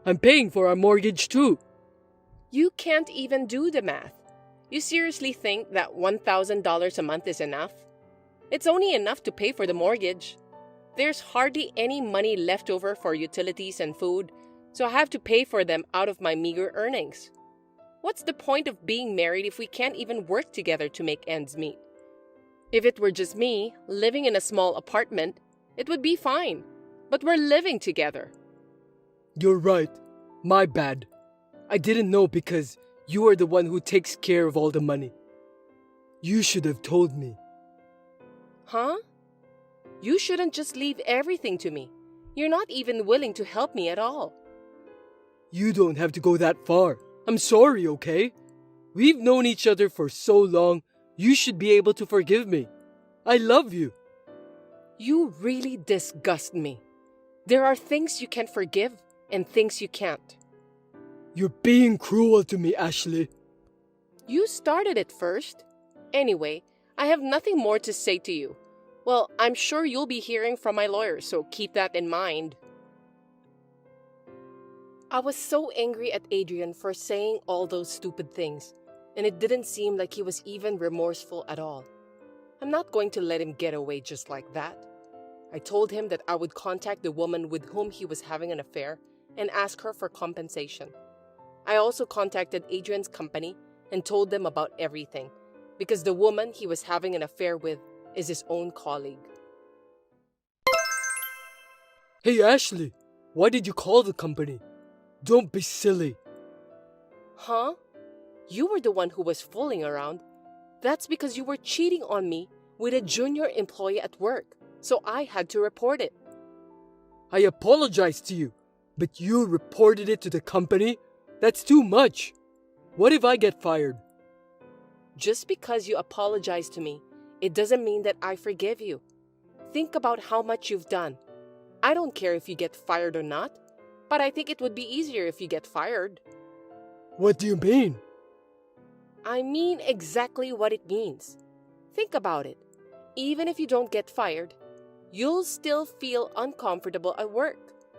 I'm paying for our mortgage too. You can't even do the math. You seriously think that $1,000 a month is enough? It's only enough to pay for the mortgage. There's hardly any money left over for utilities and food, so I have to pay for them out of my meager earnings. What's the point of being married if we can't even work together to make ends meet? If it were just me, living in a small apartment, it would be fine. But we're living together. You're right. My bad. I didn't know because you are the one who takes care of all the money. You should have told me. Huh? You shouldn't just leave everything to me. You're not even willing to help me at all. You don't have to go that far. I'm sorry, okay? We've known each other for so long, you should be able to forgive me. I love you. You really disgust me. There are things you can forgive and things you can't. You're being cruel to me, Ashley. You started it first. Anyway, I have nothing more to say to you. Well, I'm sure you'll be hearing from my lawyer, so keep that in mind. I was so angry at Adrian for saying all those stupid things, and it didn't seem like he was even remorseful at all. I'm not going to let him get away just like that. I told him that I would contact the woman with whom he was having an affair and ask her for compensation. I also contacted Adrian's company and told them about everything, because the woman he was having an affair with is his own colleague. Hey, Ashley, why did you call the company? Don't be silly. Huh? You were the one who was fooling around. That's because you were cheating on me with a junior employee at work, so I had to report it. I apologized to you, but you reported it to the company? That's too much. What if I get fired? Just because you apologize to me, it doesn't mean that I forgive you. Think about how much you've done. I don't care if you get fired or not, but I think it would be easier if you get fired. What do you mean? I mean exactly what it means. Think about it. Even if you don't get fired, you'll still feel uncomfortable at work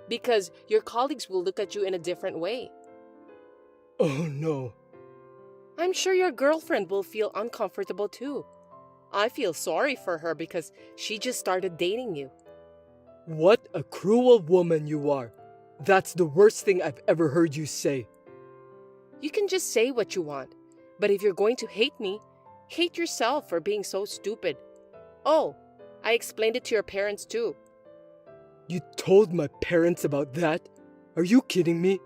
because your colleagues will look at you in a different way. Oh no. I'm sure your girlfriend will feel uncomfortable too. I feel sorry for her because she just started dating you. What a cruel woman you are. That's the worst thing I've ever heard you say. You can just say what you want, but if you're going to hate me, hate yourself for being so stupid. Oh, I explained it to your parents too. You told my parents about that? Are you kidding me?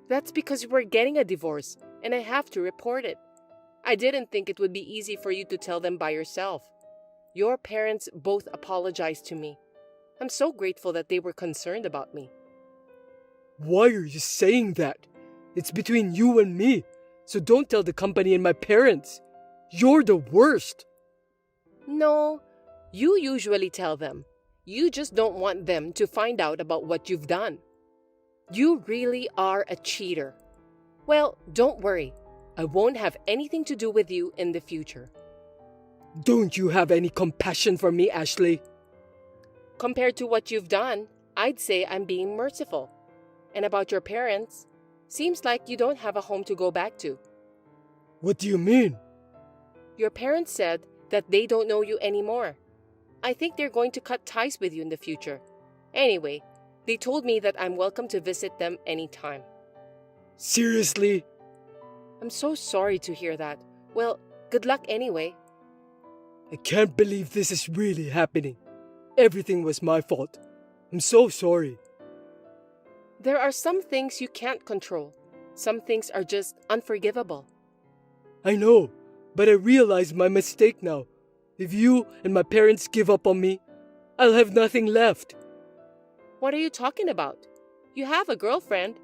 That's because we're getting a divorce and I have to report it. I didn't think it would be easy for you to tell them by yourself. Your parents both apologized to me. I'm so grateful that they were concerned about me. Why are you saying that? It's between you and me, so don't tell the company and my parents. You're the worst. No, you usually tell them. You just don't want them to find out about what you've done. You really are a cheater. Well, don't worry. I won't have anything to do with you in the future. Don't you have any compassion for me, Ashley? Compared to what you've done, I'd say I'm being merciful. And about your parents, seems like you don't have a home to go back to. What do you mean? Your parents said that they don't know you anymore. I think they're going to cut ties with you in the future. Anyway, they told me that I'm welcome to visit them anytime. Seriously? I'm so sorry to hear that. Well, good luck anyway. I can't believe this is really happening. Everything was my fault. I'm so sorry. There are some things you can't control. Some things are just unforgivable. I know, But I realize my mistake now. If you and my parents give up on me, I'll have nothing left. What are you talking about? You have a girlfriend.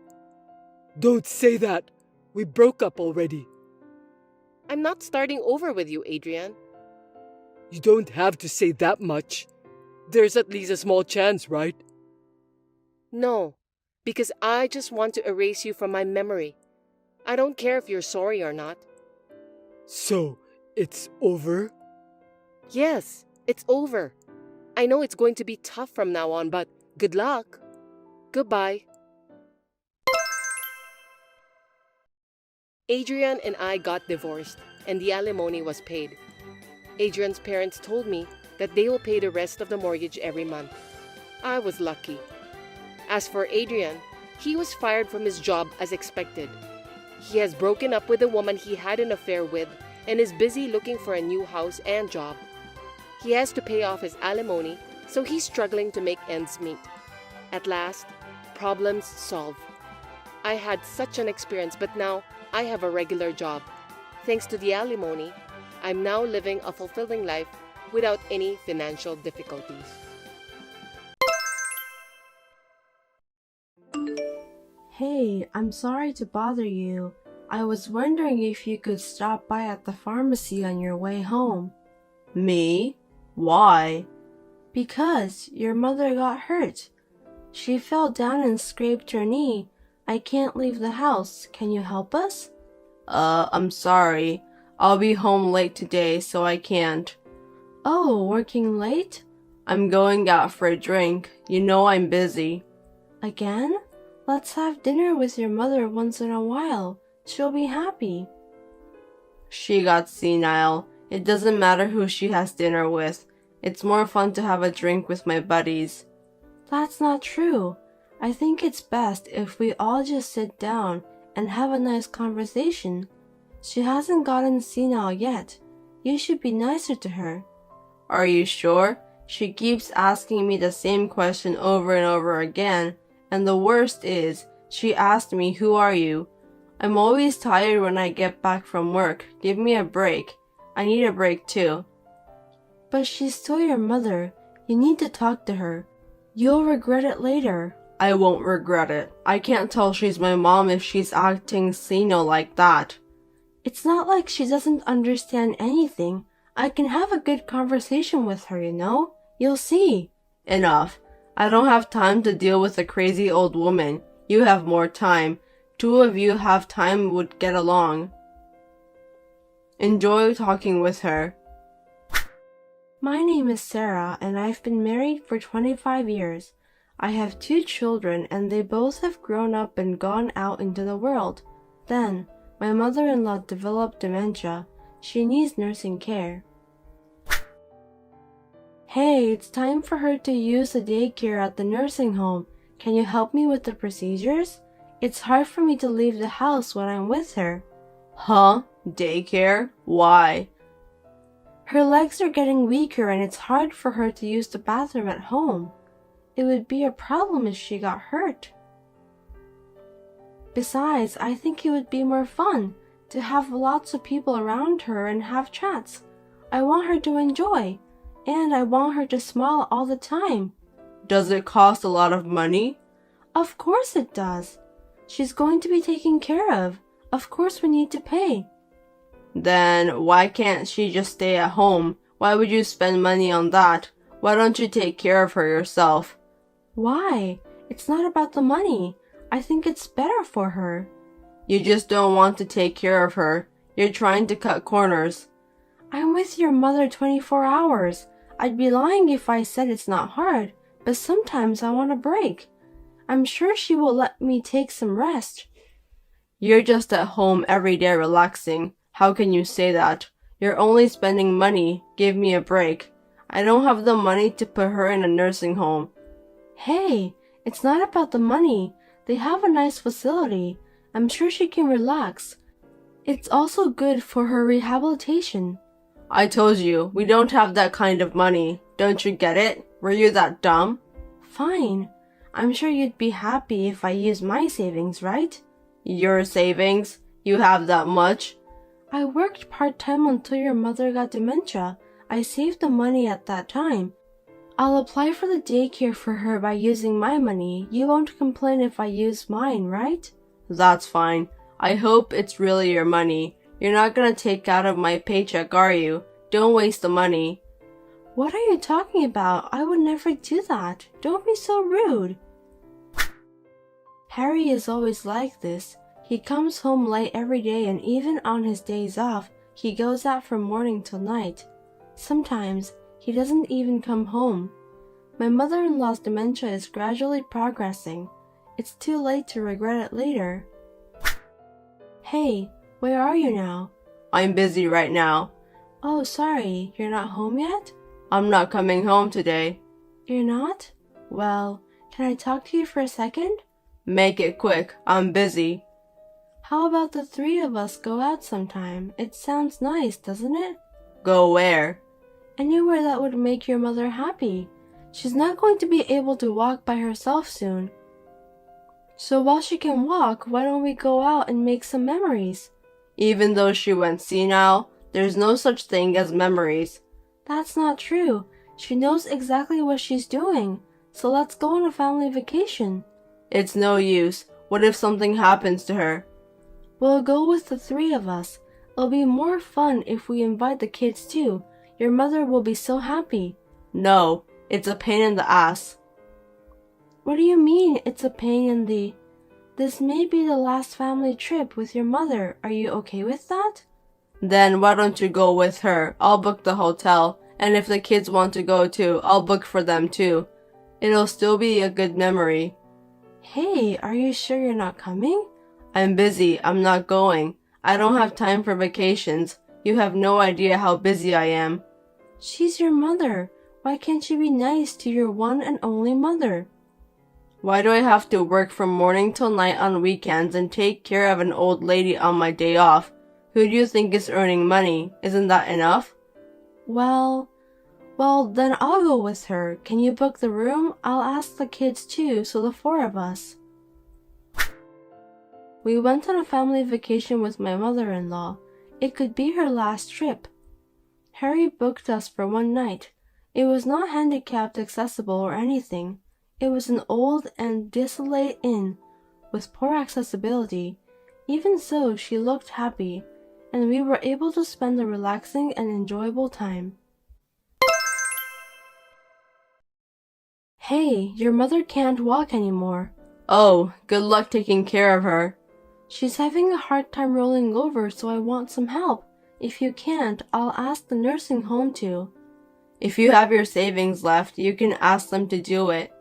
Don't say that. We broke up already. I'm not starting over with you, Adrian. You don't have to say that much. There's at least a small chance, right? No, because I just want to erase you from my memory. I don't care if you're sorry or not. So, it's over? Yes, it's over. I know it's going to be tough from now on, but good luck. Goodbye. Adrian and I got divorced, and the alimony was paid. Adrian's parents told me that they will pay the rest of the mortgage every month. I was lucky. As for Adrian, he was fired from his job as expected. He has broken up with the woman he had an affair with and is busy looking for a new house and job. He has to pay off his alimony, so he's struggling to make ends meet. At last, problems solved. I had such an experience, but now I have a regular job. Thanks to the alimony, I'm now living a fulfilling life without any financial difficulties. Hey, I'm sorry to bother you. I was wondering if you could stop by at the pharmacy on your way home. Me? Why? Because your mother got hurt. She fell down and scraped her knee. I can't leave the house. Can you help us? I'm sorry. I'll be home late today, so I can't. Oh, working late? I'm going out for a drink. You know I'm busy. Again? Let's have dinner with your mother once in a while. She'll be happy. She got senile. It doesn't matter who she has dinner with. It's more fun to have a drink with my buddies. That's not true. I think it's best if we all just sit down and have a nice conversation. She hasn't gotten senile yet. You should be nicer to her. Are you sure? She keeps asking me the same question over and over again, and the worst is, she asked me, "Who are you?" I'm always tired when I get back from work. Give me a break. I need a break too. But she's still your mother. You need to talk to her. You'll regret it later. I won't regret it. I can't tell she's my mom if she's acting senile like that. It's not like she doesn't understand anything. I can have a good conversation with her, you know? You'll see. Enough. I don't have time to deal with a crazy old woman. You have more time. Two of you have time would get along. Enjoy talking with her. My name is Sarah, and I've been married for 25 years. I have 2 children, and they both have grown up and gone out into the world. Then, my mother-in-law developed dementia. She needs nursing care. Hey, it's time for her to use the daycare at the nursing home. Can you help me with the procedures? It's hard for me to leave the house when I'm with her. Huh? Daycare? Why? Her legs are getting weaker and it's hard for her to use the bathroom at home. It would be a problem if she got hurt. Besides, I think it would be more fun to have lots of people around her and have chats. I want her to enjoy, and I want her to smile all the time. Does it cost a lot of money? Of course it does. She's going to be taken care of. Of course we need to pay. Then why can't she just stay at home? Why would you spend money on that? Why don't you take care of her yourself? Why? It's not about the money. I think it's better for her. You just don't want to take care of her. You're trying to cut corners. I'm with your mother 24 hours. I'd be lying if I said it's not hard, but sometimes I want a break. I'm sure she will let me take some rest. You're just at home every day relaxing. How can you say that? You're only spending money. Give me a break. I don't have the money to put her in a nursing home. Hey, it's not about the money. They have a nice facility. I'm sure she can relax. It's also good for her rehabilitation. I told you, we don't have that kind of money. Don't you get it? Were you that dumb? Fine. I'm sure you'd be happy if I used my savings, right? Your savings? You have that much? I worked part-time until your mother got dementia. I saved the money at that time. I'll apply for the daycare for her by using my money. You won't complain if I use mine, right? That's fine. I hope it's really your money. You're not gonna take out of my paycheck, are you? Don't waste the money. What are you talking about? I would never do that. Don't be so rude. Harry is always like this. He comes home late every day, and even on his days off, he goes out from morning till night. Sometimes he doesn't even come home. My mother-in-law's dementia is gradually progressing. It's too late to regret it later. Hey, where are you now? I'm busy right now. Oh, sorry, you're not home yet? I'm not coming home today. You're not? Well, can I talk to you for a second? Make it quick, I'm busy. How about the three of us go out sometime? It sounds nice, doesn't it? Go where? Anywhere that would make your mother happy. She's not going to be able to walk by herself soon. So while she can walk, why don't we go out and make some memories? Even though she went senile, there's no such thing as memories. That's not true. She knows exactly what she's doing. So let's go on a family vacation. It's no use. What if something happens to her? We'll go with the three of us. It'll be more fun if we invite the kids too. Your mother will be so happy. No, it's a pain in the ass. What do you mean, it's a pain in the... This may be the last family trip with your mother. Are you okay with that? Then why don't you go with her? I'll book the hotel. And if the kids want to go too, I'll book for them too. It'll still be a good memory. Hey, are you sure you're not coming? I'm busy. I'm not going. I don't have time for vacations. You have no idea how busy I am. She's your mother. Why can't you be nice to your one and only mother? Why do I have to work from morning till night on weekends and take care of an old lady on my day off? Who do you think is earning money? Isn't that enough? Well, then I'll go with her. Can you book the room? I'll ask the kids too, so the four of us. We went on a family vacation with my mother-in-law. It could be her last trip. Harry booked us for one night. It was not handicapped accessible or anything. It was an old and desolate inn with poor accessibility. Even so, she looked happy, and we were able to spend a relaxing and enjoyable time. Hey, your mother can't walk anymore. Oh, good luck taking care of her. She's having a hard time rolling over, so I want some help. If you can't, I'll ask the nursing home to. If you have your savings left, you can ask them to do it.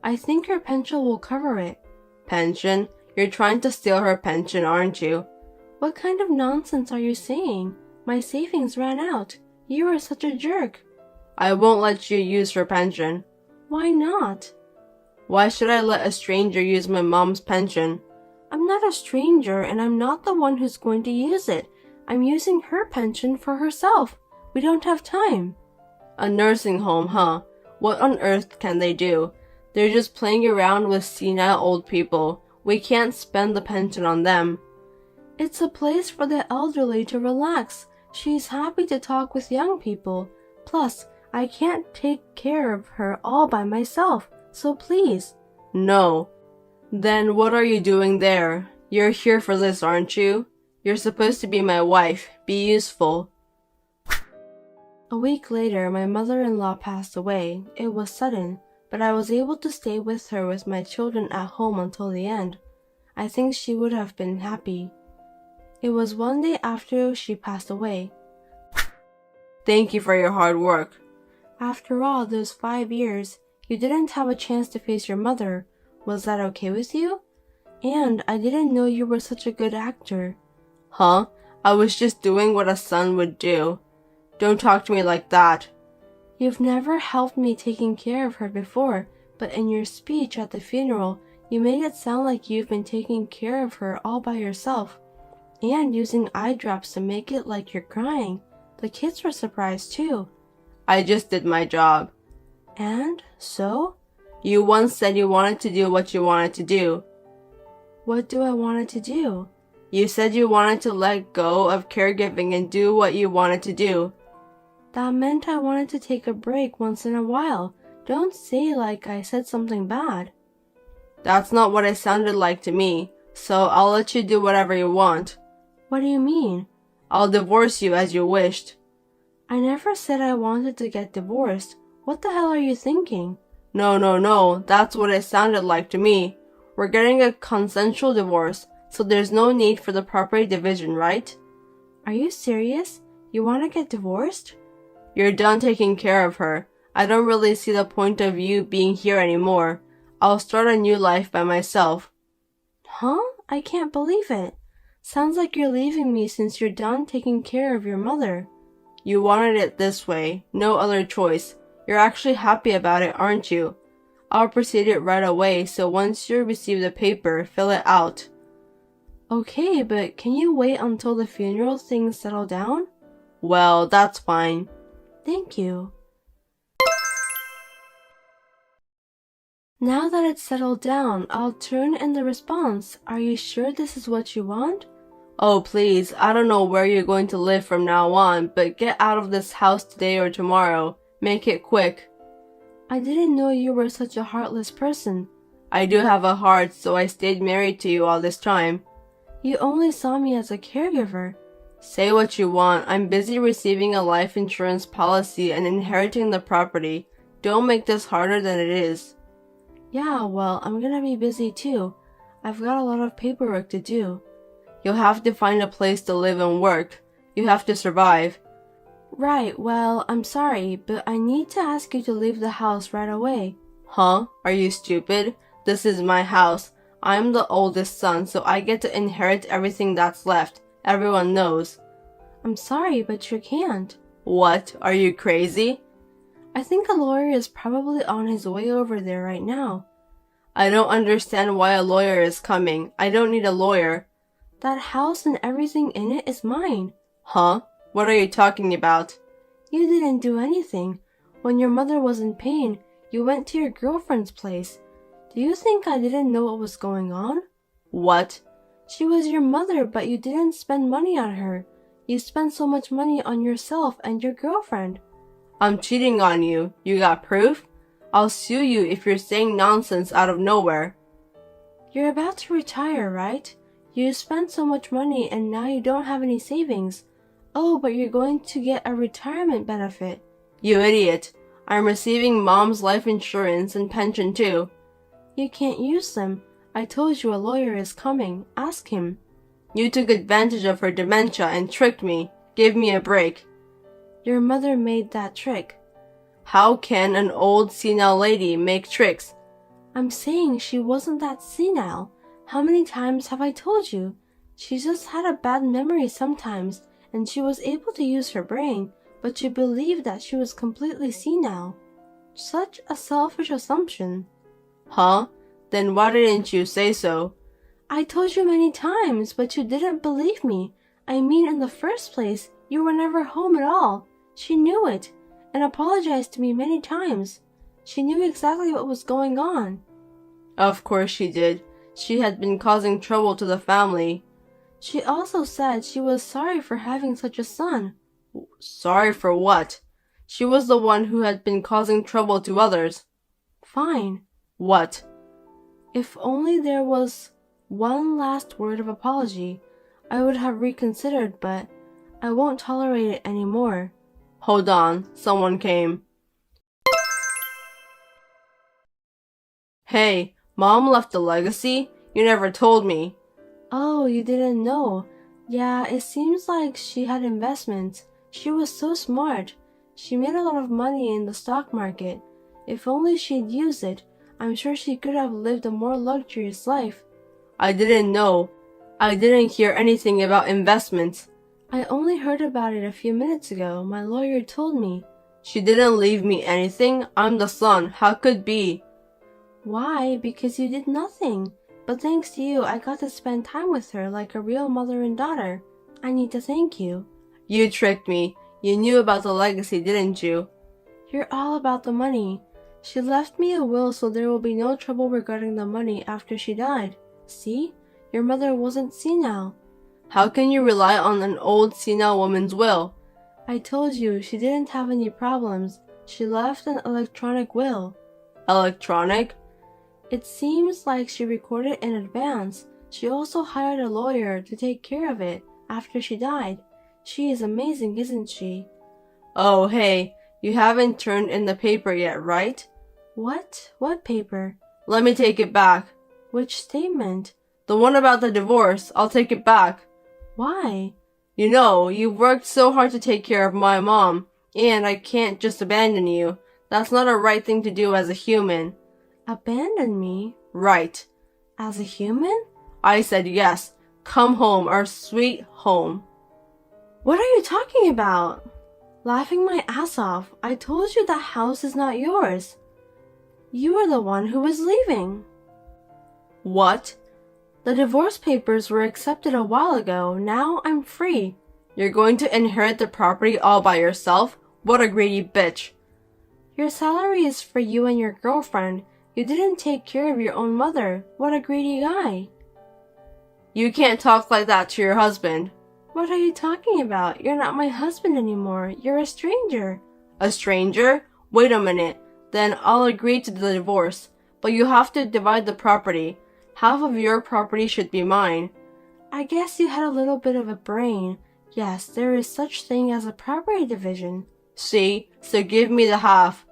I think her pension will cover it. Pension? You're trying to steal her pension, aren't you? What kind of nonsense are you saying? My savings ran out. You are such a jerk. I won't let you use her pension. Why not? Why should I let a stranger use my mom's pension? I'm not a stranger, and I'm not the one who's going to use it. I'm using her pension for herself. We don't have time. A nursing home, huh? What on earth can they do? They're just playing around with senile old people. We can't spend the pension on them. It's a place for the elderly to relax. She's happy to talk with young people. Plus, I can't take care of her all by myself, so please. No. Then what are you doing there? You're here for this, aren't you? You're supposed to be my wife. Be useful. A week later, my mother-in-law passed away. It was sudden, but I was able to stay with her with my children at home until the end. I think she would have been happy. It was one day after she passed away. Thank you for your hard work. After all those 5 years, you didn't have a chance to face your mother. Was that okay with you? And I didn't know you were such a good actor. Huh? I was just doing what a son would do. Don't talk to me like that. You've never helped me taking care of her before, but in your speech at the funeral, you made it sound like you've been taking care of her all by yourself, and using eye drops to make it like you're crying. The kids were surprised too. I just did my job. And so? You once said you wanted to do what you wanted to do. What do I want to do? You said you wanted to let go of caregiving and do what you wanted to do. That meant I wanted to take a break once in a while. Don't say like I said something bad. That's not what it sounded like to me, so I'll let you do whatever you want. What do you mean? I'll divorce you as you wished. I never said I wanted to get divorced. What the hell are you thinking? No, that's what it sounded like to me. We're getting a consensual divorce, so there's no need for the property division, right? Are you serious? You want to get divorced? You're done taking care of her. I don't really see the point of you being here anymore. I'll start a new life by myself. Huh? I can't believe it. Sounds like you're leaving me since you're done taking care of your mother. You wanted it this way. No other choice. You're actually happy about it, aren't you? I'll proceed it right away, so once you receive the paper, fill it out. Okay, but can you wait until the funeral things settle down? Well, that's fine. Thank you. Now that it's settled down, I'll turn in the response. Are you sure this is what you want? Oh, please, I don't know where you're going to live from now on, but get out of this house today or tomorrow. Make it quick. I didn't know you were such a heartless person. I do have a heart, so I stayed married to you all this time. You only saw me as a caregiver. Say what you want. I'm busy receiving a life insurance policy and inheriting the property. Don't make this harder than it is. Yeah, well, I'm gonna be busy too. I've got a lot of paperwork to do. You'll have to find a place to live and work. You have to survive. Right, well, I'm sorry, but I need to ask you to leave the house right away. Huh? Are you stupid? This is my house. I'm the oldest son, so I get to inherit everything that's left. Everyone knows. I'm sorry, but you can't. What? Are you crazy? I think a lawyer is probably on his way over there right now. I don't understand why a lawyer is coming. I don't need a lawyer. That house and everything in it is mine. Huh? What are you talking about? You didn't do anything. When your mother was in pain, you went to your girlfriend's place. Do you think I didn't know what was going on? What? She was your mother, but you didn't spend money on her. You spent so much money on yourself and your girlfriend. I'm cheating on you. You got proof? I'll sue you if you're saying nonsense out of nowhere. You're about to retire, right? You spent so much money and now you don't have any savings. Oh, but you're going to get a retirement benefit. You idiot. I'm receiving Mom's life insurance and pension too. You can't use them. I told you a lawyer is coming. Ask him. You took advantage of her dementia and tricked me. Give me a break. Your mother made that trick. How can an old senile lady make tricks? I'm saying she wasn't that senile. How many times have I told you? She just had a bad memory sometimes, and she was able to use her brain, but you believed that she was completely senile. Such a selfish assumption. Huh? Then why didn't you say so? I told you many times, but you didn't believe me. I mean, in the first place, you were never home at all. She knew it, and apologized to me many times. She knew exactly what was going on. Of course she did. She had been causing trouble to the family. She also said she was sorry for having such a son. Sorry for what? She was the one who had been causing trouble to others. Fine. What? If only there was one last word of apology, I would have reconsidered, but I won't tolerate it anymore. Hold on, someone came. Hey, Mom left a legacy? You never told me. Oh, you didn't know. Yeah, it seems like she had investments. She was so smart. She made a lot of money in the stock market. If only she'd used it, I'm sure she could have lived a more luxurious life. I didn't know. I didn't hear anything about investments. I only heard about it a few minutes ago. My lawyer told me. She didn't leave me anything. I'm the son. How could be? Why? Because you did nothing. But thanks to you, I got to spend time with her like a real mother and daughter. I need to thank you. You tricked me. You knew about the legacy, didn't you? You're all about the money. She left me a will so there will be no trouble regarding the money after she died. See? Your mother wasn't senile. How can you rely on an old senile woman's will? I told you she didn't have any problems. She left an electronic will. Electronic? It seems like she recorded in advance. She also hired a lawyer to take care of it after she died. She is amazing, isn't she? Oh, hey, you haven't turned in the paper yet, right? What? What paper? Let me take it back. Which statement? The one about the divorce. I'll take it back. Why? You know, you've worked so hard to take care of my mom, and I can't just abandon you. That's not a right thing to do as a human. Abandon me? Right. As a human? I said yes. Come home, our sweet home. What are you talking about? Laughing my ass off. I told you that house is not yours. You are the one who was leaving. What? The divorce papers were accepted a while ago. Now I'm free. You're going to inherit the property all by yourself? What a greedy bitch. Your salary is for you and your girlfriend. You didn't take care of your own mother. What a greedy guy. You can't talk like that to your husband. What are you talking about? You're not my husband anymore. You're a stranger. A stranger? Wait a minute. Then I'll agree to the divorce. But you have to divide the property. Half of your property should be mine. I guess you had a little bit of a brain. Yes, there is such thing as a property division. See? So give me the half.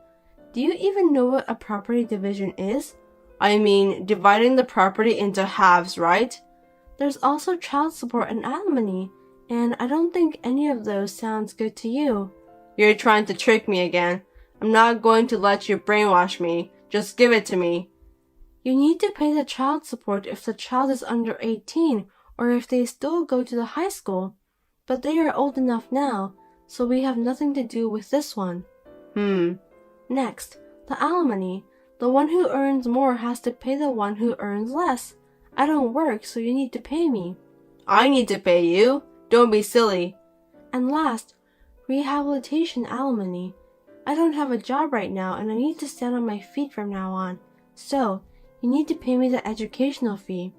Do you even know what a property division is? I mean, dividing the property into halves, right? There's also child support and alimony, and I don't think any of those sounds good to you. You're trying to trick me again. I'm not going to let you brainwash me. Just give it to me. You need to pay the child support if the child is under 18 or if they still go to the high school. But they are old enough now, so we have nothing to do with this one. Next, the alimony. The one who earns more has to pay the one who earns less. I don't work, so you need to pay me. I need to pay you? Don't be silly. And last, rehabilitation alimony. I don't have a job right now and I need to stand on my feet from now on. So, you need to pay me the educational fee.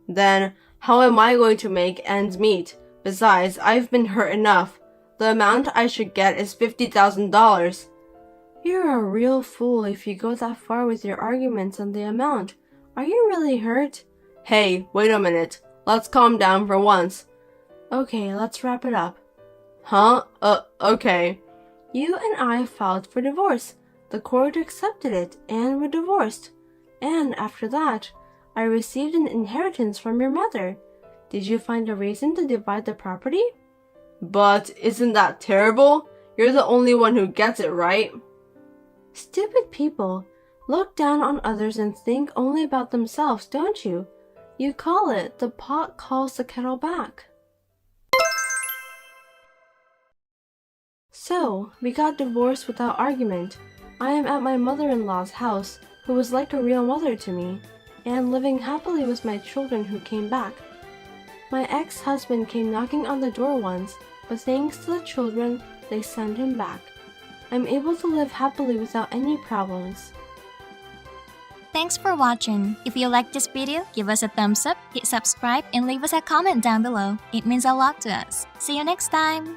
Then, how am I going to make ends meet? Besides, I've been hurt enough. The amount I should get is $50,000. You're a real fool if you go that far with your arguments on the amount. Are you really hurt? Hey, wait a minute. Let's calm down for once. Okay, let's wrap it up. Huh? Okay. You and I filed for divorce. The court accepted it, and we're divorced. And after that, I received an inheritance from your mother. Did you find a reason to divide the property? But isn't that terrible? You're the only one who gets it, right? Stupid people. Look down on others and think only about themselves, don't you? You call it the pot calls the kettle back. So, we got divorced without argument. I am at my mother-in-law's house, who was like a real mother to me, and living happily with my children who came back. My ex-husband came knocking on the door once, but thanks to the children, they sent him back. I'm able to live happily without any problems. Thanks for watching. If you liked this video, give us a thumbs up, hit subscribe, and leave us a comment down below. It means a lot to us. See you next time!